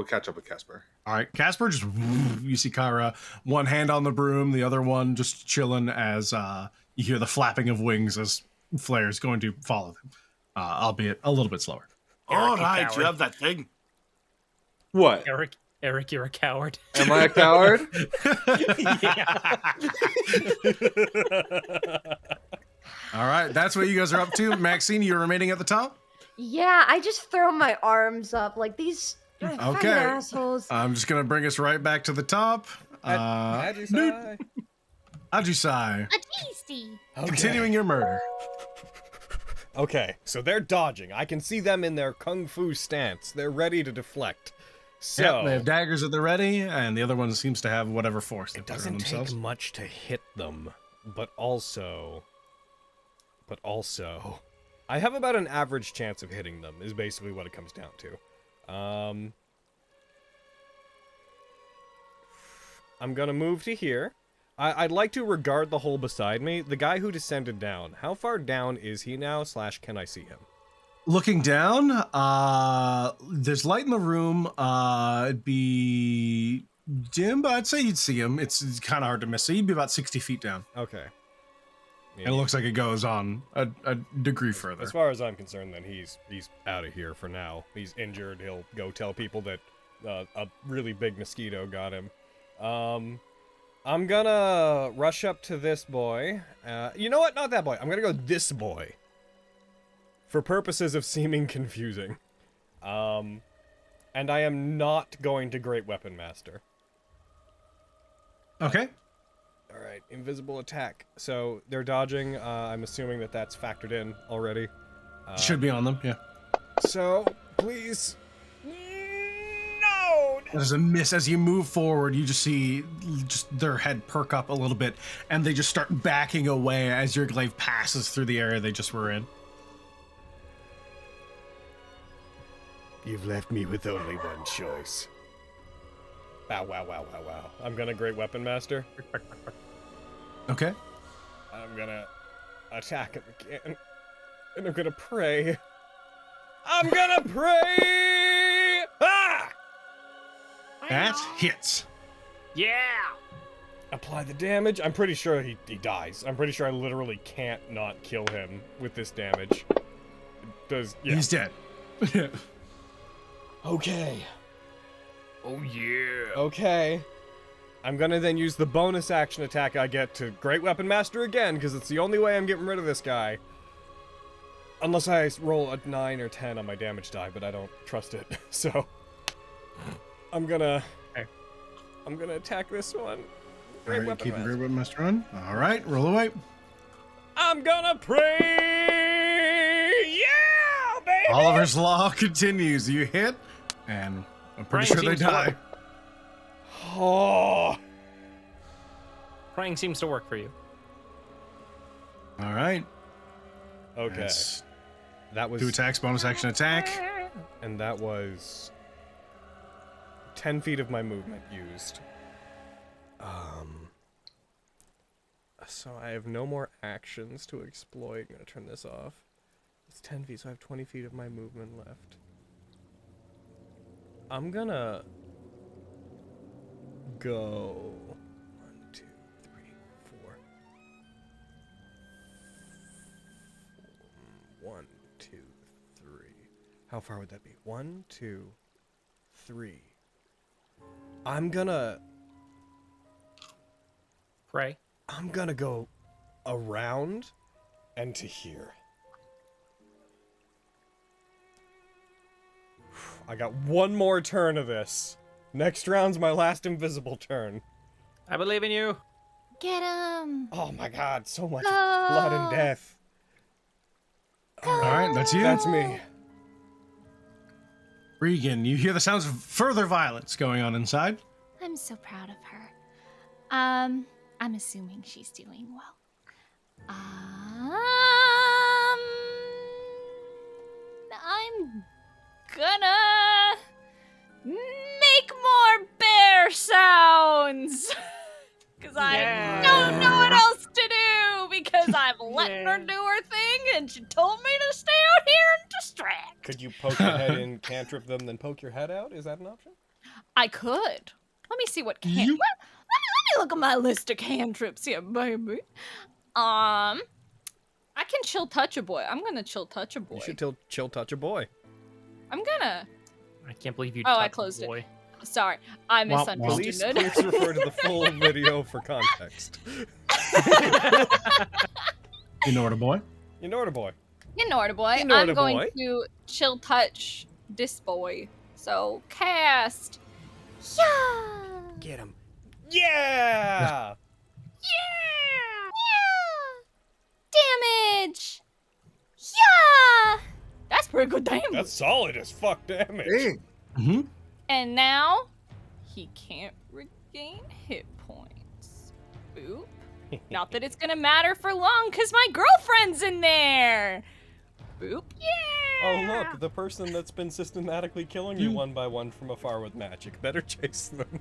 catch up with Casper. All right, Casper just you see Kyra, one hand on the broom, the other one just chilling as you hear the flapping of wings as Flare is going to follow them, albeit a little bit slower. All Eric, you right, coward. you have that thing. What? Eric, you're a coward. Am I a coward? Yeah. All right, that's what you guys are up to. Maxine, you're remaining at the top? Yeah, I just throw my arms up like these fucking Okay. assholes. I'm just going to bring us right back to the top. Ajisai. Ajisai, A tasty. continuing your murder. Okay, so they're dodging. I can see them in their kung fu stance. They're ready to deflect. So Yep, they have daggers at the ready, and the other one seems to have whatever force they it put on doesn't themselves. take much to hit them, but also, I have about an average chance of hitting them. Is basically what it comes down to. I'm gonna move to here. I'd like to regard the hole beside me. The guy who descended down. How far down is he now? / Can I see him? Looking down, there's light in the room. It'd be dim, but I'd say you'd see him. It's kind of hard to miss. So you'd be about 60 feet down. Okay. And it looks like it goes on a degree further. As far as I'm concerned, then he's out of here for now. He's injured. He'll go tell people that a really big mosquito got him. I'm gonna rush up to this boy. You know what? Not that boy. I'm gonna go this boy. For purposes of seeming confusing. And I am not going to Great Weapon Master. Okay. Alright, invisible attack. So they're dodging. I'm assuming that that's factored in already. Should be on them, yeah. So, please. No! There's a miss. As you move forward, you just see their head perk up a little bit, and they just start backing away as your glaive passes through the area they just were in. You've left me with only one choice. Wow, wow, wow, wow, wow. I'm gonna Great Weapon Master. Okay. I'm gonna attack him again. And I'm gonna pray. I'm gonna pray! Ah! That hits. Yeah. Apply the damage. I'm pretty sure he dies. I'm pretty sure I literally can't not kill him with this damage. Does yeah. He's dead. Okay. Oh yeah. Okay. I'm gonna then use the bonus action attack I get to Great Weapon Master again, because it's the only way I'm getting rid of this guy. Unless I roll a 9 or 10 on my damage die, but I don't trust it. So I'm gonna attack this one. Great Alright, Weapon keep Master. Great Weapon Master on. Alright, roll away. I'm gonna pray! Yeah, baby! Oliver's Law continues. You hit, and I'm pretty Praying sure they seems to die. work. Oh, Praying seems to work for you. Alright. okay. That's That was 2 attacks, bonus action attack. and that was 10 feet of my movement used. So I have no more actions to exploit. I'm gonna turn this off. It's 10 feet, so I have 20 feet of my movement left. I'm gonna go 1, 2, 3, 4. 1, 2, 3. How far would that be? 1, 2, 3. I'm gonna go around and to here. I got one more turn of this. Next round's my last invisible turn. I believe in you. Get him. Oh my god, so much blood and death. Alright, that's you. That's me. Regan, you hear the sounds of further violence going on inside. I'm so proud of her. I'm assuming she's doing well. I'm gonna make more bear sounds. Because I don't know what else to do because I'm letting her do her thing and she told me to stay out here and distract. Could you poke your head in, cantrip them, then poke your head out? Is that an option? I could. Let me see what let me look at my list of cantrips here, baby. I can chill touch a boy. I'm gonna chill touch a boy. You should chill touch a boy. I'm gonna. I can't believe you. Oh, I touched closed boy. it. Sorry, I Please misunderstood. refer to the full video for context. In order, boy. In order, boy. In order, boy. In order, I'm going boy. to chill touch this boy. So cast. Yeah. Get him. Yeah! Yeah. Damage. Yeah. That's pretty good damage. That's solid as fuck damage. Dang. Mm-hmm. And now he can't regain hit points. Boop. Not that it's gonna matter for long, cause my girlfriend's in there. Boop. Yeah. Oh look, the person that's been systematically killing you one by one from afar with magic. Better chase them.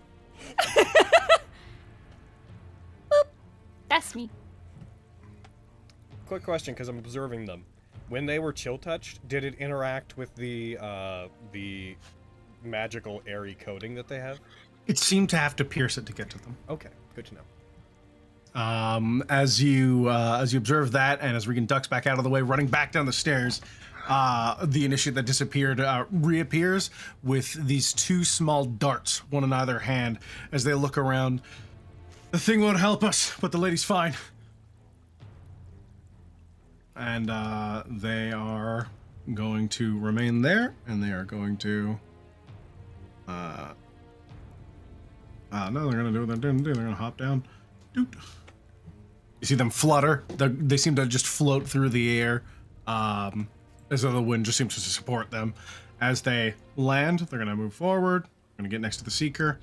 Boop. That's me. Quick question, because I'm observing them. When they were chill touched, did it interact with the magical airy coating that they have? It seemed to have to pierce it to get to them. Okay, good to know. As you observe that, and as Regan ducks back out of the way, running back down the stairs, the initiate that disappeared reappears with these two small darts, one in either hand, as they look around. The thing won't help us, but the lady's fine. And they are going to remain there, and they are going to. No, they're gonna do what they're doing. They're gonna hop down. Doot. You see them flutter. They seem to just float through the air, as though the wind just seems to support them. As they land, they're gonna move forward. They're gonna get next to the seeker,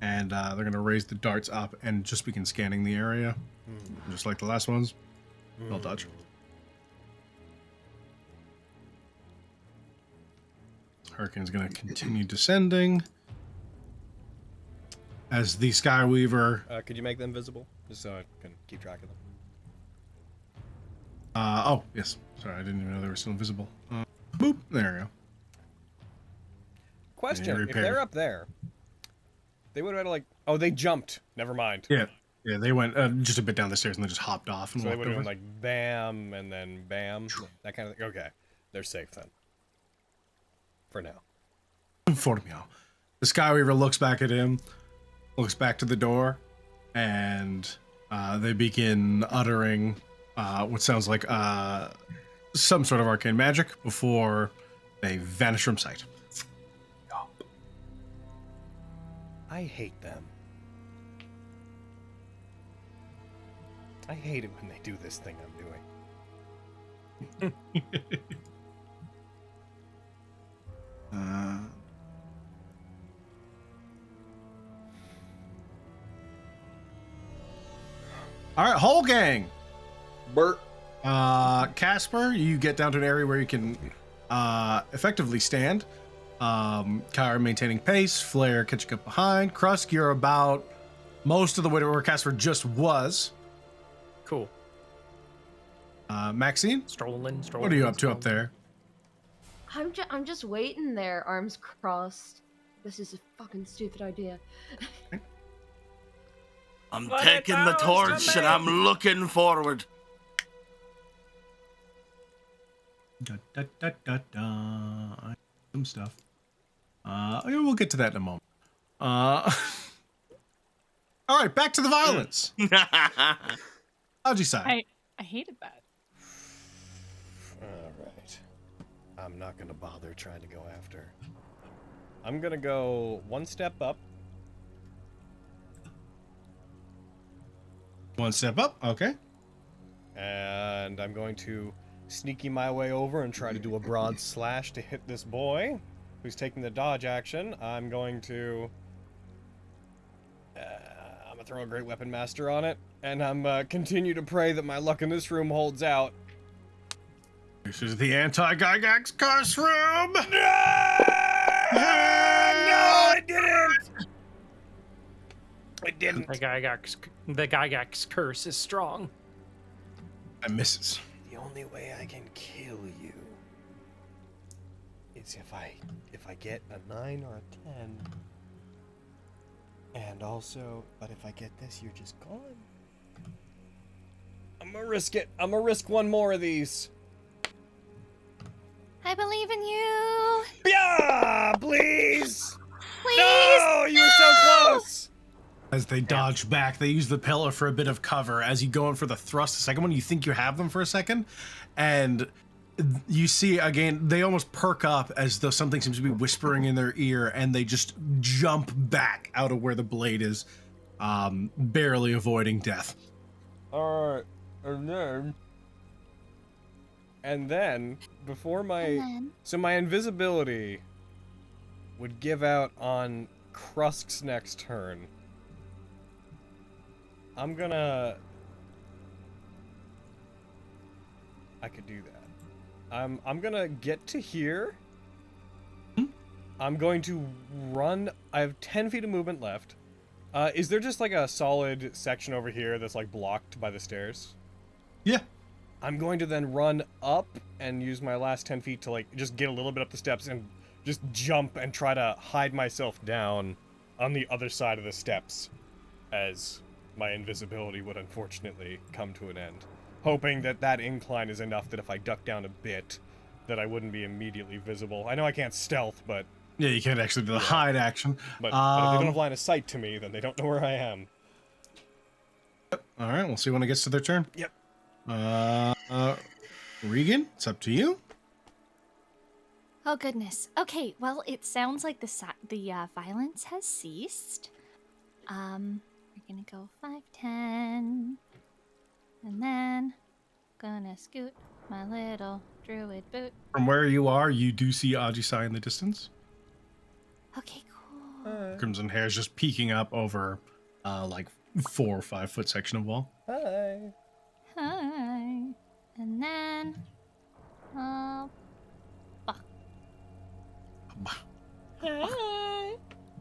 and they're gonna raise the darts up and just begin scanning the area, just like the last ones. They'll touch. Hurricane's gonna continue descending. As the Skyweaver. Could you make them visible, just so I can keep track of them? Oh, yes. Sorry, I didn't even know they were still invisible. Boop. There we go. Question, if they're up there, they would have had like... Oh, they jumped. Never mind. Yeah, they went just a bit down the stairs and then just hopped off and So they walked would have over. been like bam, and then bam. That kind of thing. Okay. They're safe then. For now. For now. The Skyweaver looks back at him, looks back to the door, and they begin uttering what sounds like some sort of arcane magic before they vanish from sight. I hate them. I hate it when they do this thing I'm doing. All right, whole gang. Bert. Casper, you get down to an area where you can effectively stand. Kyra maintaining pace, Flare catching up behind. Krusk, you're about most of the way to where Casper just was. Cool. Maxine, Strolling. what are you up to up there? I'm just waiting there, arms crossed. This is a fucking stupid idea. I'm What taking the about torch somebody? and I'm looking forward. Da, da, da, da, da. Some stuff. Yeah, we'll get to that in a moment. All right, back to the violence. How'd you side? I hated that. Alright. I'm not gonna bother trying to go after. I'm gonna go one step up. One step up, okay. And I'm going to sneaky my way over and try to do a broad slash to hit this boy who's taking the dodge action. I'm going to throw a Great Weapon Master on it, and I'm continue to pray that my luck in this room holds out. This is the anti-Gygax curse room! No, I didn't! I didn't. The Gygax curse is strong. And misses. The only way I can kill you is if I get a 9 or a 10. And also, but if I get this, you're just gone. I'm gonna risk it. I'm gonna risk one more of these. I believe in you. Yeah, please. Please. No, you were so close. As they dodge back, they use the pillar for a bit of cover. As you go in for the thrust, the second one, you think you have them for a second, and you see again, they almost perk up as though something seems to be whispering in their ear, and they just jump back out of where the blade is, barely avoiding death. Alright, and then, before so my invisibility would give out on Krusk's next turn. I could do that. I'm gonna get to here. I'm going to run. I have 10 feet of movement left. Is there just like a solid section over here that's like blocked by the stairs? Yeah. I'm going to then run up and use my last 10 feet to like just get a little bit up the steps and just jump and try to hide myself down on the other side of the steps as my invisibility would unfortunately come to an end. Hoping that that incline is enough that if I duck down a bit, that I wouldn't be immediately visible. I know I can't stealth, but... Yeah, you can't actually do the hide action. But if they don't have line of sight to me, then they don't know where I am. Alright, we'll see when it gets to their turn. Yep. Regan, it's up to you. Oh goodness. Okay, well, it sounds like the violence has ceased. We're gonna go 5, 10, and then gonna scoot my little druid boot. From where you are, you do see Ajisai in the distance. Okay, cool. Crimson Hair is just peeking up over, like 4 or 5 foot section of wall. Hi. Hi. And then, Hi.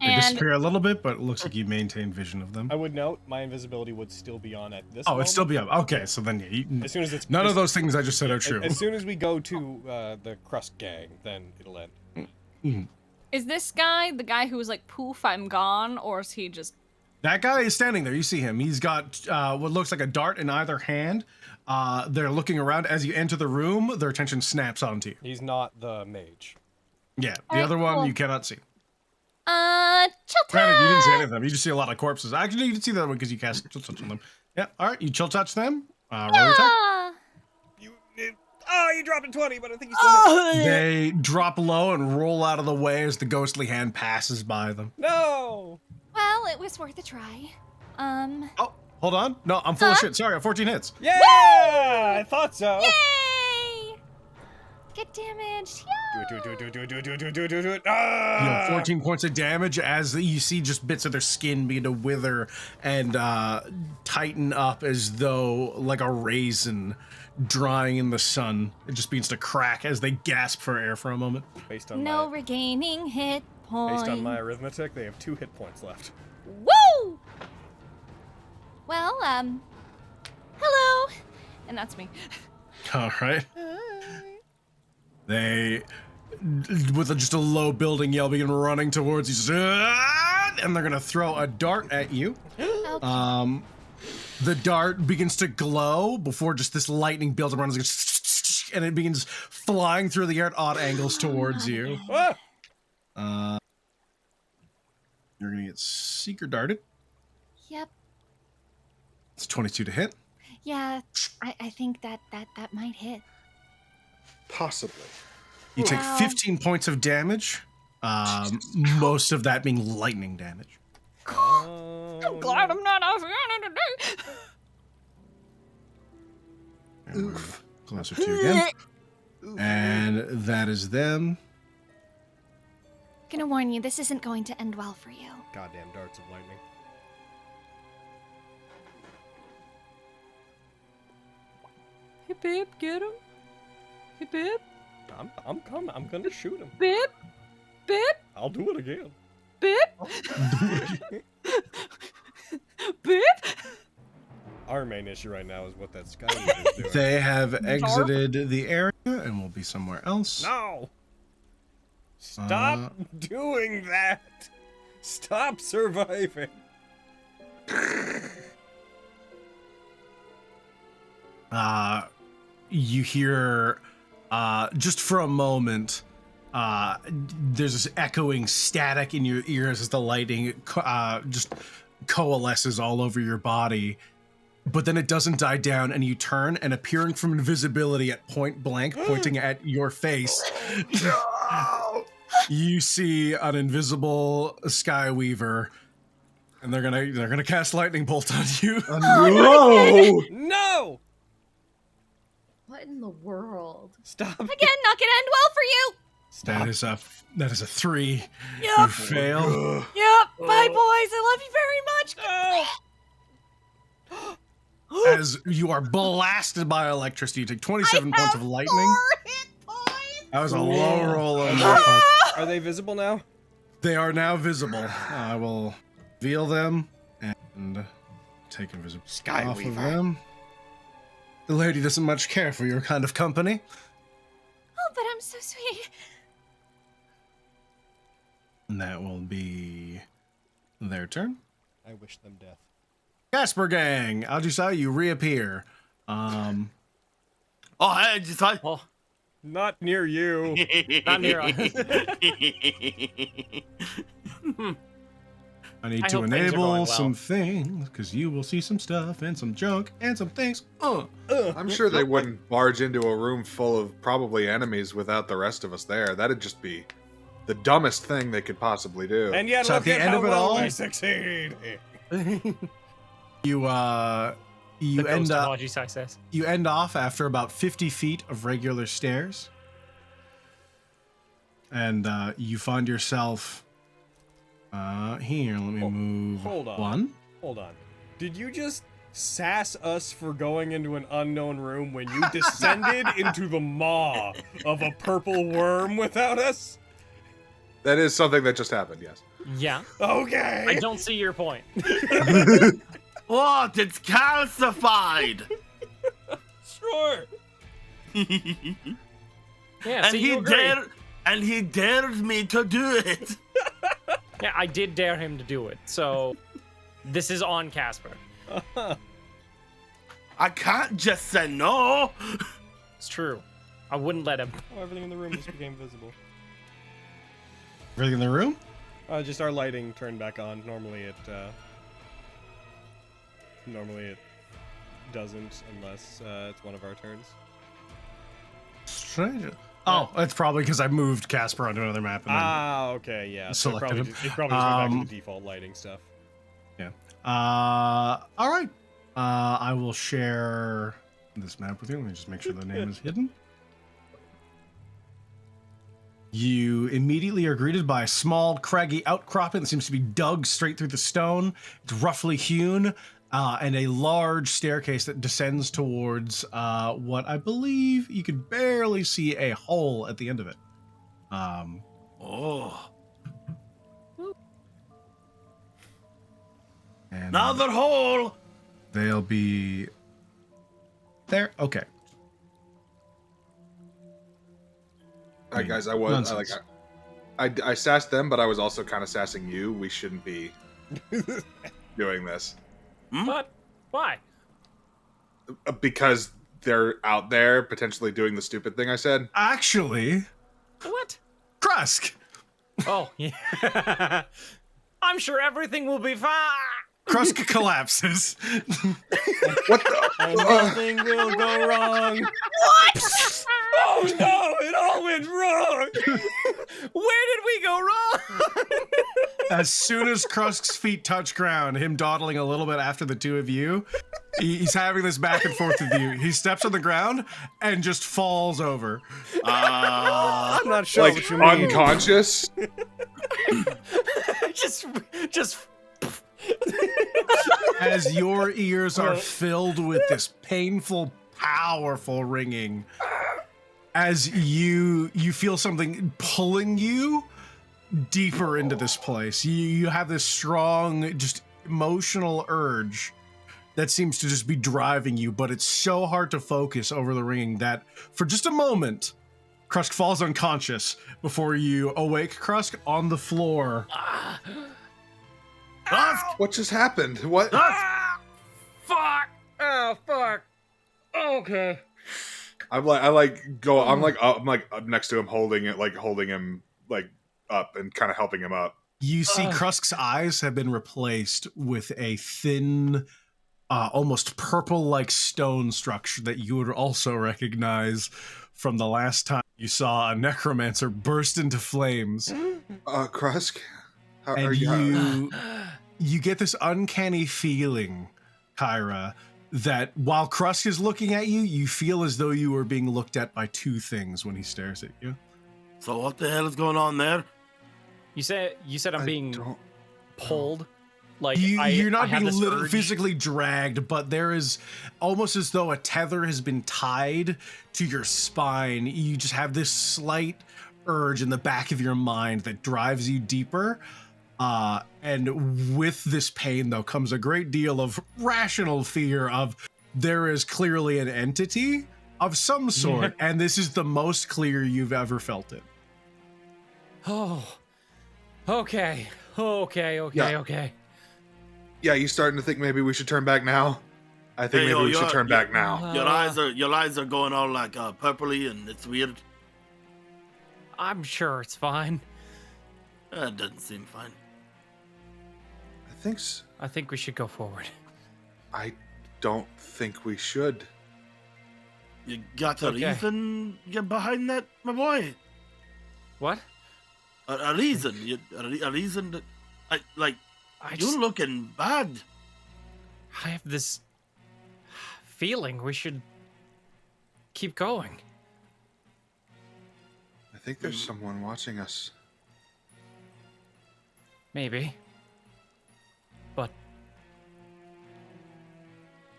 They disappear a little bit, but it looks like you maintain vision of them. I would note my invisibility would still be on at this Oh, moment. it'd still be up. Okay, so then As soon as it's... none of those things I just said are true. As soon as we go to the Krusk gang, then it'll end. Is this guy the guy who was like, poof, I'm gone, or is he just... That guy is standing there. You see him. He's got what looks like a dart in either hand. They're looking around. As you enter the room, their attention snaps onto you. He's not the mage. Yeah, the other one you cannot see. Chill touch! Granted, you didn't see any of them. You just see a lot of corpses. Actually, you did see that one because you cast chill touch on them. Yeah, alright, you chill touch them. Roll your attack. You dropped a 20, but I think you still hit. They drop low and roll out of the way as the ghostly hand passes by them. No! Well, it was worth a try. Oh, hold on. No, I'm full of shit. Sorry, I have 14 hits. Yeah! I thought so. Yay! Get damaged. Do it. You have 14 points of damage as you see just bits of their skin begin to wither and tighten up as though like a raisin drying in the sun. It just begins to crack as they gasp for air for a moment. Based on regaining hit points. Based on my arithmetic, they have 2 hit points left. Woo! Well, hello. And that's me. All right. They, with just a low building yell, begin running towards you. And they're going to throw a dart at you. Okay. The dart begins to glow before just this lightning builds around and it begins flying through the air at odd angles towards you. You're going to get Seeker darted. Yep. It's 22 to hit. Yeah, I think that might hit. Possibly. You take 15 points of damage, most of that being lightning damage. I'm glad I'm not off today. Closer to you again. And that is them. Gonna warn you, this isn't going to end well for you. Goddamn darts of lightning. Hey, babe, get him. Hey, babe. I'm coming. I'm gonna shoot him. Babe. Babe. I'll do it again. Babe. Babe. Our main issue right now is what that sky is doing. They have exited the area and will be somewhere else. No. Stop doing that. Stop surviving. You hear, just for a moment, there's this echoing static in your ears as the lighting just coalesces all over your body. But then it doesn't die down, and you turn, and appearing from invisibility at point blank, pointing at your face, you see an invisible Skyweaver, and they're gonna cast lightning bolt on you. No! No! What in the world? Stop. Again, not gonna end well for you. That is a 3. Yep. You fail. Yep. Bye, boys. I love you very much. As you are blasted by electricity, you take 27 points of lightning. 4 hit points. That was a low roll on my part. Are they visible now? They are now visible. I will reveal them and take invisible off of them. The lady doesn't much care for your kind of company. Oh, but I'm so sweet. And that will be their turn. I wish them death. Casper Gang, as you saw, you reappear. Oh, hey, just I. Oh, Not near you. not near us. I need I to hope things are going enable well. some things, because you will see some stuff and some junk and some things. I'm sure they wouldn't barge into a room full of probably enemies without the rest of us there. That'd just be the dumbest thing they could possibly do. And yet, So at look the at end how of it well all- we succeed. You The end ghost up of Haji success. you end off after about 50 feet of regular stairs, and you find yourself here. Let me move hold on. one. Hold on. Did you just sass us for going into an unknown room when you descended into the maw of a purple worm without us? That is something that just happened, yes. Yeah. Okay. I don't see your point. What? It's calcified. Sure. Yeah, and see, you agree. he dared me to do it. Yeah, I did dare him to do it. So this is on Casper. I can't just say no. It's true. I wouldn't let him. Oh, everything in the room just became visible. Everything in the room? Just our lighting turned back on. Normally it doesn't unless it's one of our turns. Strange. Oh, it's probably because I moved Casper onto another map. And then, Okay, yeah. So it selected probably him. just went back to the default lighting stuff. yeah. All right. I will share this map with you. Let me just make sure the name is hidden. You immediately are greeted by a small, craggy outcropping that seems to be dug straight through the stone. It's roughly hewn, and a large staircase that descends towards what I believe you could barely see a hole at the end of it. Oh. And Another hole. they'll be there. Okay. All right, guys, I sassed them, but I was also kind of sassing you. We shouldn't be doing this. What? Why? Because they're out there potentially doing the stupid thing I said. Actually, What? Krusk. Oh, yeah. I'm sure everything will be fine. Krusk collapses. What the? And nothing will go wrong. What? Oh no, it all went wrong. Where did we go wrong? As soon as Krusk's feet touch ground, him dawdling a little bit after the two of you, he's having this back and forth with you. He steps on the ground and just falls over. I'm not sure Like what you mean. unconscious? just As your ears are filled with this painful, powerful ringing, as you feel something pulling you deeper into this place. You have this strong, just emotional urge that seems to just be driving you, but it's so hard to focus over the ringing that for just a moment, Krusk falls unconscious before you awake Krusk on the floor. What just happened? What? Fuck! Oh, fuck. Okay. I'm like up next to him, holding him up and kind of helping him up. You see Krusk's eyes have been replaced with a thin, almost purple-like stone structure that you would also recognize from the last time you saw a necromancer burst into flames. Krusk, how And are you? you get this uncanny feeling, Kyra, that while Krusk is looking at you, you feel as though you are being looked at by two things when he stares at you. So what the hell is going on there? You said I'm being pulled. Like You're not being urge. physically dragged, but there is almost as though a tether has been tied to your spine. You just have this slight urge in the back of your mind that drives you deeper. And with this pain, though, comes a great deal of rational fear of there is clearly an entity of some sort, and this is the most clear you've ever felt it. Oh. Okay. Yeah, you starting to think maybe we should turn back now? I think Hey, maybe we should turn back now. Your eyes are going all like purpley, and it's weird. I'm sure it's fine. It doesn't seem fine. I think we should go forward. I don't think we should. You got a reason you're behind that, my boy? What? A reason? A reason that, you're looking bad. I have this feeling we should keep going. I think there's someone watching us. Maybe. But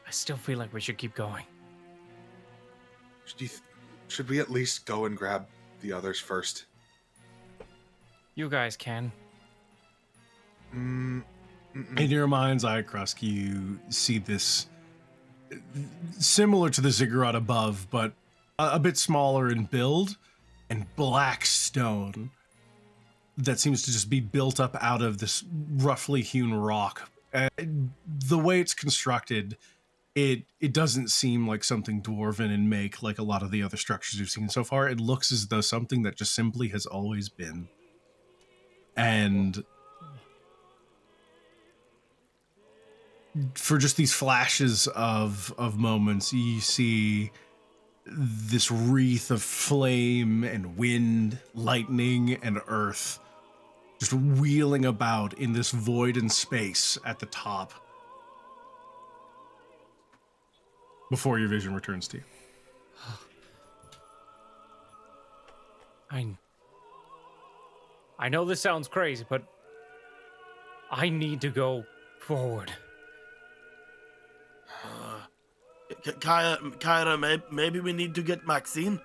I still feel like we should keep going. Should we at least go and grab the others first? You guys can. In your mind's eye, Krusk, you see this similar to the ziggurat above, but a bit smaller in build, and black stone that seems to just be built up out of this roughly hewn rock. The way it's constructed, it doesn't seem like something dwarven in make like a lot of the other structures we've seen so far. It looks as though something that just simply has always been. And for just these flashes of moments, you see this wreath of flame and wind, lightning and earth just wheeling about in this void and space at the top before your vision returns to you. I know this sounds crazy, but I need to go forward. Kyra, maybe we need to get Maxine.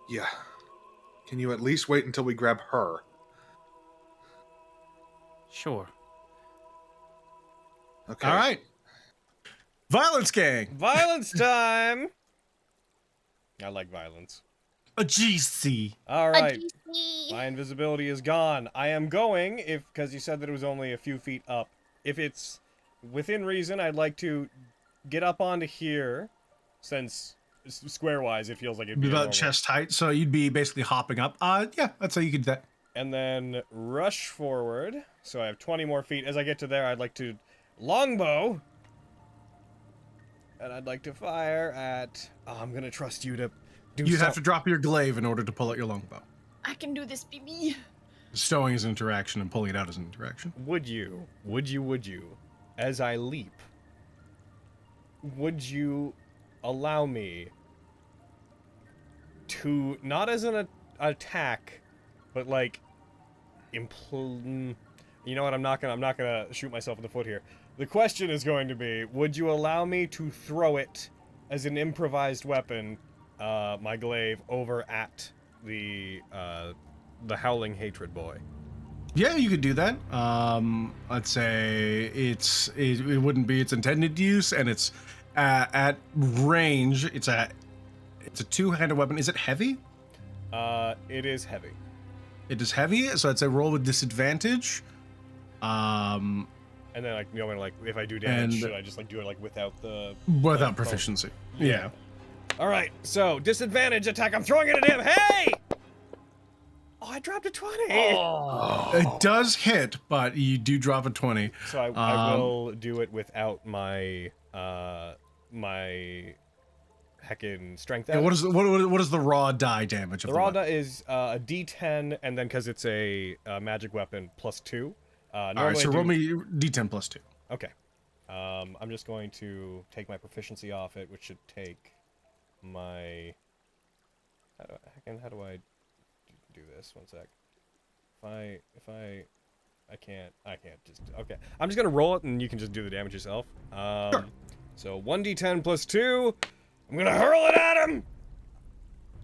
Yeah. Can you at least wait until we grab her? Sure. Okay. All right. Violence gang. Violence time! I like violence. A GC. All right. My invisibility is gone. I am going, because you said that it was only a few feet up. If it's within reason, I'd like to get up onto here, since square-wise it feels like it'd be About normal. chest height, so you'd be basically hopping up. Yeah, that's how you could do that. And then rush forward, so I have 20 more feet. As I get to there, I'd like to longbow. And I'd like to fire at... Oh, I'm gonna trust you to do You'd have to drop your glaive in order to pull out your longbow. I can do this, baby. Stowing is an interaction and pulling it out is an interaction. Would you, as I leap, would you allow me to, not as an attack, but like, you know what, I'm not gonna shoot myself in the foot here. The question is going to be, would you allow me to throw it as an improvised weapon, my glaive, over at the Howling Hatred Boy? Yeah, you could do that. I'd say it wouldn't be its intended use, and it's at range, it's a two-handed weapon. Is it heavy? It is heavy. It is heavy, so it's a roll with disadvantage. And then like like if I do damage, should I just like do it like without proficiency? Yeah. All right. So disadvantage attack. I'm throwing it at him. Hey! Oh, I dropped a 20. Oh. It does hit, but you do drop a 20. So I will do it without my my heckin' strength. Yeah, what is the raw die damage? The raw die is a D10, and then because it's a magic weapon, +2. All right, so roll me D10 +2. Okay. I'm just going to take my proficiency off it, which should take my. How do I do this? One sec. If I can't just. Okay. I'm just gonna roll it, and you can just do the damage yourself. Sure. So 1d10 +2. I'm gonna hurl it at him.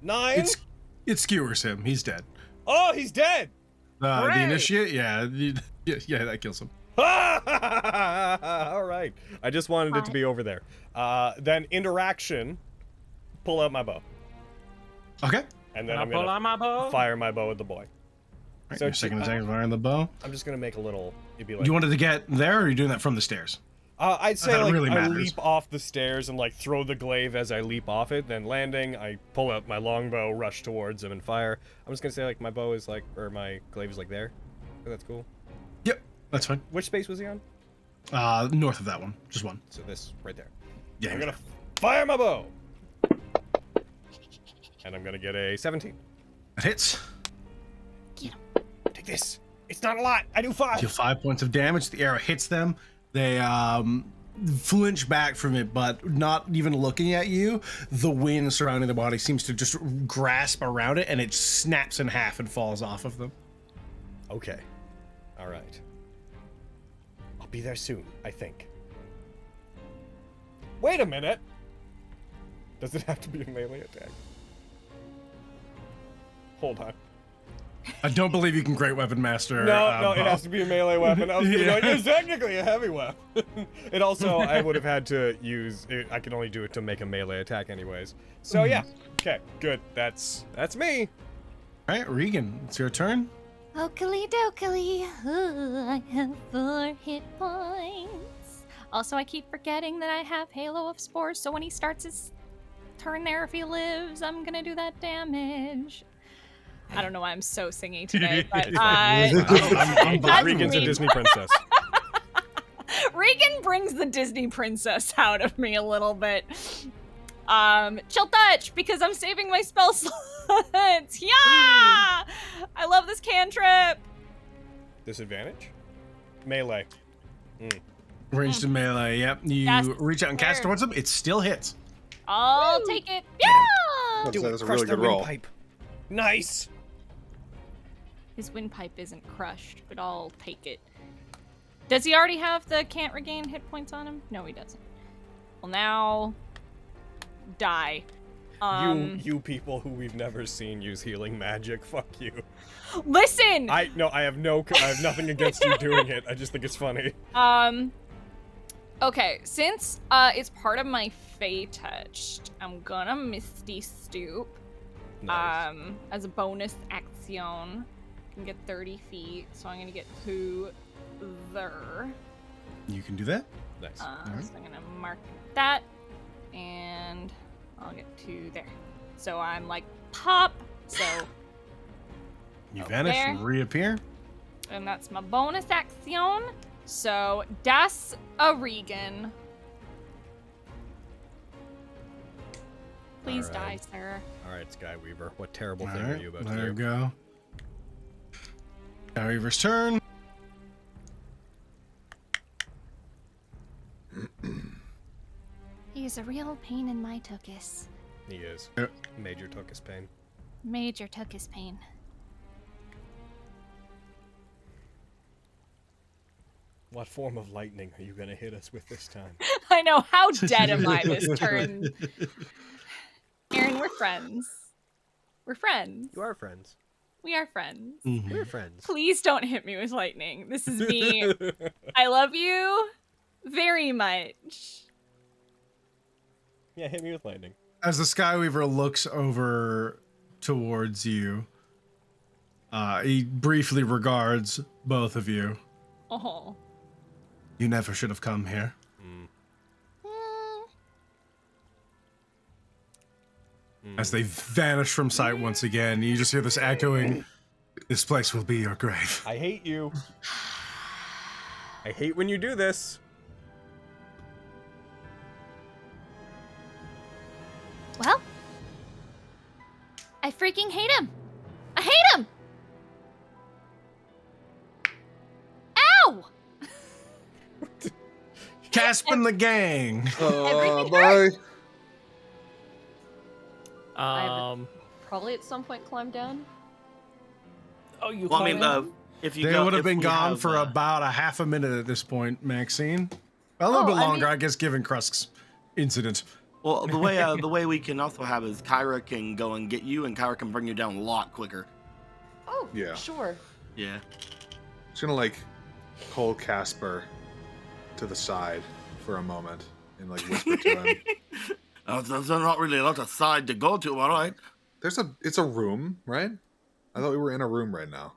9. It skewers him. He's dead. Oh, he's dead. The initiate, yeah, that kills him. All right. I just wanted it to be over there. Then interaction. Pull out my bow. Okay. And then I'm gonna fire my bow at the boy. Right, so your second attack is firing the bow. I'm just gonna make a little. It'd be like. You wanted to get there, or are you doing that from the stairs? I'd say like really I leap off the stairs and like throw the glaive as I leap off it. Then landing, I pull out my longbow, rush towards him, and fire. I'm just gonna say like my bow is like, or my glaive is like there. Oh, that's cool. Yep, that's fine. Which space was he on? North of that one, just one. So this right there. Yeah. I'm gonna fire my bow, and I'm gonna get a 17. That hits. Get him. Take this. It's not a lot. I do 5. You have 5 points of damage. The arrow hits them. They flinch back from it, but not even looking at you. The wind surrounding the body seems to just grasp around it, and it snaps in half and falls off of them. Okay. All right. I'll be there soon, I think. Wait a minute. Does it have to be a melee attack? Hold on. I don't believe you can Great Weapon Master. No, it has to be a melee weapon. I was gonna go, it's technically a heavy weapon. It also, I would have had to use. I can only do it to make a melee attack, anyways. So yeah. Okay, good. That's me. All right, Regan, it's your turn. Oakley dokley. I have 4 hit points. Also, I keep forgetting that I have Halo of Spores, so when he starts his turn there, if he lives, I'm gonna do that damage. I don't know why I'm so singy today, but I'm Regan's a Disney princess. Regan brings the Disney princess out of me a little bit. Chill touch, because I'm saving my spell slots. Yeah! I love this cantrip. Disadvantage? Melee. Ranged in melee, yep. You reach out and cast towards him, it still hits. I'll take it. Yeah! That's a really good roll. Pipe. Nice! His windpipe isn't crushed, but I'll take it. Does he already have the can't regain hit points on him? No, he doesn't. Well, now... die. You people who we've never seen use healing magic, fuck you. Listen! I have nothing against you doing it. I just think it's funny. Okay, since it's part of my Fey touched, I'm gonna Misty Stoop. Nice. As a bonus action. I can get 30 feet, so I'm gonna get to there. You can do that. Nice. So I'm gonna mark that, and I'll get to there. So I'm like, pop, so... You vanish there. and reappear. And that's my bonus action. So, das a Regan. Please die, sir. Alright, Skyweaver. What terrible thing All are you about to do? there you go. Skyweaver's turn. He is a real pain in my tuchus. He is. Major took his pain. Major tuchus pain. What form of lightning are you gonna hit us with this time? I know, how dead am I this turn? Aaron, we're friends. We're friends. You are friends. We are friends. We're friends. Please don't hit me with lightning. This is me. I love you very much. Yeah, hit me with lightning. As the Skyweaver looks over towards you, he briefly regards both of you. Oh. You never should have come here. As they vanish from sight once again, you just hear this echoing, "This place will be your grave." I hate you. I hate when you do this. Well, I freaking hate him. I hate him. Ow! Casp and the gang. Everything Bye. Probably at some point climb down. Oh, you. Well, I mean, climbing? if you They go, would have if been we gone have, for about a half a minute at this point, Maxine. A little bit I longer, mean- I guess, given Krusk's incident. Well, the way we can also have is Kyra can go and get you, and Kyra can bring you down a lot quicker. Oh, Yeah. sure. Yeah. Just gonna like pull Casper to the side for a moment and like whisper to him. There's not really a lot of side to go to, all right? It's a room, right? I thought we were in a room right now.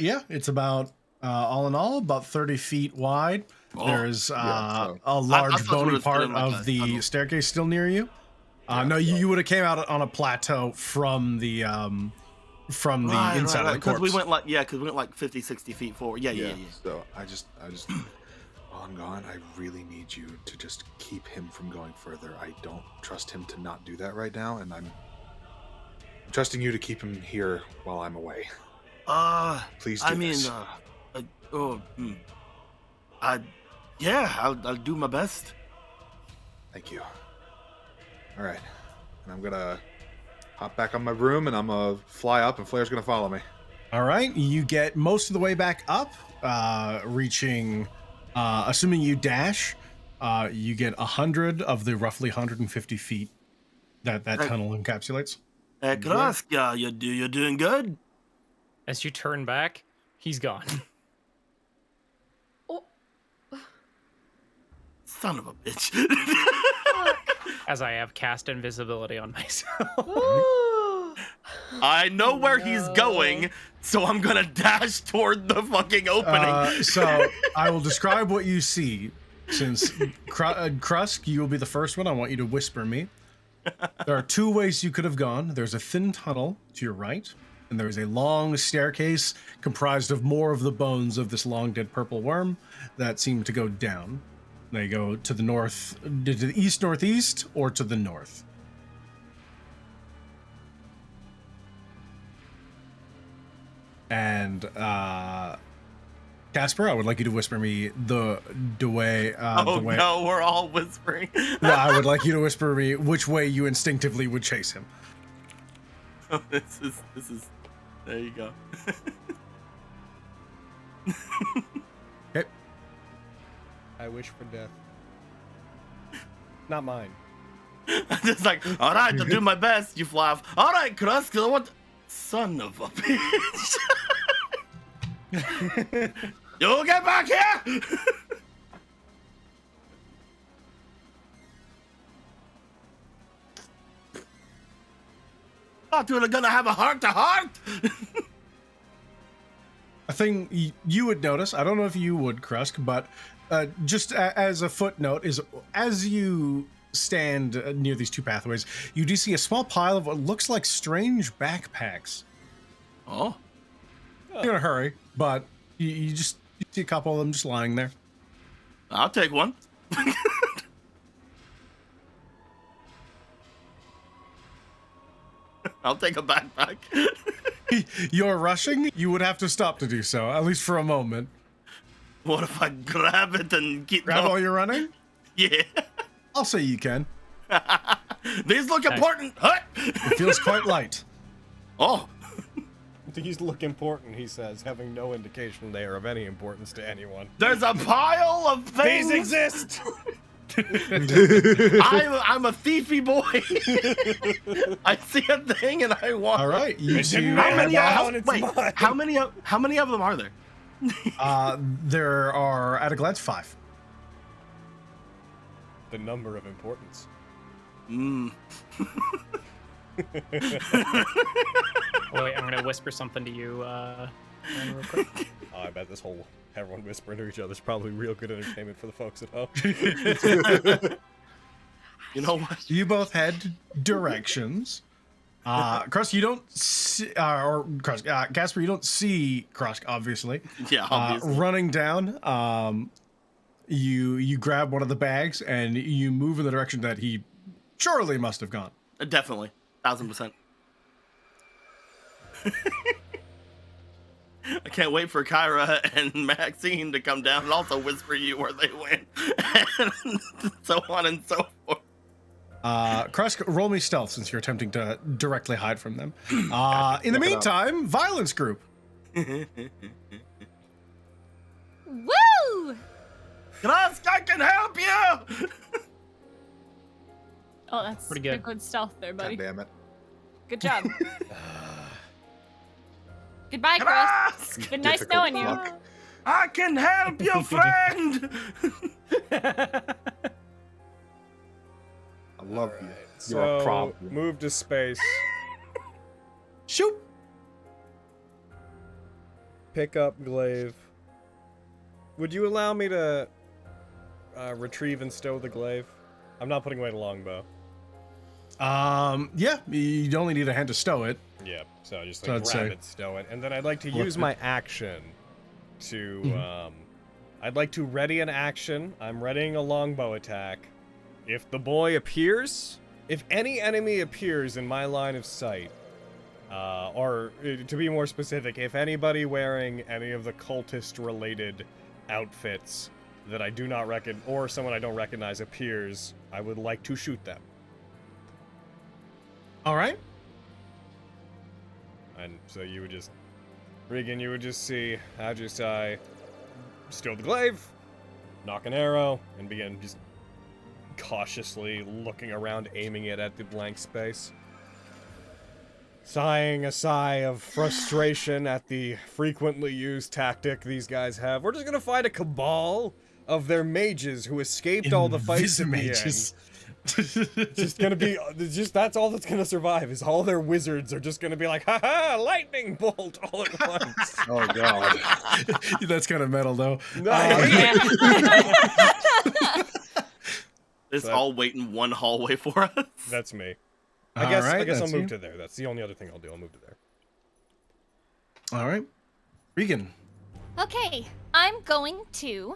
Yeah, it's about, all in all, about 30 feet wide. Oh, There's yeah, so- a large I thought you bony would've part been in, like, of a the tunnel. staircase still near you. No, you would have came out on a plateau from the inside of the Because corpse. we went like 50, 60 feet forward. Yeah. So I just while I'm gone, I really need you to just keep him from going further. I don't trust him to not do that right now, and I'm trusting you to keep him here while I'm away. Please do this. I'll do my best. Thank you. All right, and I'm gonna hop back on my broom, and I'm gonna fly up, and Flair's gonna follow me. All right, you get most of the way back up, reaching, assuming you dash, you get 100 of the roughly 150 feet that tunnel encapsulates. Krask, you're doing good. As you turn back, he's gone. Son of a bitch. As I have cast invisibility on myself. I know where he's going, so I'm gonna dash toward the fucking opening. So I will describe what you see. Since Krusk, you will be the first one. I want you to whisper me. There are two ways you could have gone. There's a thin tunnel to your right, and there's a long staircase comprised of more of the bones of this long dead purple worm that seem to go down. They go to the north, to the east northeast, or to the north. And Casper, I would like you to whisper me the way. Oh the way. no, we're all whispering. No, I would like you to whisper me which way you instinctively would chase him. Oh, this is. There you go. Okay. I wish for death. Not mine. I'm just like, all right, I'll do my best. You fly off. All right, Krusk, I want. Son of a bitch. You get back here. Thought we were gonna have a heart-to-heart. A thing you would notice, I don't know if you would, Krusk, but just as a footnote, is as you stand near these two pathways, you do see a small pile of what looks like strange backpacks. Oh. You're in a hurry, but you see a couple of them just lying there. I'll take one. I'll take a backpack. You're rushing? You would have to stop to do so, at least for a moment. What if I grab it and keep Grab going? while you're running? Yeah. I'll say you can. These look important. Huh? It feels quite light. Oh. These look important, he says, having no indication they are of any importance to anyone. There's a pile of things. These exist! I'm a thiefy boy. I see a thing and I want. All right, you two. How many of them are there? There are, at a glance, 5. The number of importance. Mmm. Wait, I'm gonna whisper something to you, Ren, real quick. Oh, I bet this whole everyone whispering to each other is probably real good entertainment for the folks at home. You know what? You both head directions. Krusk, you don't see, or Krusk, Casper, you don't see Krusk, obviously. Yeah, obviously. Running down, you grab one of the bags and you move in the direction that he surely must have gone. Definitely. 1000%. I can't wait for Kyra and Maxine to come down and also whisper you where they went. And so on and so forth. Krusk, roll me stealth since you're attempting to directly hide from them. In the meantime, violence group. Woo! Krusk, I can help you! Oh, that's Pretty good. good stealth there, buddy. God damn it. Good job. Goodbye, Krusk! Chris. Been nice knowing you. fuck. I can help you, friend! I love you. So, You're a problem. move to space. Shoot. Pick up glaive. Would you allow me to retrieve and stow the glaive? I'm not putting away the longbow. Yeah, you only need a hand to stow it. Yeah, so just So like I'd grab say- it, stow it, and then I'd like to Flip use it. my action to I'd like to ready an action. I'm readying a longbow attack. If the boy appears, if any enemy appears in my line of sight, or to be more specific, if anybody wearing any of the cultist related outfits that I do not reckon, or someone I don't recognize appears, I would like to shoot them. All right. And so you would just, Regan, you would just see how just I stow the glaive, knock an arrow, and begin just cautiously looking around, aiming it at the blank space. Sighing a sigh of frustration at the frequently used tactic these guys have. We're just gonna fight a cabal of their mages who escaped all the fights at the end. Invisimages. It's just gonna be, that's all that's gonna survive, is all their wizards are just gonna be like, haha, lightning bolt all at once. Oh god. That's kind of metal, though. It's all waiting one hallway for us. That's me. All I guess right, I'll that's move you. to there. That's the only other thing I'll do. I'll move to there. All right. Regan. Okay, I'm going to.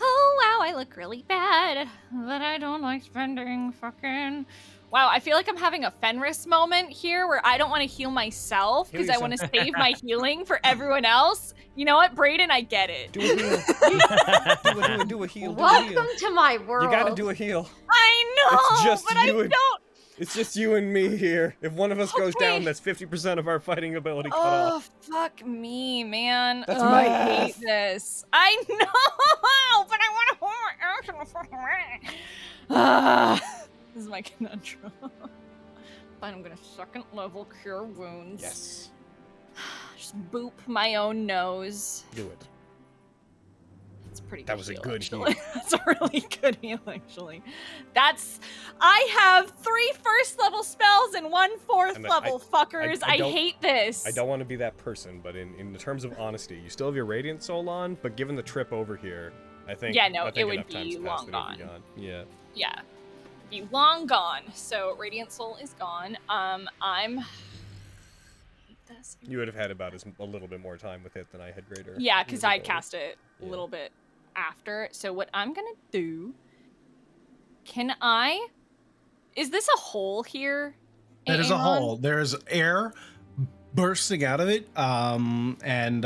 Oh wow, I look really bad, but I don't like spending fucking. Wow, I feel like I'm having a Fenris moment here where I don't want to heal myself because I want to save my healing for everyone else. You know what, Brayden? I get it. Do a heal. do a heal. Welcome to my world. You gotta do a heal. I know, It's just but you I and- don't. It's just you and me here. If one of us goes Okay. down, that's 50% of our fighting ability cut Oh, off. fuck me, man. That's Ugh, my I hate F. this. I know, but I want to hold my action the fucking way. This is my conundrum. Fine, I'm gonna second level cure wounds. Yes. Just boop my own nose. Do it. It's pretty good. That was a heal, good actually. heal. That's a really good heal, actually. I have 3 first level spells and 1 fourth And I- level, fuckers. I I don't- hate this. I don't want to be that person, but in terms of honesty, you still have your Radiant Soul on, but given the trip over here, I think Yeah, no, I think it would enough time's be passed long that it'd be gone. Yeah. Yeah. Be long gone. So Radiant Soul is gone. I'm hate this. You would have had about a little bit more time with it than I had greater. Yeah, because I usability. cast it a little bit after. So what I'm gonna do? Is this a hole here? That is a Aaron? hole. There's air bursting out of it, and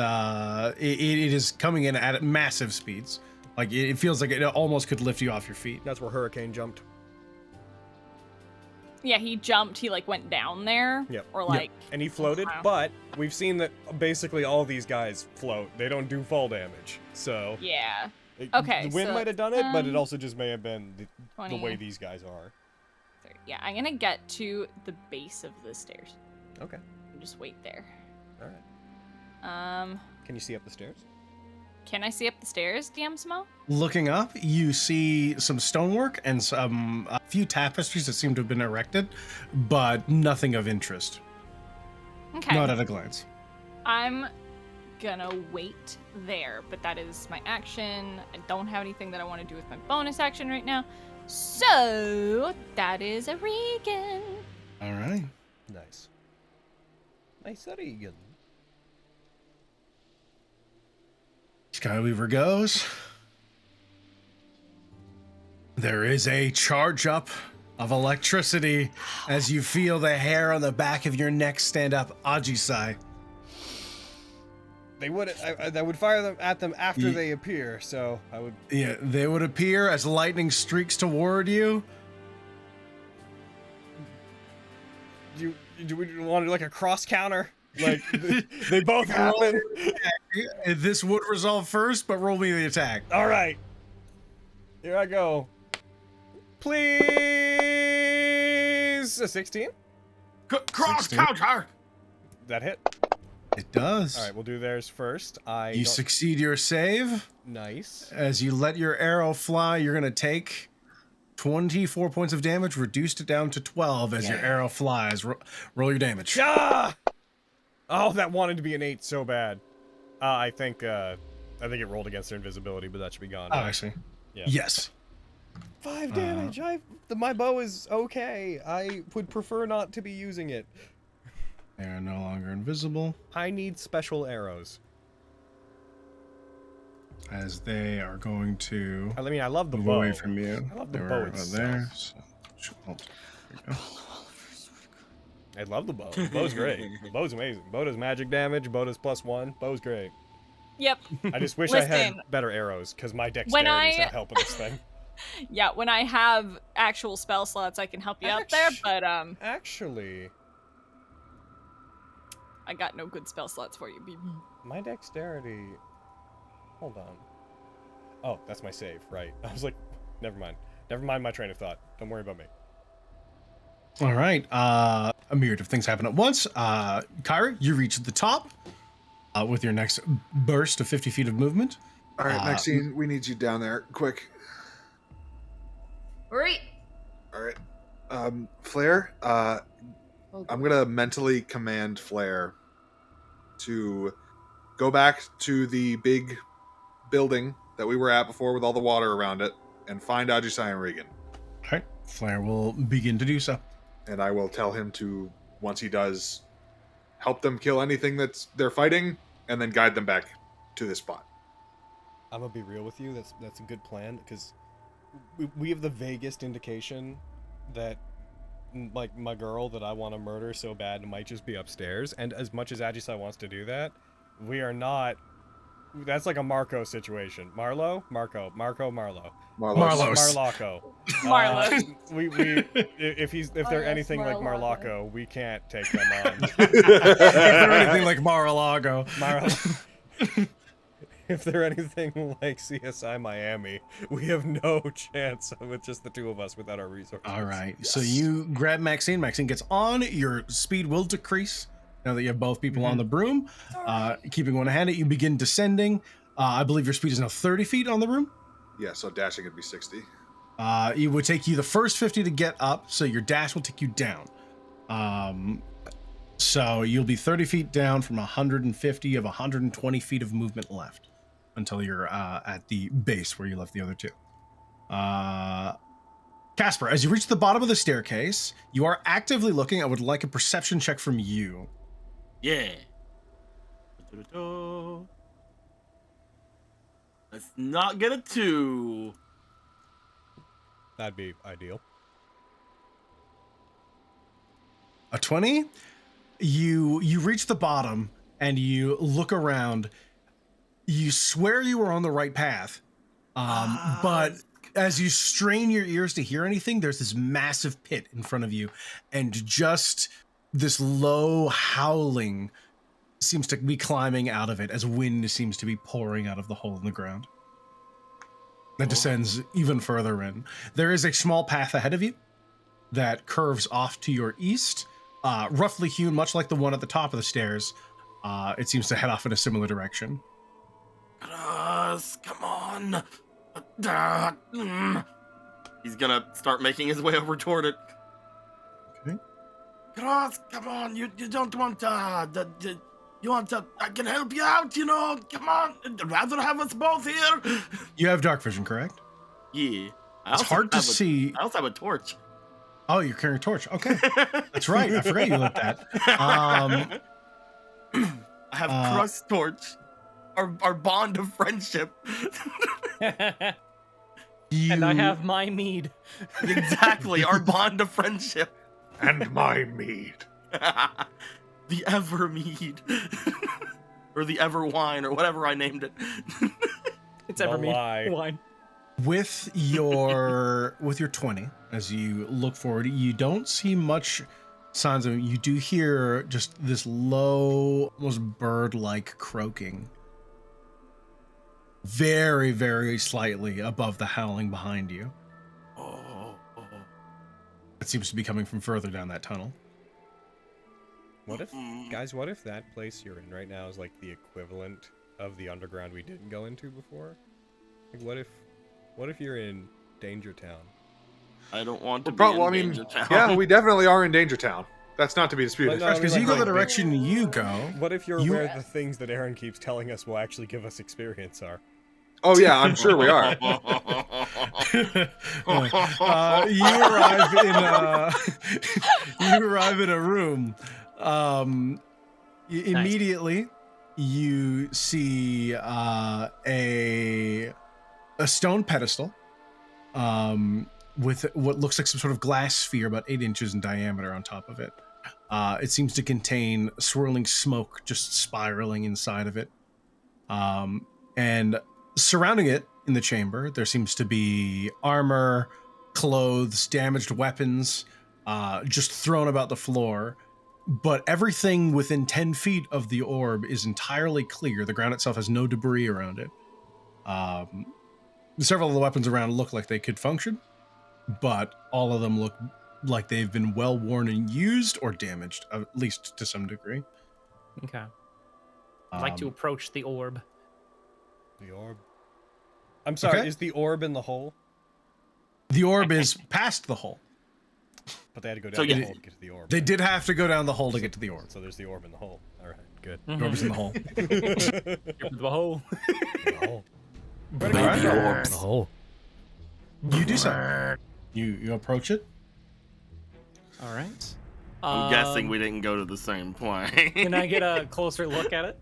it is coming in at massive speeds. Like it feels like it almost could lift you off your feet. That's where Hurricane jumped. Yeah, he jumped. He like went down there. Yep. Or like. And he floated, Wow. but we've seen that basically all these guys float. They don't do fall damage. So Yeah. it- Okay, the wind so might have done it, but it um, also just may have been the 20. way these guys are. Yeah, I'm gonna get to the base of the stairs. Okay. And just wait there. All right. Um. Can you see up the stairs? Can I see up the stairs, DM Smo? Looking up, you see some stonework and a few tapestries that seem to have been erected, but nothing of interest. Okay. Not at a glance. I'm gonna wait there, but that is my action. I don't have anything that I want to do with my bonus action right now. So that is a Regan. All right. Nice. Nice Regan. Skyweaver goes. There is a charge up of electricity as you feel the hair on the back of your neck stand up. Ajisai. They would. I would fire them at them after they appear. So I would. Yeah, they would appear as lightning streaks toward you. Do we want to do like a cross counter? Like they both happen. This would resolve first, but roll me the attack. All right. Here I go. Please. A 16. Cross 16. counter. That hit. It does. All right, we'll do theirs first. You succeed your save. Nice. As you let your arrow fly, you're going to take 24 points of damage, reduced it down to 12 as your arrow flies. Roll your damage. Ah! Oh, that wanted to be an 8 so bad. I think it rolled against their invisibility, but that should be gone. Oh, right? I see. Yeah. Yes. 5 damage. My bow is okay. I would prefer not to be using it. They are no longer invisible. I need special arrows. As they are going to I mean, I love the move bow. away from you. I love the They bow were itself. there. So, there you go. I love the bow. The bow's great. The bow's amazing. Bow does magic damage. Bow does +1. Bow's great. Yep. I just wish I had Listen, better arrows because my dexterity is not helping this thing. Yeah, when I have actual spell slots, I can help you out there, but Actually, I got no good spell slots for you, BB. my dexterity. Hold on. Oh, that's my save, right? I was like, never mind. Never mind my train of thought. Don't worry about me. All right. A myriad of things happen at once. Kyra, you reach the top with your next burst of 50 feet of movement. All right, Maxine, we need you down there, quick. Right. All right. Flare, I'm gonna mentally command Flare to go back to the big building that we were at before with all the water around it and find Ajisai and Regan. All right. Flare will begin to do so. And I will tell him to, once he does, help them kill anything they're fighting and then guide them back to this spot. I'm gonna be real with you. That's a good plan because we have the vaguest indication that like my girl that I want to murder so bad might just be upstairs. And as much as Ajisai wants to do that, we are not. That's like a Marco situation. Marlo. Marlos. Marlaco. Marlo. If they're anything like Marlaco, we can't take them on. If they're anything like Mar-a-Lago. If they're anything like CSI Miami, we have no chance with just the two of us without our resources. All right. Yes. So you grab Maxine. Maxine gets on. Your speed will decrease now that you have both people on the broom. Keeping one hand, you begin descending. I believe your speed is now 30 feet on the broom. Yeah, so dashing would be 60. It would take you the first 50 to get up, so your dash will take you down. So you'll be 30 feet down from 150 of 120 feet of movement left until you're at the base where you left the other two. Casper, as you reach the bottom of the staircase, you are actively looking. I would like a perception check from you. Yeah. Let's not get a 2. That'd be ideal. A 20? You reach the bottom and you look around. You swear you were on the right path. But as you strain your ears to hear anything, there's this massive pit in front of you, and just this low howling seems to be climbing out of it as wind seems to be pouring out of the hole in the ground. That descends even further in. There is a small path ahead of you that curves off to your east, roughly hewn, much like the one at the top of the stairs. It seems to head off in a similar direction. Cross, come on. He's gonna start making his way over toward it. Okay. Cross, come on. You don't want you want to, I can help you out, you know. Come on. I'd rather have us both here. You have dark vision, correct? Yeah. It's hard to see. I also have a torch. Oh, you're carrying a torch. Okay. That's right. I forgot you lit that. I have Crust's torch. Our bond of friendship. And I have my mead. Exactly, our bond of friendship. And my mead. The Ever mead. Or the Ever wine, or whatever I named it. It's Ever mead wine. With your 20, as you look forward, you don't see much signs of him. You do hear just this low, almost bird-like croaking. Very, very slightly above the howling behind you. It seems to be coming from further down that tunnel. What if, guys, what if that place you're in right now is like the equivalent of the underground we didn't go into before? Like, what if you're in Danger Town? I don't want to be in Danger Town. Yeah, we definitely are in Danger Town. That's not to be disputed. Because you go the direction you go. What if you're where the things that Aaron keeps telling us will actually give us experience are? Oh yeah, I'm sure we are. You arrive in a room. Immediately, you see a stone pedestal with what looks like some sort of glass sphere about 8 inches in diameter on top of it. It seems to contain swirling smoke just spiraling inside of it. And surrounding it in the chamber, there seems to be armor, clothes, damaged weapons, just thrown about the floor. But everything within 10 feet of the orb is entirely clear. The ground itself has no debris around it. Several of the weapons around look like they could function, but all of them look like they've been well worn and used or damaged, at least to some degree. Okay. I'd like to approach the orb. The orb? I'm sorry, Okay. Is the orb in the hole? The orb is past the hole. But they had to go down the hole to get to the orb. They did have to go down the hole to get to the orb. So there's the orb in the hole. All right, good. The orb is in the hole. The hole. The hole. You do so. You approach it. All right. I'm guessing we didn't go to the same place. Can I get a closer look at it?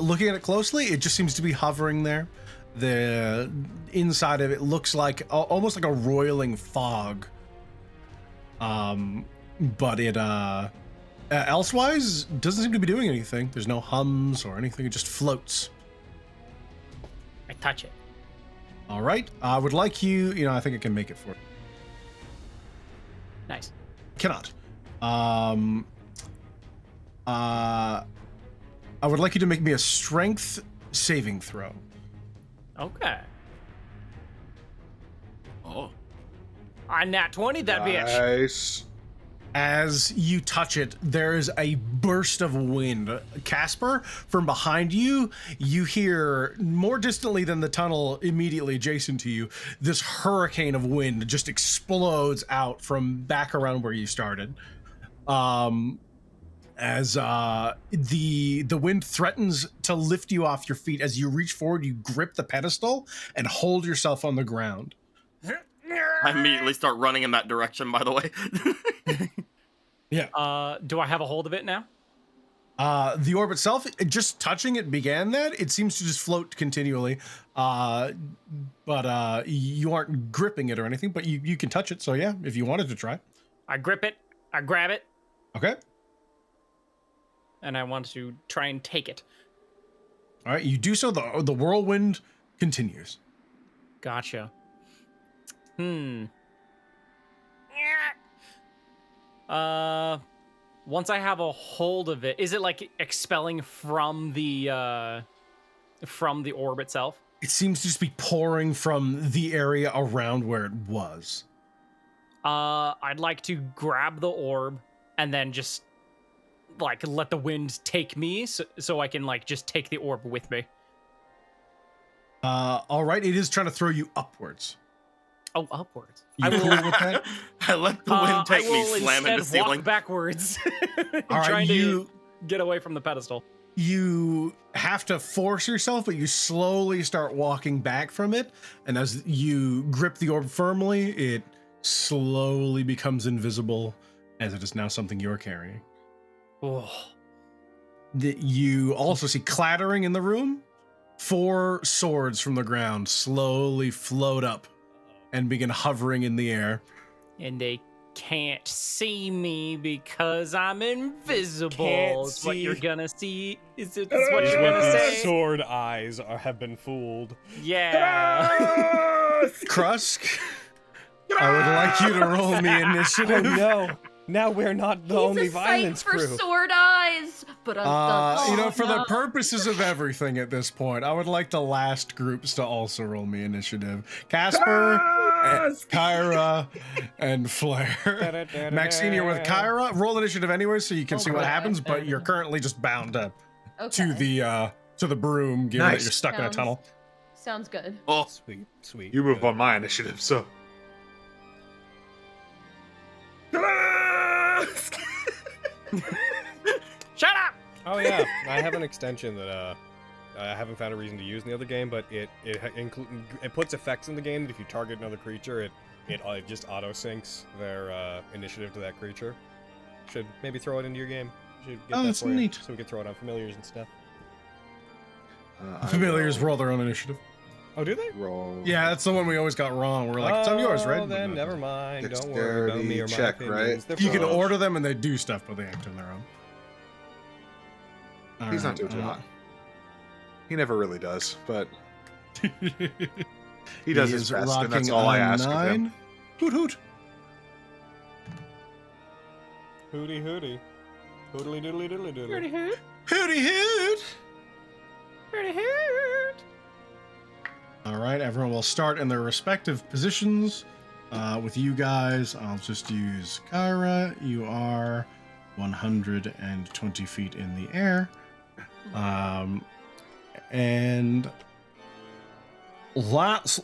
Looking at it closely, it just seems to be hovering there. The inside of it looks like almost like a roiling fog. But it elsewise doesn't seem to be doing anything. There's no hums or anything. It just floats. I touch it. All right. I would like you. I think I can make it for you. Nice. Cannot. I would like you to make me a strength saving throw. Okay. Oh. On Nat 20, that bitch. Nice. As you touch it, there is a burst of wind. Casper, from behind you, you hear more distantly than the tunnel immediately adjacent to you, this hurricane of wind just explodes out from back around where you started. As the wind threatens to lift you off your feet. As you reach forward, you grip the pedestal and hold yourself on the ground. I immediately start running in that direction, by the way. Yeah. Do I have a hold of it now? The orb itself, just touching it began that. It seems to just float continually. But you aren't gripping it or anything, but you can touch it. So yeah, if you wanted to try. I grip it. I grab it. Okay. And I want to try and take it. All right, you do so. The whirlwind continues. Gotcha. Once I have a hold of it, is it like expelling from the orb itself? It seems to just be pouring from the area around where it was. I'd like to grab the orb and then just like let the wind take me so I can like just take the orb with me. All right, it is trying to throw you upwards. Oh, upwards. You cool with that? I let the wind take I me, will slam into instead walk ceiling. backwards, All right, trying you to get away from the pedestal. you have to force yourself, but you slowly start walking back from it. And as you grip the orb firmly, it slowly becomes invisible, as it is now something you're carrying. Oh. You also see clattering in the room. 4 swords from the ground slowly float up and begin hovering in the air. And they can't see me because I'm invisible. Can't Is what see. you're gonna see. Is it what Is you're what gonna these say? sword eyes have been fooled. Yeah. Krusk, I would like you to roll me Oh initiative. no! Now we're not the only He's a sight violence for crew. sword eyes. But You know, for the no. purposes of everything at this point, I would like the last groups to also roll me initiative. Casper, Kyra, and Flair. Maxine, you're with Kyra. Roll initiative anyway, so you can see what happens. But you're currently just bound up to the broom, given that Nice. you're stuck in a Sounds- tunnel. Sounds good. Oh, Sweet, sweet. You move good. on my initiative, so. Shut up. Oh yeah, I have an extension that I haven't found a reason to use in the other game, but it puts effects in the game that if you target another creature, it just auto syncs their initiative to that creature. Should maybe throw it into your game. Should get Oh, that that's for you, neat. so we can throw it on familiars and stuff. Familiars roll their own initiative. Oh, do they? Roll. Yeah, that's the one we always got wrong. We're like, it's on yours, right? Oh, then never mind. Don't worry about me or my Dexterity check, opinions. right? They're You can fine. order them and they do stuff, but they act on their own. He's not doing too hot. He never really does, but he does his is best, and that's rocking all I a ask of him. 9. Hoot hoot. Hooty hooty. Hoodly doodly doodly doodly. hoot. Hooty hoot. Pretty hoot. All right, everyone will start in their respective positions. With you guys, I'll just use Kyra. You are 120 feet in the air. And that's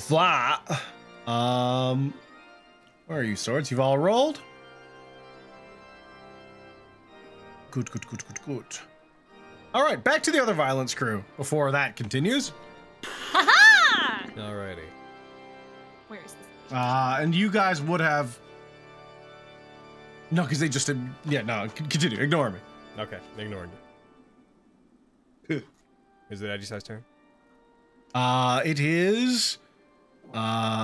that. Where are you, swords? You've all rolled? Good. All right, back to the other violence crew before that continues. Ha-ha! Alrighty. Where is this? And you guys would have... No, because they just did... Yeah, no, continue. Ignore me. Okay, ignored it. Is it Edgy's turn? It is...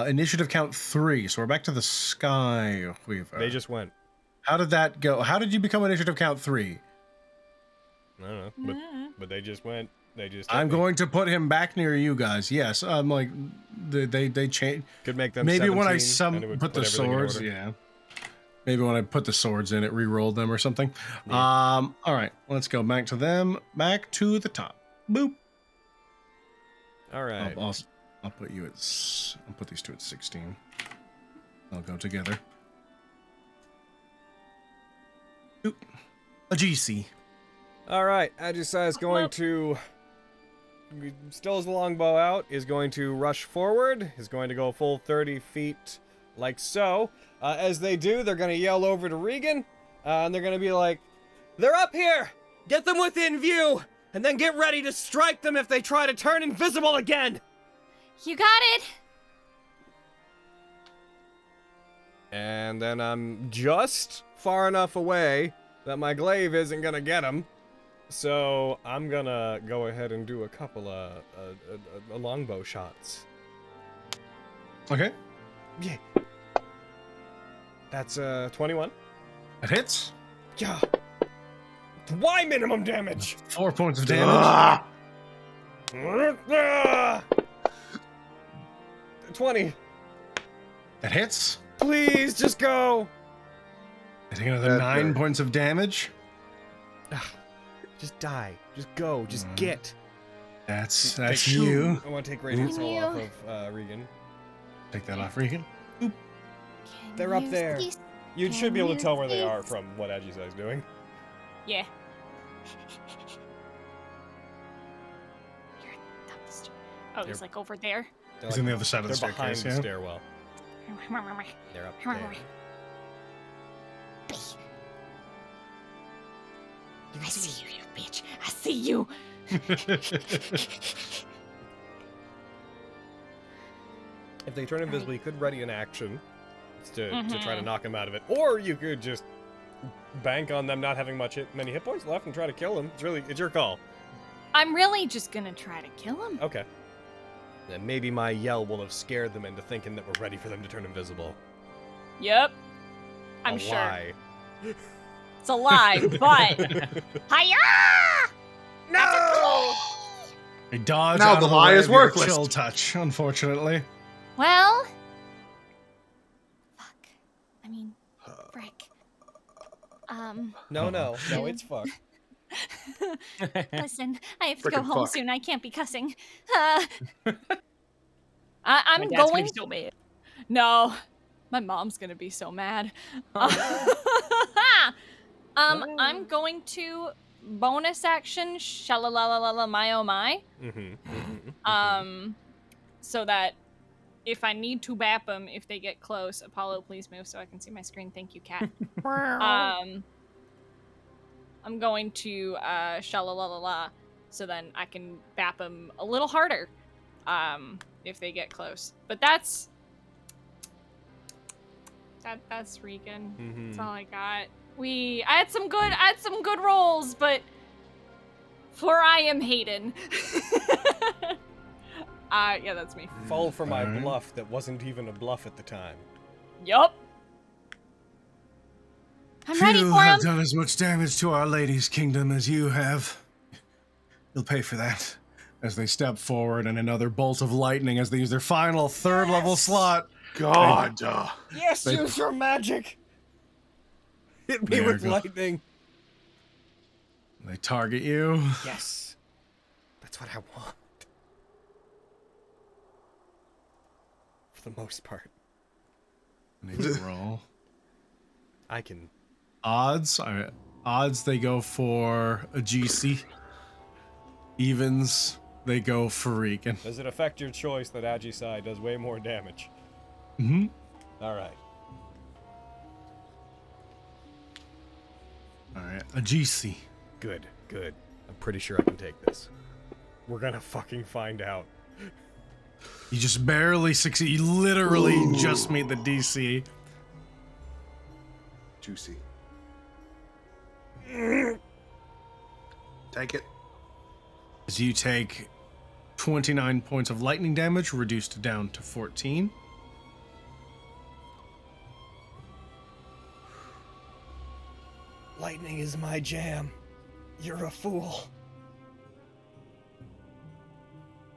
initiative count 3, so we're back to the Sky Weaver. They just went. How did that go? How did you become initiative count 3? I don't know, but they just went. They just. I'm going to put him back near you guys. Yes, I'm like... They change... Could make them. Maybe when I 17, and it would put the everything in swords, order. yeah. Maybe when I put the swords in, it re-rolled them or something. Yeah. All right, let's go back to them. Back to the top. Boop. All right. I'll put you at. I'll put these two at 16. They'll go together. Oop. A GC. All right. Adjusai is going to. Still has the longbow out. Is going to rush forward. Is going to go full 30 feet, like so. As they do, they're going to yell over to Regan, and they're going to be like, "They're up here! Get them within view, and then get ready to strike them if they try to turn invisible again!" You got it. And then I'm just far enough away that my glaive isn't going to get them. So I'm going to go ahead and do a couple of longbow shots. Okay. Yeah. That's 21. It hits. Yeah. Why minimum damage? 4 points of damage. 20. It hits. Please, just go. I think another 9 points of damage. Just die. Just go. Just get. That's Take- you. I want to take Radiant Can Soul you- off of Regan. Take that off, Regan. They're up there. You should be able to tell where they are Please. from what Adjusai is doing. Yeah. You're dumbest. Oh, he's like over there. He's on the other side of the They're behind staircase, the yeah? stairwell. They're up there. I see you, you bitch. I see you. If they turn invisible, you could ready an action to try to knock him out of it, or you could just bank on them not having many hit points left and try to kill him. It's your call. I'm really just gonna try to kill him. Okay. Then maybe my yell will have scared them into thinking that we're ready for them to turn invisible. Yep. I'm a sure. Lie. It's a lie, but hiya! No! A dodge Now out the of lie way is of your worthless. Chill touch, unfortunately. Well, fuck. I mean, frick. No, it's fuck. Listen, I have to Frickin' go home fuck. soon. I can't be cussing. I'm My dad's gonna going. be so mad. No, my mom's gonna be so mad. I'm going to bonus action shalalalala my oh my. So that if I need to bap them, if they get close, Apollo, please move so I can see my screen. Thank you, cat. I'm going to shalalalala so then I can bap them a little harder if they get close. But that's Regan. That's all I got. I had some good rolls, but for I am Hayden. Yeah, that's me. Fall for my bluff that wasn't even a bluff at the time. Yup. I'm ready Few for him. have done as much damage to Our Lady's kingdom as you have. You'll pay for that. As they step forward and another bolt of lightning as they use their final third level slot. God. Yes, use your magic! Hit me There with you go. lightning! They target you. Yes. That's what I want. For the most part. Need to roll. I can... Odds. Alright. Odds, they go for a GC. Evens, they go for Regan. Does it affect your choice that Agi-Sai does way more damage? Mm-hmm. Alright. Alright, a GC. Good, good. I'm pretty sure I can take this. We're gonna fucking find out. You just barely succeed. You literally just meet the DC. Juicy. Take it. As you take 29 points of lightning damage, reduced down to 14. Lightning is my jam. You're a fool.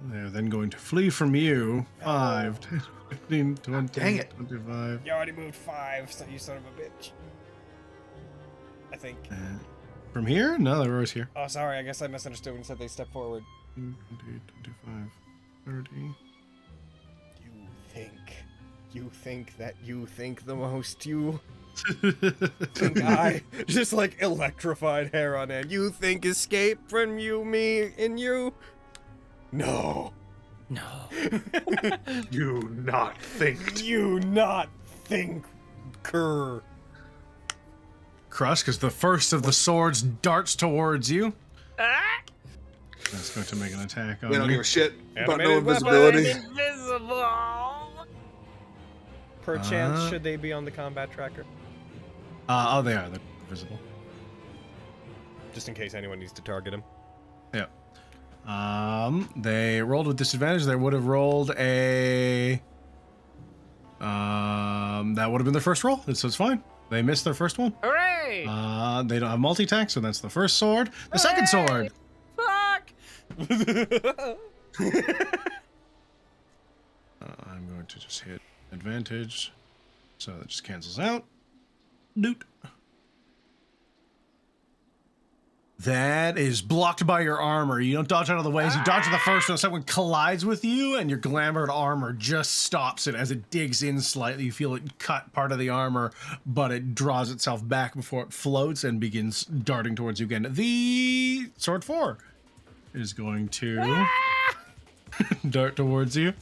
They're then going to flee from you. 5, 10, 15, 20, dang it. 25. You already moved 5, so you son of a bitch. I think. From here? No, the row's here. Oh, sorry, I guess I misunderstood when you said they step forward. 20, 25, 30. You think that you think the most, you think I just like electrified hair on end. You think escape from you, me, and you? No. No. You not think. You not thinker. Crush, because the first of the swords darts towards you. That's going to make an attack on We don't you. give a shit about no Animated weapon. invisibility. Invisible. Perchance, should they be on the combat tracker? Oh, they are. They're visible. Just in case anyone needs to target him. Yeah. They rolled with disadvantage. They would have rolled a... that would have been their first roll, so it's fine. They missed their first one. Hooray! They don't have multi-attack, so that's the first sword. The second sword! Fuck! I'm going to just hit advantage, so that just cancels out. Doot. That is blocked by your armor. You don't dodge out of the way. As you dodge to the first one, someone collides with you, and your glamored armor just stops it. As it digs in slightly, you feel it cut part of the armor, but it draws itself back before it floats and begins darting towards you again. The sword 4 is going to dart towards you.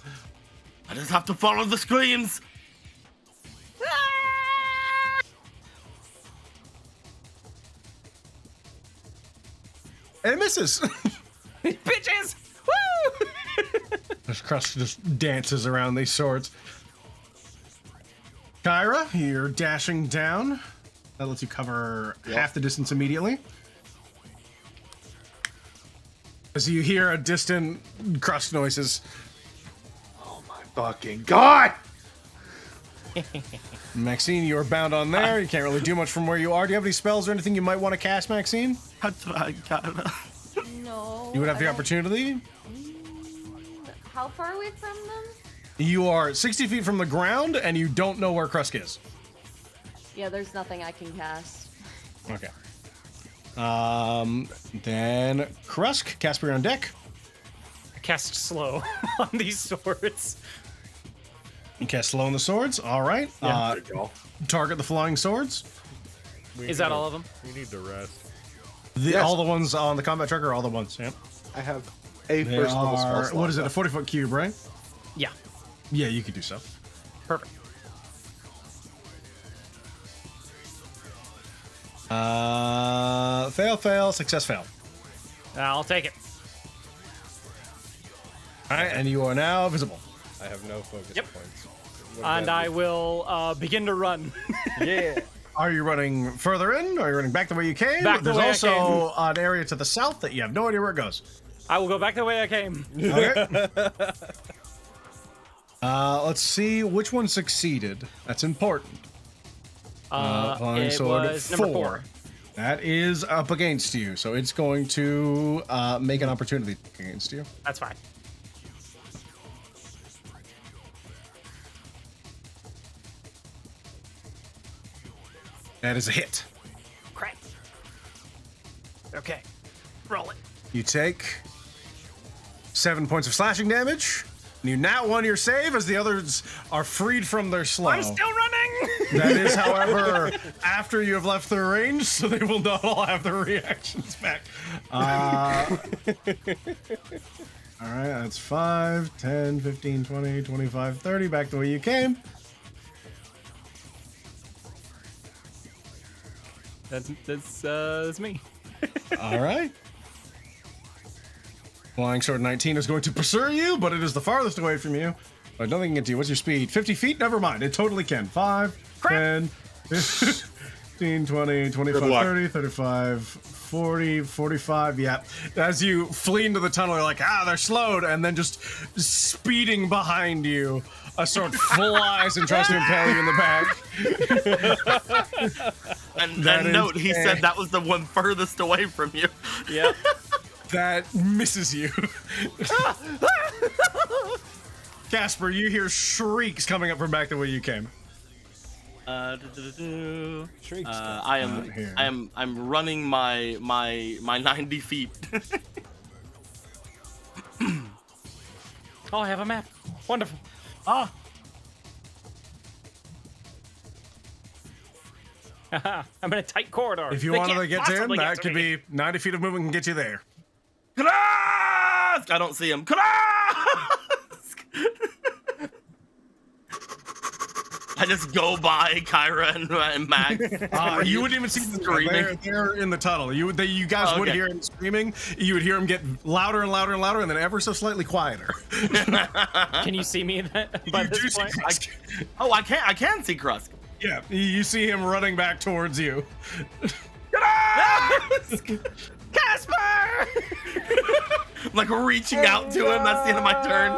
I just have to follow the screams. And it misses. Bitches! Woo! This crust just dances around these swords. Kyra, you're dashing down. That lets you cover half the distance immediately. As you hear a distant crust noises. Oh my fucking god! Maxine, you're bound on there. You can't really do much from where you are. Do you have any spells or anything you might want to cast, Maxine? That's what I got. No. You would have I the don't- opportunity. How far away from them? You are 60 feet from the ground, and you don't know where Krusk is. Yeah, there's nothing I can cast. Okay. Then Krusk, Casper on deck. I cast slow on these swords. You cast slow on the swords. All right. There you go. Target the flying swords. Is that all of them? We need to rest. Yes. All the ones on the combat tracker, all the ones. Yeah. I have a They first level spell are, slot what is it? A left. 40-foot cube, right? Yeah. Yeah, you could do so. Perfect. Fail, fail, success, fail. I'll take it. All right, and you are now visible. I have no focus Yep. points. And I will begin to run. Yeah. Are you running further in? Are you running back the way you came? Back the There's way I also an area to the south that you have no idea where it goes. I will go back the way I came. Okay. Let's see which one succeeded. That's important. Flying It sword was number 4. That is up against you, so it's going to make an opportunity against you. That's fine. That is a hit. Crap. Okay. Roll it. You take 7 points of slashing damage. And you nat 1 your save as the others are freed from their slow. I'm still running! That is, however, after you have left their range, so they will not all have their reactions back. All right, that's 5, 10, 15, 20, 25, 30. Back the way you came. That's me. All right. Flying Sword 19 is going to pursue you, but it is the farthest away from you. I don't think it can get to you. What's your speed? 50 feet? Never mind. It totally can. 5, 10, 15, 20, 25, Good luck. 30, 35, 40, 45. Yeah. As you flee into the tunnel, you're like, they're slowed. And then just speeding behind you, a sword flies and tries to impale you in the back. And That is note, he a- said that was the one furthest away from you. Yeah. That misses you. Casper, you hear shrieks coming up from back the way you came. Shrieks. I'm running my 90 feet. Oh, I have a map. Wonderful. Ah, I'm in a tight corridor. if you They wanted can't to get to him, possibly that to could me. be 90 feet of movement can get you there. Krazk! I don't see him. Krazk! I just go by Kyra and Max. You wouldn't even see them Screaming. They're in the tunnel. You guys Oh, would okay. hear him screaming. You would hear him get louder and louder and louder, and then ever so slightly quieter. Can you see me by You do this see point? Krusk. Oh, I can see Krusk. Yeah, you see him running back towards you. Casper! I'm like reaching out to him. That's the end of my turn.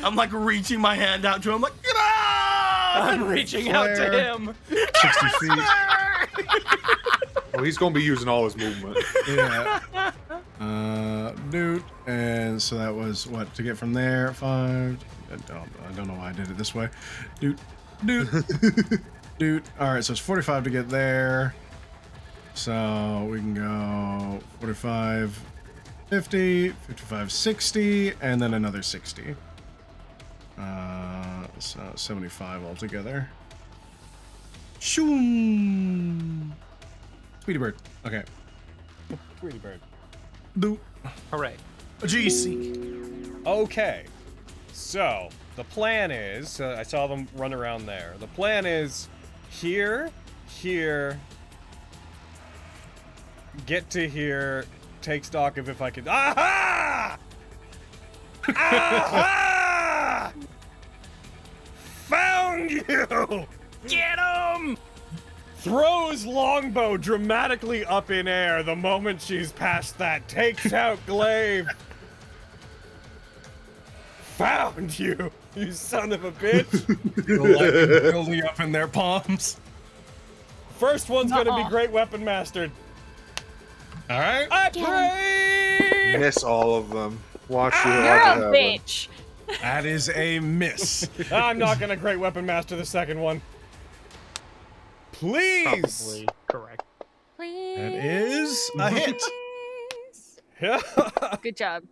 I'm like reaching my hand out to him. Like, I'm reaching out to Flare. him. 60 feet. Oh, he's gonna be using all his movement. Yeah. Newt, and so that was what to get from there. 5. I don't know why I did it this way. Newt. All right, so it's 45 to get there. So we can go 45, 50, 55, 60, and then another 60. So 75 altogether. Shoom. Speedy bird. Okay. Pretty bird. Doot. Hooray. GC. Okay, so the plan is, I saw them run around there. The plan is here, get to here, take stock of if I can. Aha! Aha! Found you! Get him! Throws longbow dramatically up in air the moment she's past that. Takes out glaive. Found you, you son of a bitch. Building up in their palms. First one's gonna be great weapon mastered. All right. I pray. Miss all of them. Watch you. You're a bitch. That is a miss. I'm not gonna great weapon master the second one. Please. Probably correct. Please. That is a hit. Good job.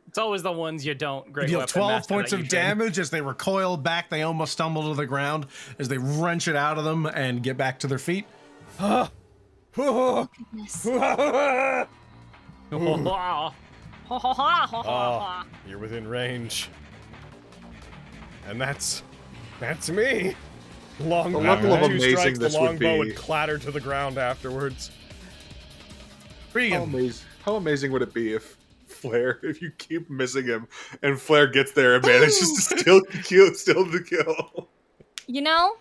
It's always the ones you don't great Deal weapon 12 master points that of you should. damage as they recoil back. They almost stumble to the ground as they wrench it out of them and get back to their feet. Goodness. Oh, you're within range. And that's me. Long The level of two amazing strikes, the this would longbow be. would clatter to the ground afterwards. How amazing would it be if Flair, if you keep missing him, and Flair gets there and manages to still the kill? You know,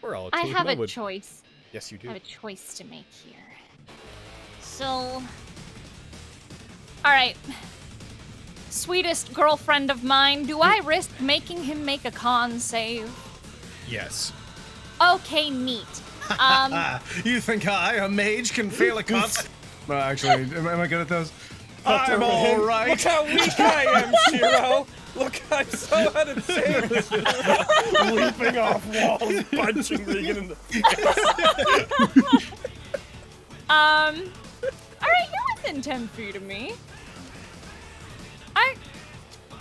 We're all a I team. have a would. choice. Yes, you I do. have a choice to make here. So, all right. Sweetest girlfriend of mine, do I risk making him make a con save? Yes. Okay, neat. You think I, a mage, can fail a con? Well, actually, am I good at those? I'm Look all right. Look how weak I am, Shiro. Look, I'm so out of saves. Leaping off walls, punching Regan in the All right, you're within 10 feet of me. I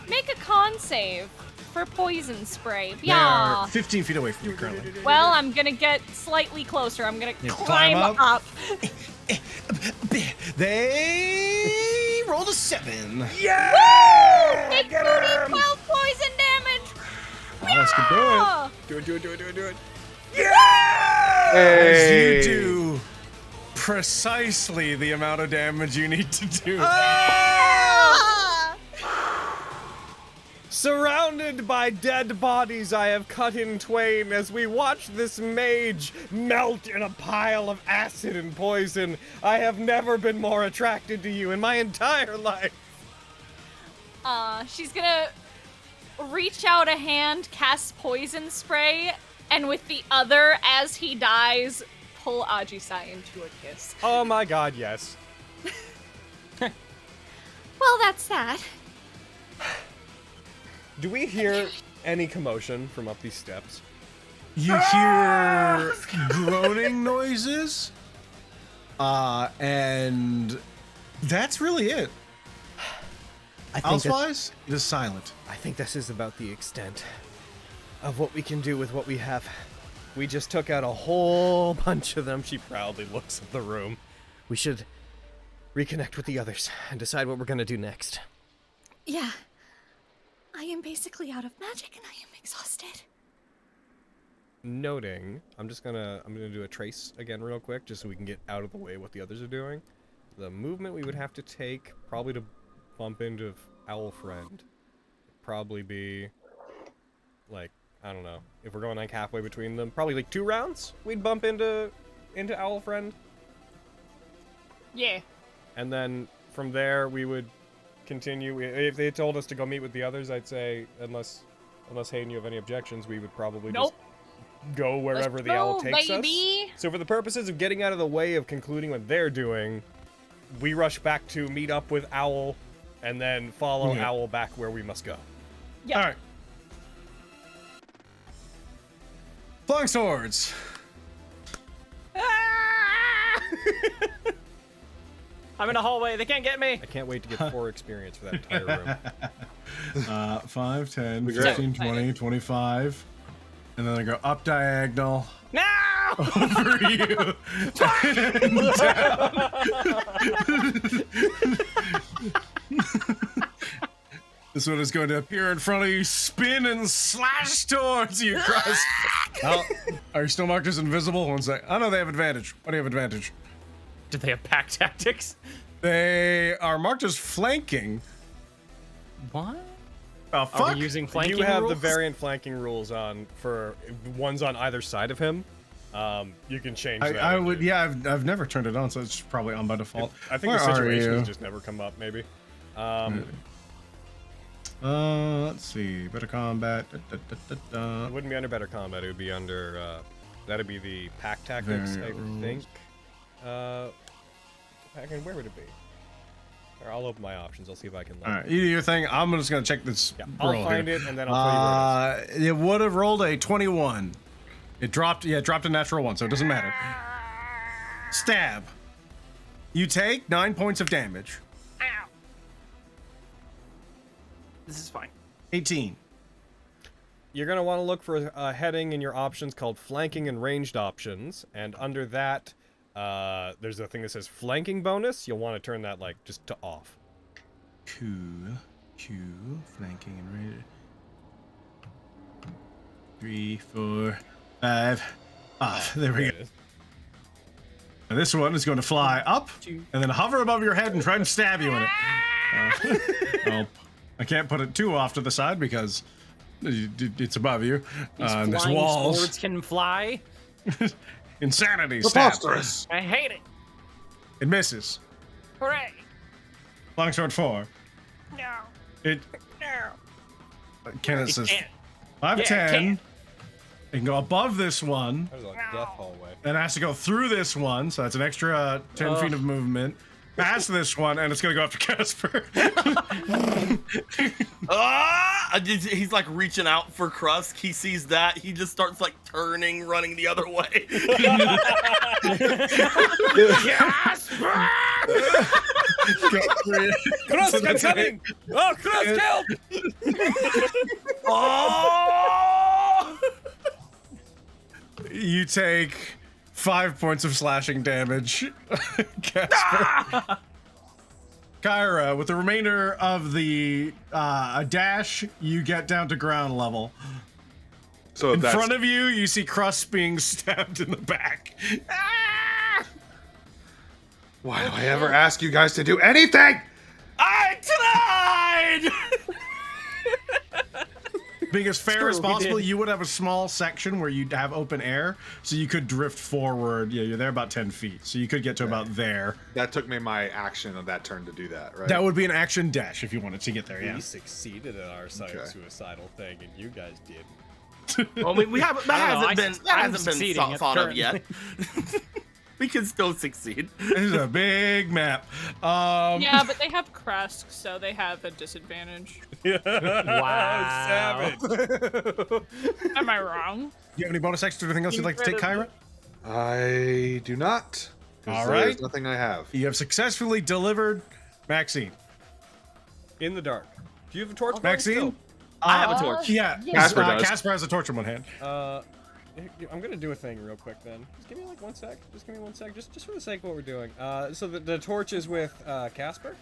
make a con save for poison spray. They Yeah. are 15 feet away from you currently. Well, I'm gonna get slightly closer. I'm gonna You climb climb up? up. They rolled a 7. Yeah! Take Get 12 poison damage. Alice can Ah! Do it. As you do precisely the amount of damage you need to do. Ah! Surrounded by dead bodies, I have cut in twain as we watch this mage melt in a pile of acid and poison. I have never been more attracted to you in my entire life. She's gonna reach out a hand, cast poison spray, and with the other, as he dies, pull Ajisai into a kiss. Oh my god, yes. Well, that's that. Do we hear any commotion from up these steps? You hear groaning noises, and that's really it. Elsewise, it is silent. I think this is about the extent of what we can do with what we have. We just took out a whole bunch of them. She proudly looks at the room. We should reconnect with the others and decide what we're gonna do next. Yeah. I am basically out of magic and I am exhausted. Noting, I'm gonna do a trace again real quick, just so we can get out of the way what the others are doing. The movement we would have to take, probably to bump into Owl Friend, probably be like, I don't know, if we're going like halfway between them, probably like 2 rounds. We'd bump into Owl Friend, Yeah. and then from there we would continue. If they told us to go meet with the others, I'd say, unless Hayden, you have any objections, we would probably Nope. just go wherever Let's the owl go, takes baby. us. So for the purposes of getting out of the way of concluding what they're doing, we rush back to meet up with Owl, and then follow Owl back where we must go. Yeah. All right. Flying swords. I'm in a hallway. They can't get me. I can't wait to get 4 experience for that entire room. 5, 10, Great. 15, 20, 25. And then they go up diagonal. No! over you. And down. This one is going to appear in front of you, spin and slash towards you, Crust. Oh, are you still marked as invisible? One sec. I know they have advantage. Why do you have advantage? Do they have pack tactics? They are marked as flanking. What? Oh, Are fuck. we using flanking You have rules? the variant flanking rules on for ones on either side of him. You can change that. I would, yeah, I've never turned it on, so it's probably on by default. I think Where the are situation you? has just never come up, maybe. Let's see. Better combat. It wouldn't be under better combat. It would be under. That'd be the pack tactics, Variant I rules. think. Where would it be? Or I'll open my options. I'll see if I can. All right, you do your thing. I'm just gonna check this. Yeah, I'll roll find here. it and then I'll tell you where it is. It would have rolled a 21. It dropped. Yeah, it dropped a natural 1, so it doesn't matter. Stab. You take 9 points of damage. Ow. This is fine. 18. You're going to want to look for a heading in your options called flanking and ranged options, and under that, there's a thing that says flanking bonus. You'll want to turn that like just to off. Cool. Flanking and rated. 3, 4, 5. Ah, there we go. Now this one is going to fly up and then hover above your head and try and stab you in it. Well, I can't put it too off to the side because it's above you. These And there's flying walls. swords can fly. Insanity. Stab. Preposterous. I hate it. It misses. Hooray. Longsword 4. No. It. No. Kenneth It says can't. 5, Yeah, it 10. can't. It can go above this one. There's a death hallway. And it has to go through this one, so that's an extra 10 feet of movement. Past this one, and it's gonna go after Casper. He's like reaching out for Krusk. He sees that. He just starts like turning, running the other way. Casper! Krusk, I'm coming! Oh, Krusk, help! Oh! You take 5 points of slashing damage, Casper. Kyra, with the remainder of the dash, you get down to ground level. So In that's front of you, you see Crust being stabbed in the back. why do I ever ask you guys to do anything? I tried! Being as fair True, as we possible, did. you would have a small section where you'd have open air, so you could drift forward. Yeah, you're there about 10 feet, so you could get to about there. That took me my action of that turn to do that, right? That would be an action dash if you wanted to get there, yeah. We succeeded at our suicidal thing, and you guys did. Well, we haven't. That I don't know, hasn't been. I'm That hasn't been succeeding at thought of currently. yet. We can still succeed. This is a big map. Yeah, but they have Krusk, so they have a disadvantage. Wow. Savage. Am I wrong? Do you have any bonus action or anything else you'd like to take, Kyra? I do not. 'Cause All there's right. nothing I have. You have successfully delivered Maxine. In the dark. Do you have a torch? Maxine? I have a torch. Yeah, Casper does. Casper has a torch in one hand. I'm gonna do a thing real quick then. Just give me like 1 sec. Just give me 1 sec. Just for the sake of what we're doing. So the torch is with Casper.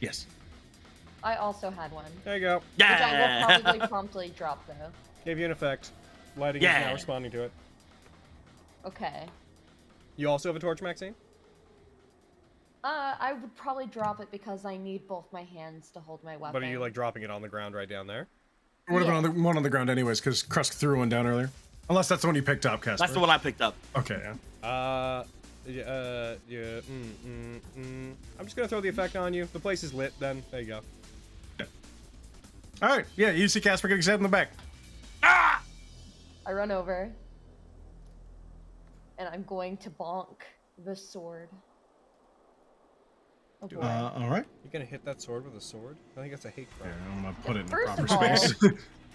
Yes. I also had one. There you go. Which I will Yeah. probably promptly drop though. Gave you an effect. Lighting is Yeah. now responding to it. Okay. You also have a torch, Maxine? I would probably drop it because I need both my hands to hold my weapon. But are you like dropping it on the ground right down there? It would have Yeah. been one on the ground anyways, because Krusk threw one down earlier. Unless that's the one you picked up, Casper. That's the one I picked up. Okay, yeah. I'm just gonna throw the effect on you. The place is lit then. There you go. All right, yeah, you see Casper getting stabbed in the back. I run over. And I'm going to bonk the sword. Oh boy. All right. You're gonna hit that sword with a sword? I think that's a hate crime. I'm gonna put it in the First proper of all- space.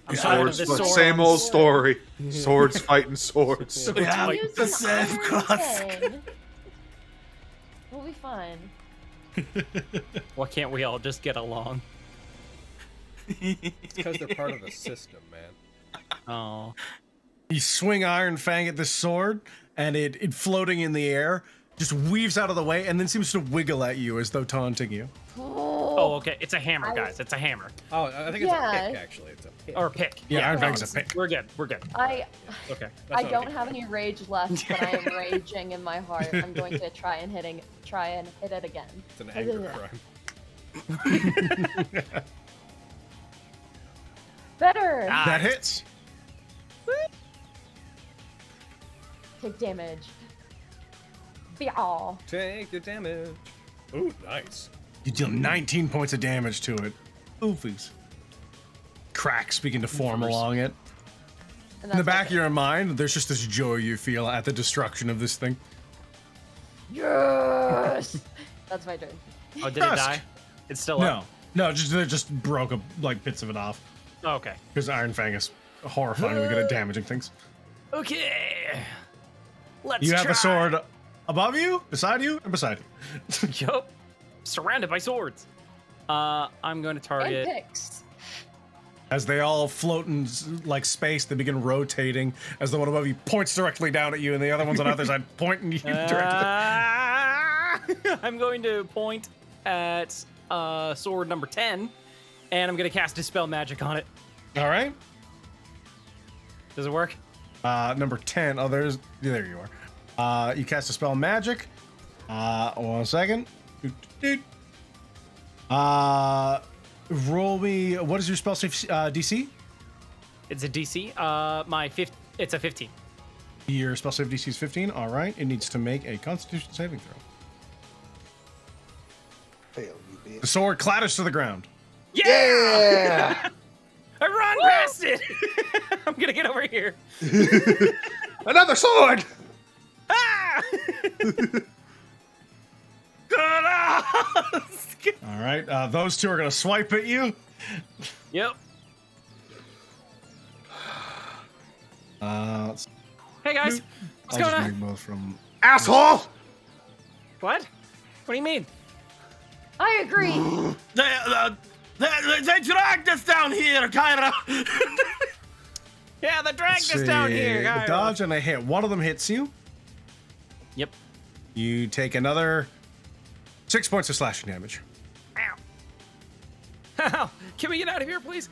I'm tired of Swords, this but sword same on old sword. story. Swords fighting swords. Yeah, Use the an same iron Krusk. thing. We'll be fine. Why can't we all just get along? It's because they're part of the system, man. Oh. You swing Iron Fang at this sword, and it floating in the air just weaves out of the way and then seems to wiggle at you as though taunting you. Oh, okay. It's a hammer, guys. It's a hammer. Oh, I think it's a pick, actually. It's a pick. Or a pick. Yeah, Iron Fang's a pick. We're good. We're good. I Okay. don't have any rage left, but I am raging in my heart. I'm going to try and hit it again. It's an anger crime. Better. That hits. Take damage. Beow. Take the damage. Ooh, nice. You deal 19 points of damage to it. Oofies. Cracks begin to form along it. In the back of your mind, there's just this joy you feel at the destruction of this thing. Yes. That's my turn. Oh, did it die? It's still up? No, they just broke like bits of it off. Oh, okay. Because Iron Fang is horrifyingly good at damaging things. Okay. Let's You have try. a sword above you, beside you, and beside you. Yup. Surrounded by swords. I'm going to And target. picks. As they all float in like space, they begin rotating as the one above you points directly down at you, and the other ones on the other side pointing you directly. I'm going to point at sword number 10, and I'm going to cast Dispel Magic on it. All right. Does it work? Number 10. Oh, there you are. You cast a spell magic. 1 second. Roll me. What is your spell save DC? It's a DC. It's a 15. Your spell save DC is 15. All right. It needs to make a Constitution saving throw. Fail, you bitch. The sword clatters to the ground. Yeah! I run past it. I'm gonna get over here. Another sword! Ah! All right. Those two are gonna swipe at you. Yep. Hey guys, what's going on? Make both from Asshole! What? What do you mean? I agree. They dragged us down here, Kyra. Yeah, they dragged us down here. A dodge and a hit. One of them hits you. Yep. You take another 6 points of slashing damage. Ow. Ow. Can we get out of here, please?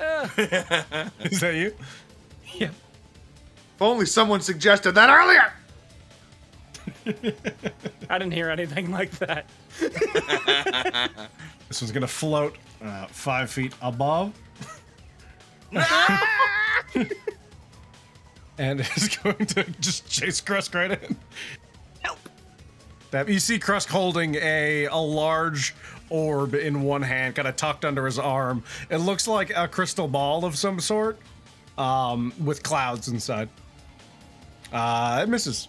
Is that you? Yep. If only someone suggested that earlier! I didn't hear anything like that. This one's gonna float 5 feet above. And is going to just chase Krusk right in. Help. You see Krusk holding a large orb in one hand, kind of tucked under his arm. It looks like a crystal ball of some sort, with clouds inside. It misses.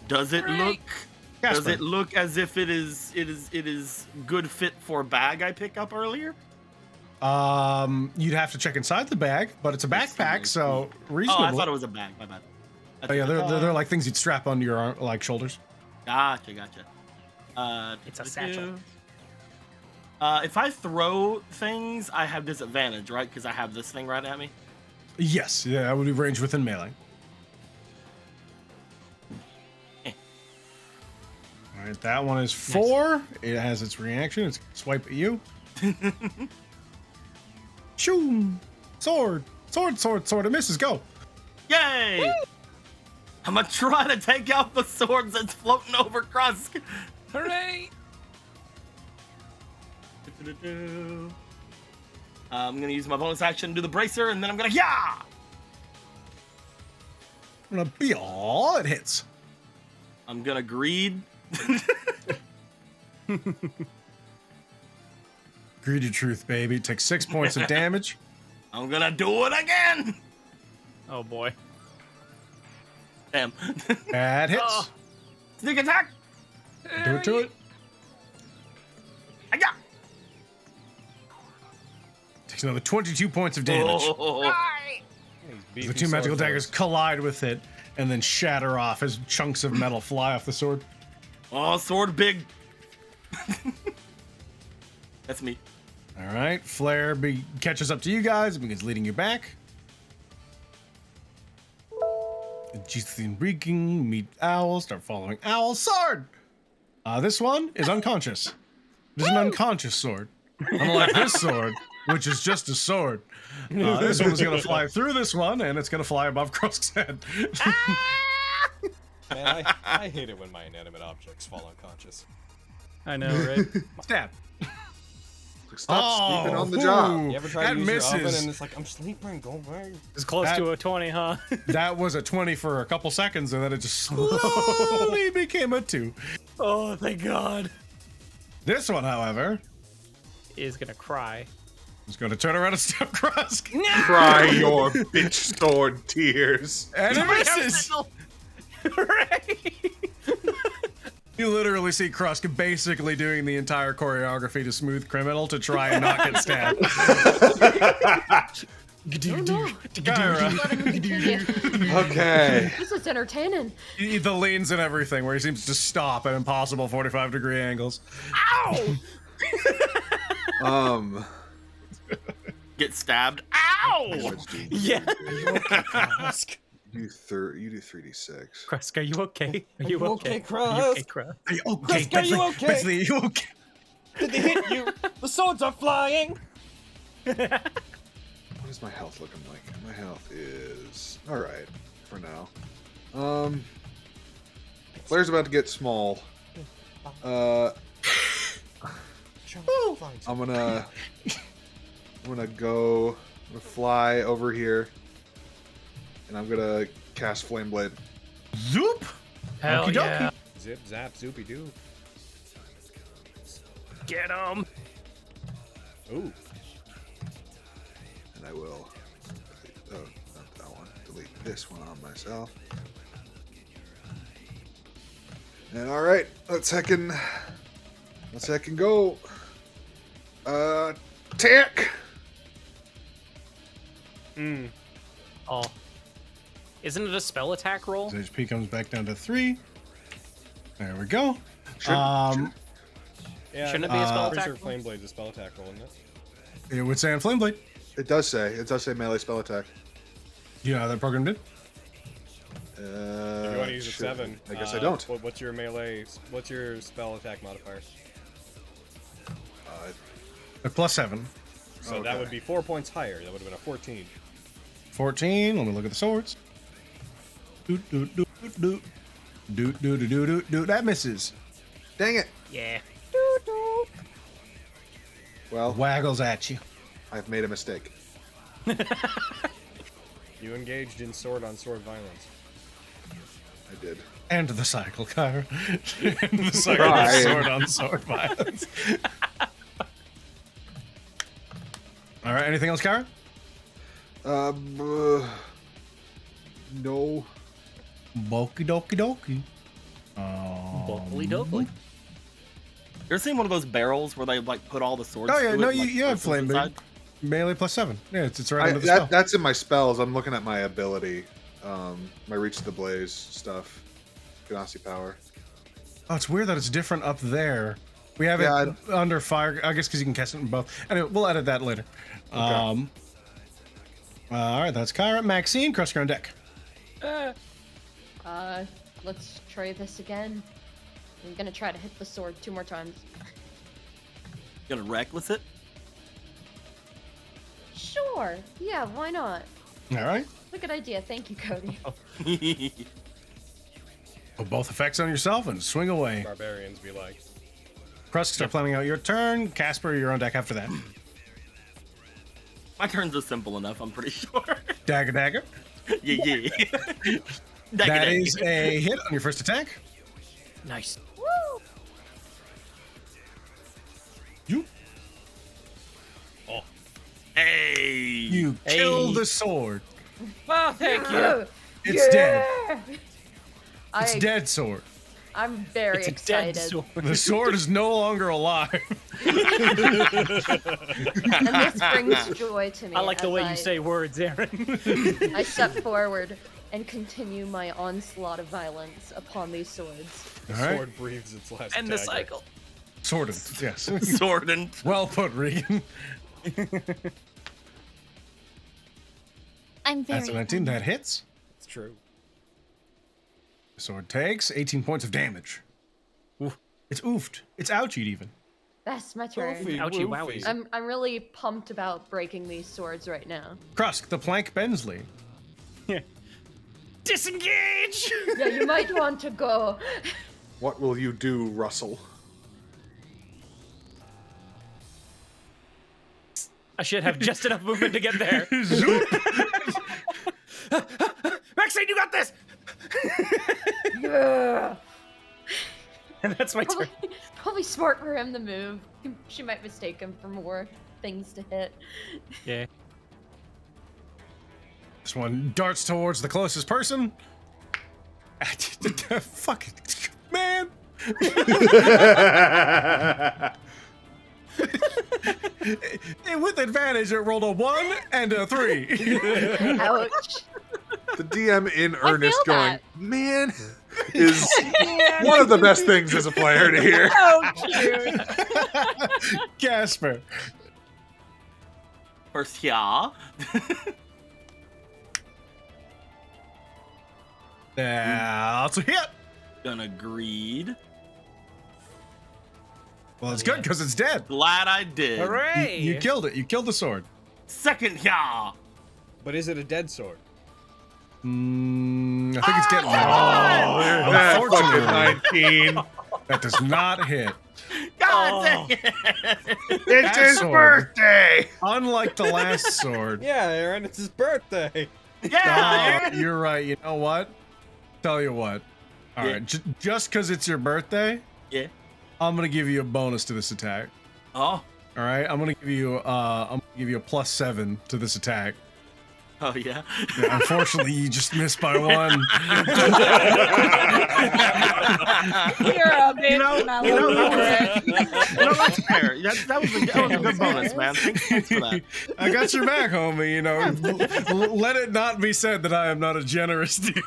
Does it look? Casper. Does it look as if it is good fit for bag I picked up earlier? You'd have to check inside the bag, but it's a backpack, so reasonable. Oh, I thought it was a bag. My bad. Oh yeah, they're like things you'd strap onto your arm, like shoulders. Gotcha. It's a satchel. If I throw things, I have disadvantage, right? Because I have this thing right at me. Yes, yeah, I would be ranged within melee. All right, that one is 4. Nice. It has its reaction. It's gonna swipe at you. Shoo! Sword! It misses. Go! Yay! Woo! I'm gonna try to take out the swords that's floating over Krusk. Hooray! I'm gonna use my bonus action to do the bracer, and then I'm gonna I'm gonna be all it hits. I'm gonna greed. Greedy truth, baby. Take 6 points of damage. I'm gonna do it again. Oh boy. Damn. That hits. Oh. Sneak attack. Do it to it. Takes another 22 points of damage. Oh. The two magical daggers collide with it and then shatter off as chunks of metal fly off the sword. Oh, sword big. That's me. All right, Flare catches up to you guys and begins leading you back. G-Theme Reeking, meet Owl, start following Owl, sword! This one is unconscious. It is an unconscious sword. Unlike this sword, which is just a sword. This one is going to fly through this one, and it's going to fly above Krusk's head. Man, I hate it when my inanimate objects fall unconscious. I know, right? Stab. Stop sleeping on the job. You ever try to use your oven and it's like, I'm sleeping, go away. It's close to a 20, huh? That was a 20 for a couple seconds, and then it just slowly became a 2. Oh, thank God. This one, however, is gonna cry. is going to turn around and stab Krusk. Cry your bitch sword tears. And it misses. Right. You literally see Krusk basically doing the entire choreography to Smooth Criminal to try and not get stabbed. Okay. This is entertaining. The leans and everything, where he seems to stop at impossible 45-degree angles. Ow! Get stabbed. Ow! Yeah. You do 3d6. Krusk, are you okay? Are you okay, okay? Krusk? Are you okay, Krusk? Are you okay? Krusk, are you okay? Bentley, are you okay? Did they hit you? The swords are flying! What is my health looking like? My health is alright for now. Blair's about to get small. I'm gonna fly over here, and I'm gonna cast Flame Blade. Zoop! Hell Okie dokie. yeah. Zip, zap, zoopy doo. Get him. Ooh. And I will delete, not that one. Delete this one on myself. And all right, let's heckin' go. Attack. Oh. Isn't it a spell attack roll? His HP comes back down to 3. There we go. Yeah, Shouldn't it be a spell pretty attack sure roll? Flame Blade's a spell attack roll, isn't it? It would say on Flame Blade. It does say melee spell attack. You know how that program did? If you want to use a Sure. 7, I guess I don't. What's your melee? What's your spell attack modifier? A +7. So that would be 4 points higher. That would have been a 14. 14. Let me look at the swords. Doot, doot, doot, doot, doot. Doot, doot, doot, doot, doot. That misses. Dang it. Yeah. Well, Waggles at you. I've made a mistake. You engaged in sword-on-sword violence. I did. End the cycle, Kyra. End the cycle of Right. sword-on-sword violence. All right. Anything else, Kyra? No. Boki doki doki. Bokely dokely. You ever seen one of those barrels where they like put all the swords? Oh yeah, through no, it and, like, you have place them Flame Blade. inside? Melee +7. Yeah, it's right under the spell. That's in my spells. I'm looking at my ability. My Reach to the Blaze stuff. Ganassi power. Oh, it's weird that it's different up there. We have Yeah, it under fire. I guess because you can cast it in both. Anyway, we'll edit that later. All right, that's Kyra. Maxine, Krusk, you're on deck. Let's try this again. I'm gonna try to hit the sword 2 more times. You gonna reckless it? Sure. Yeah, why not? All right. Look good idea. Thank you, Cody. Put both effects on yourself and swing away. Barbarians be like. Krusk, start planning out your turn. Casper, you're on deck after that. My turns are simple enough, I'm pretty sure. Dagger, dagger. Yeah. That is a hit on your first attack. Nice. Woo! You Hey! kill the sword. Well, thank you. It's dead. It's I, dead sword. I'm very It's a dead excited. sword. The sword is no longer alive. And this brings joy to me. I like the as way you say words, Aaron. I step forward and continue my onslaught of violence upon these swords. The All right. sword breathes its last End the dagger. cycle. Sword of, yes. Sword and Well put, Regan. I'm very That's a 19. That hits. It's true. Sword takes 18 points of damage. Oof. It's oofed. It's ouchied even. That's my turn. Ouchie wowie. I'm really pumped about breaking these swords right now. Krusk, the plank Bensley. Disengage! Yeah, you might want to go. What will you do, Russell? I should have just enough movement to get there. Maxine, you got this! Yeah. And that's my turn. Probably smart for him to move. She might mistake him for more things to hit. Yeah. This one darts towards the closest person. Fuck it, man. And with advantage, it rolled a 1 and a 3. Ouch. The DM in earnest feel going, that. man, is one of the best things as a player to hear. Oh, cute. Casper. First, yeah. That's a hit. Gonna greed. Well, it's good because it's dead. Glad I did. Hooray! You killed it. You killed the sword. Second, yeah. But is it a dead sword? I think it's getting there. That fucking 19. That does not hit. God dang it. It's That his sword. birthday! Unlike the last sword. Yeah, Aaron, it's his birthday. Yeah. You're right. You know what? Tell you what. All right, just because it's your birthday, Yeah. I'm gonna give you a bonus to this attack. Oh. All right, I'm gonna give you a +7 to this attack. Oh yeah. Yeah, unfortunately, you just missed by 1. You're a bit You know, that's fair. That was a good bonus, man. Thanks for that. I got your back, homie. You know, let it not be said that I am not a generous DM.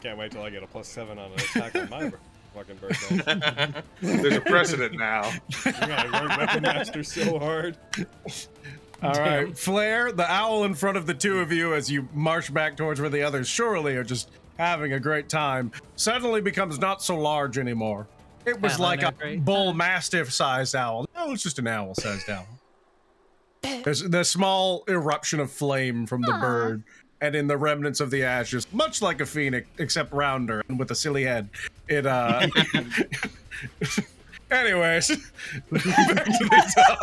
Can't wait till I get a +7 on an attack on my fucking birthday. There's a precedent now. Yeah, I worked Weapon Master so hard. All right, Flare, the owl in front of the two of you as you march back towards where the others surely are just having a great time, suddenly becomes not so large anymore. It was like a bull mastiff-sized owl. No, it's just an owl-sized owl. There's the small eruption of flame from the bird, and in the remnants of the ashes, much like a phoenix, except rounder and with a silly head. It Anyways, back to the top.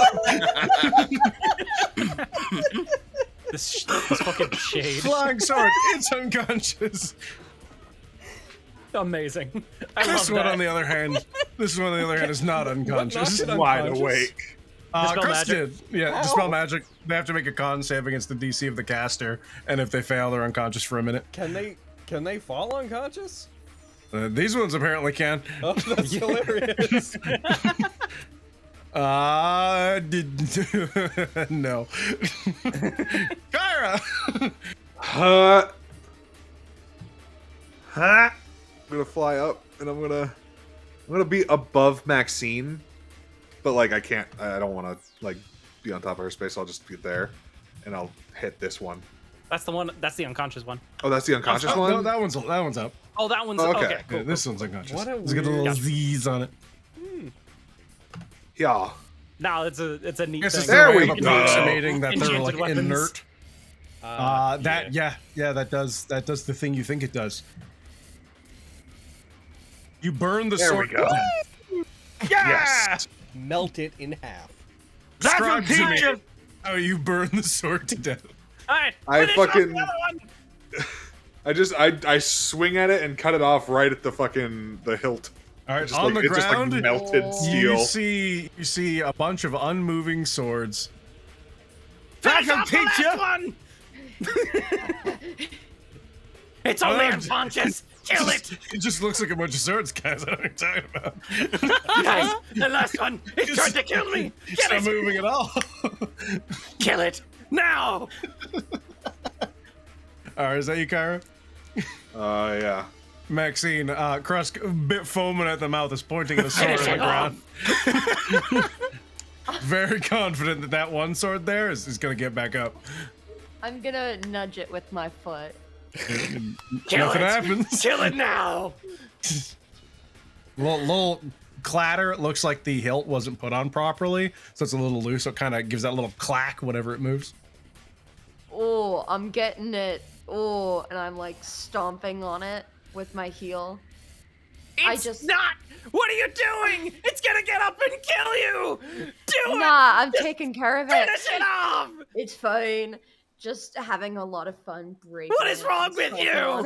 This fucking shade. Flying sword, it's unconscious. Amazing. I This love one, that. on the other hand, is not unconscious. Wide awake. Dispel Chris magic. did. Yeah, dispel magic. They have to make a con save against the DC of the caster, and if they fail, they're unconscious for a minute. Can they fall unconscious? These ones apparently can. Oh, that's hilarious. No. Kyra! I'm gonna fly up and I'm gonna be above Maxine, but like I don't want to like be on top of her space. I'll just be there, and I'll hit this one. That's the one. That's the unconscious one. Oh, that's the unconscious No, one. that one's up. Oh, that one's Oh, okay. okay. Cool, Yeah, this one's unconscious. What a It's got a little weird- Z's on it. Yeah. No, it's a neat This is thing. the There way we of go. approximating that they're Enchanted like weapons. inert. That does the thing you think it does. You burn the There sword. we go. Yes. Melt it in half. Describe to me how you burn the sword to death. All right. I finish off fucking- the other one. I swing at it and cut it off right at the hilt. All right, Just on like, the it's just like ground, melted steel. you see a bunch of unmoving swords. Finish off the last one. It's only unconscious. Kill it. It just looks like a bunch of swords, guys. I don't know what you're talking about. Guys, the last one. It tried to kill me. It's Kill not it. moving at all. Kill it. Now. All right, is that you, Kyra? Yeah. Maxine, Krusk, a bit foaming at the mouth, is pointing at a sword on the ground. Very confident that one sword there is going to get back up. I'm gonna nudge it with my foot. Nothing happens. Kill it now. Little clatter. It looks like the hilt wasn't put on properly, so it's a little loose. So it kind of gives that little clack whenever it moves. Oh, I'm getting it. Oh, and I'm like stomping on it with my heel. It's not. What are you doing? It's gonna get up and kill you. Do it. Nah, I'm taking care of it. Finish it off. It's fine. Just having a lot of fun breaking. What is wrong with you?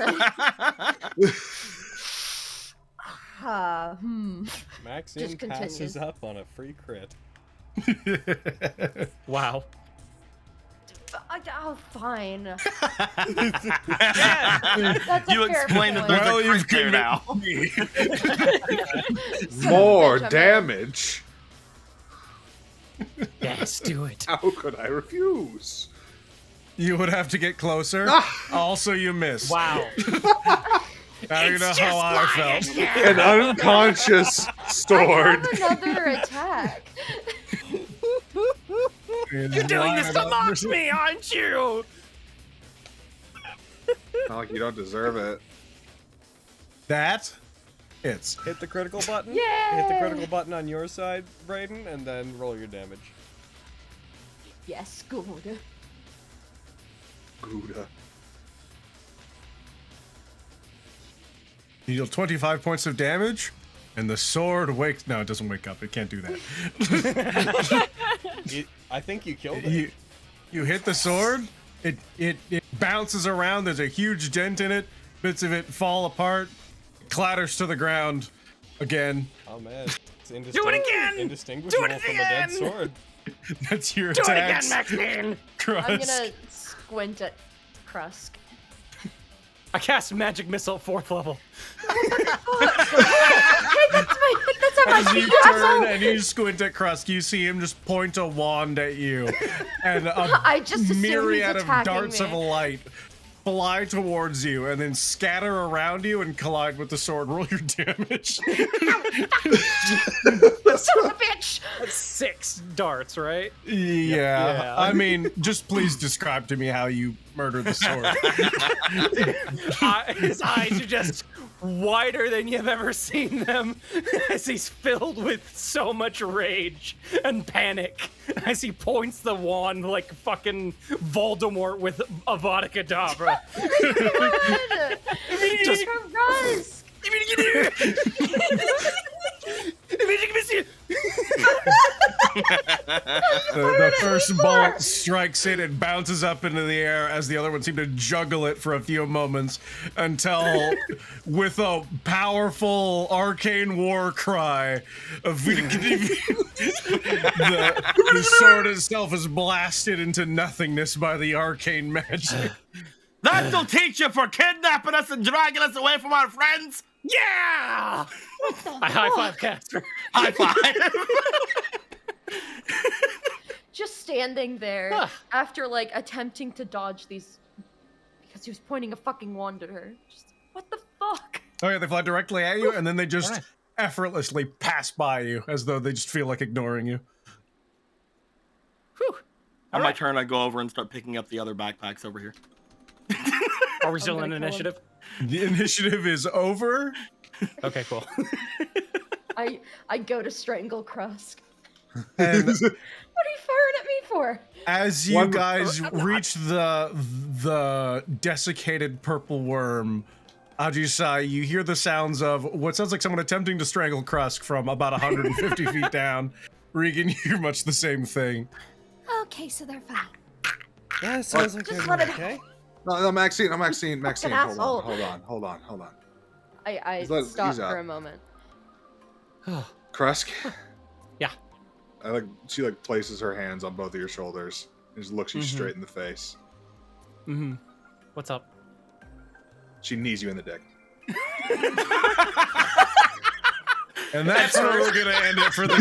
Maxine Just passes continues. up on a free crit. Wow. Oh, fine. That's You a fair explained that point. there's Well, a you've crit there now. More bitch, I'm damage. Yes, do it. How could I refuse? You would have to get closer. Also, you missed. Wow. Now you know how I felt. An unconscious sword. I have another attack. You're doing this to mock me, aren't you? Not like you don't deserve it. That hits. Hit the critical button. Yay! Hit the critical button on your side, Brayden, and then roll your damage. Yes, good. Gouda. You deal 25 points of damage, and the sword wakes. No, it doesn't wake up. It can't do that. I think you killed it. You hit the sword. It bounces around. There's a huge dent in it. Bits of it fall apart. Clatters to the ground again. Oh man, it's Do it again! indistinguishable Do it from a dead again! sword. That's your Do it again, attacks. Maxine. Crusk. I'm gonna squint at Krusk. I cast magic missile at 4th level. That's on my As you feet, turn asshole! and you squint at Krusk, you see him just point a wand at you, and I just assumed myriad he's of attacking darts me. of light fly towards you and then scatter around you and collide with the sword. Roll your damage. Son of a bitch! That's 6 darts, right? Yeah. I mean, just please describe to me how you murdered the sword. His eyes are just wider than you've ever seen them as he's filled with so much rage and panic as he points the wand like fucking Voldemort with Avada Kedavra. Just Krusk! The first bolt strikes it and bounces up into the air as the other one seemed to juggle it for a few moments until, with a powerful arcane war cry, the sword itself is blasted into nothingness by the arcane magic. That'll teach you for kidnapping us and dragging us away from our friends. Yeah! I high five Casper. High five. Just standing there after like attempting to dodge these because he was pointing a fucking wand at her. Just what the fuck? Oh yeah, they fly directly at you and then they just effortlessly pass by you as though they just feel like ignoring you. Whew. On my turn, I go over and start picking up the other backpacks over here. Are we still in gonna kill him. initiative? The initiative is over. Okay, cool. I go to strangle Krusk. And What are you firing at me for? as you guys reach the desiccated purple worm, Ajisai, you hear the sounds of what sounds like someone attempting to strangle Krusk from about 150 feet down. Regan, you hear much the same thing. Okay, so they're fine. Yeah, it sounds like Just they're let it okay. No, Maxine, Maxine. asshole. Hold on. I He's let- stop he's out. for a moment. Krusk. Yeah. She places her hands on both of your shoulders and just looks you straight in the face. Mm-hmm. What's up? She knees you in the dick. And that's where we're gonna end it for the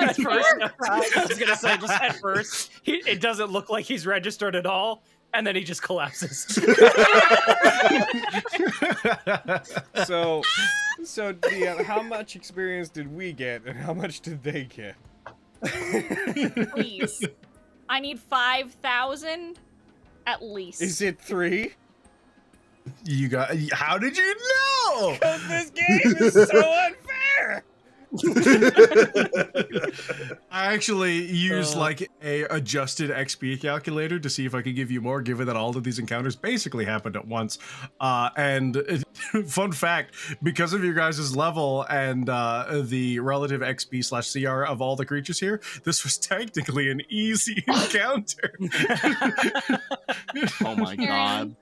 At first, I was gonna say, just at first, it doesn't look like he's registered at all, and then he just collapses. So DM, how much experience did we get, and how much did they get? Please. I need 5,000 at least. Is it 3? You got. How did you know? Because this game is so unfair. I actually used like a adjusted XP calculator to see if I could give you more, given that all of these encounters basically happened at once. And fun fact, because of your guys' level and the relative XP/CR of all the creatures here, this was technically an easy encounter. Oh my god.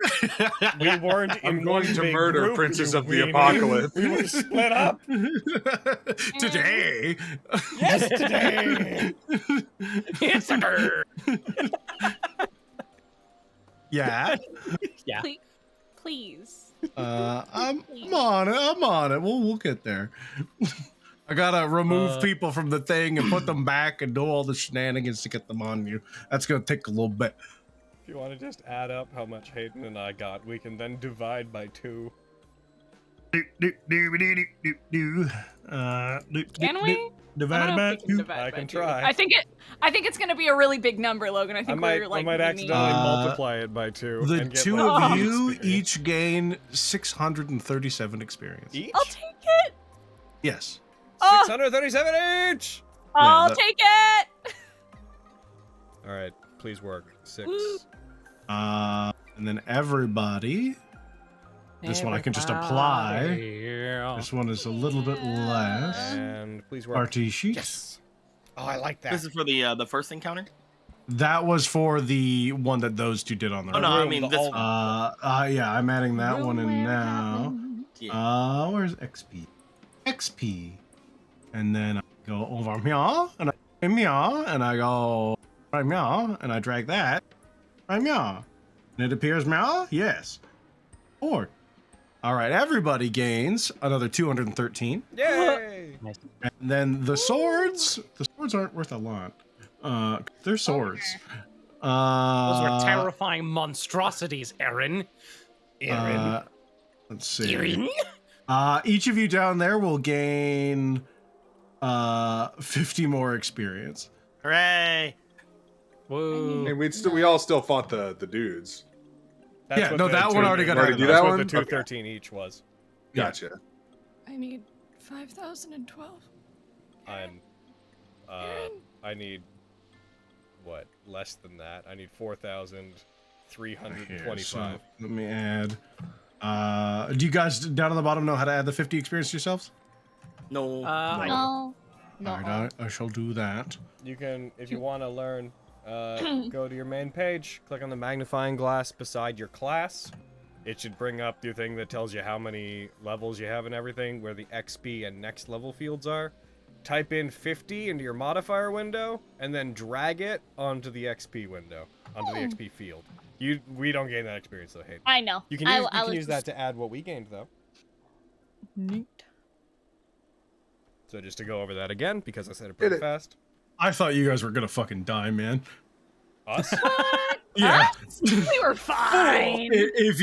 We weren't in I'm going one to big murder group, Princess you of the weenie. Apocalypse. We were split up. Today. Yesterday. It's a bird. Yeah. Yeah. Please. I'm on it. We'll get there. I gotta remove people from the thing and put them back and do all the shenanigans to get them on you. That's gonna take a little bit. If you want to just add up how much Hayden and I got, we can then divide by 2. Can we? Divide by 2. I can try. I think it's gonna be a really big number, Logan. I think we're like I might accidentally multiply it by 2. The and get two like of you experience. each gain 637 experience. Each? I'll take it. Yes. 637 each. I'll that- take it. All right, please work. 6. Woo. And then everybody. This one I can just apply. Yeah. This one is a little bit less. And please work. Party sheet. Yes. Oh, I like that. This is for the first encounter. That was for the one that those two did on their Oh own. no, I room, mean the this all- one. Yeah, I'm adding that one in Room where it now. happened. Yeah. Where's XP? XP. And then I go over meow, and I meow, and I go right meow, and I drag that right meow. And it appears meow? Yes. 4. All right, everybody gains another 213. Yay! And then the swords aren't worth a lot. They're swords. Those were terrifying monstrosities, Aaron. Let's see. Aaron? Each of you down there will gain 50 more experience. Hooray! Whoa. And we all still fought the dudes. That's Yeah, what no, the that one already got Already added. do That's that what one? the Okay. 213 each was. Gotcha. I need 5,012. I'm, I need, what, less than that? I need 4,325. Here, so let me add. Do you guys down on the bottom know how to add the 50 experience to yourselves? No. I No. All right, I shall do that. You can, if you want to learn, go to your main page, click on the magnifying glass beside your class. It should bring up your thing that tells you how many levels you have and everything, where the XP and next level fields are. Type in 50 into your modifier window, and then drag it onto the XP window, onto the XP field. We don't gain that experience though, Hayden. I know. You can use that to add what we gained though. Neat. So just to go over that again, because I said it pretty Hit it. fast. I thought you guys were gonna fucking die, man. Us? Yeah. We were fine. If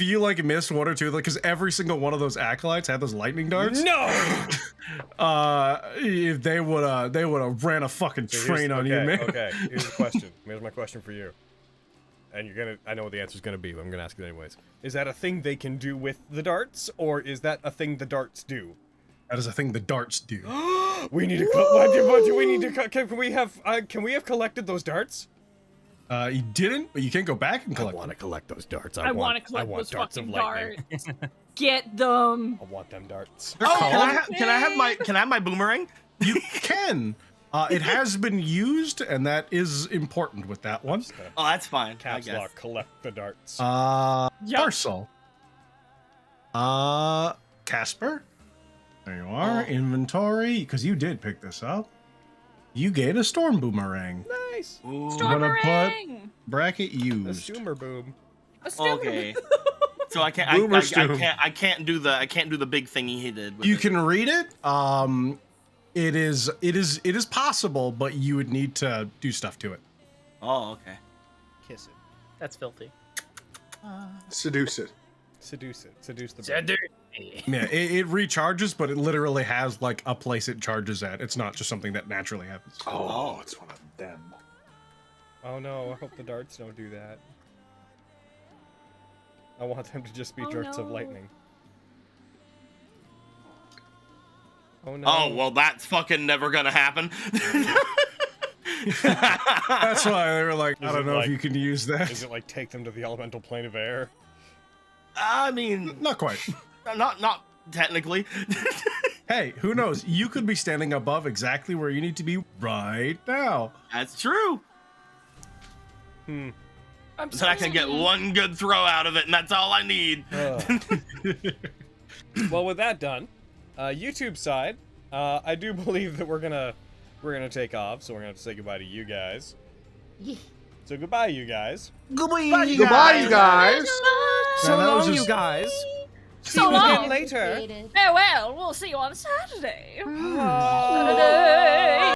you like missed one or two, like, because every single one of those acolytes had those lightning darts. No! If they would have ran a fucking So train on you, man. Okay, here's the question. Here's my question for you. And I know what the answer's gonna be, but I'm gonna ask it anyways. Is that a thing they can do with the darts, or is that a thing the darts do? That is a thing the darts do. We need to. What do we need to? Can we have collected those darts? You didn't, but you can go back and I collect. want to collect those darts. I want to collect I want those darts of fucking lightning. darts. Get them. I want them darts. Oh, can I have my boomerang? You can. It has been used, and that is important with that one. Oh, that's fine. I Caps guess. lock. Collect the darts. Parcel. Casper. There you are. Inventory, because you did pick this up. You get a storm boomerang. Nice. Ooh. Stormering. Bracket A used. Stumer boom. A storm- Okay. So I can't. Boomer I Stew. can't do the big thingy he did. With You it. can read it. It is possible, but you would need to do stuff to it. Oh, okay. Kiss it. That's filthy. Seduce it. Seduce it. Seduce the bird. Yeah, it recharges, but it literally has like a place it charges at. It's not just something that naturally happens. Oh, it's one of them. Oh no, I hope the darts don't do that. I want them to just be Oh, darts of no. lightning. Oh no. Oh, well, that's fucking never gonna happen. That's why they were like, I Is don't it know like- if you can use that. Is it like take them to the elemental plane of air? I mean, Not quite. not technically. Hey, who knows? You could be standing above exactly where you need to be right now. That's true. Hmm. So I can get one good throw out of it, and that's all I need. Well, with that done, YouTube side, I do believe that we're gonna take off, so we're gonna have to say goodbye to you guys. Yeah. So goodbye, you guys. Goodbye, you guys. So that was long, just- you guys. So See you long. again later. Appreciated. Farewell. We'll see you on Saturday. Saturday.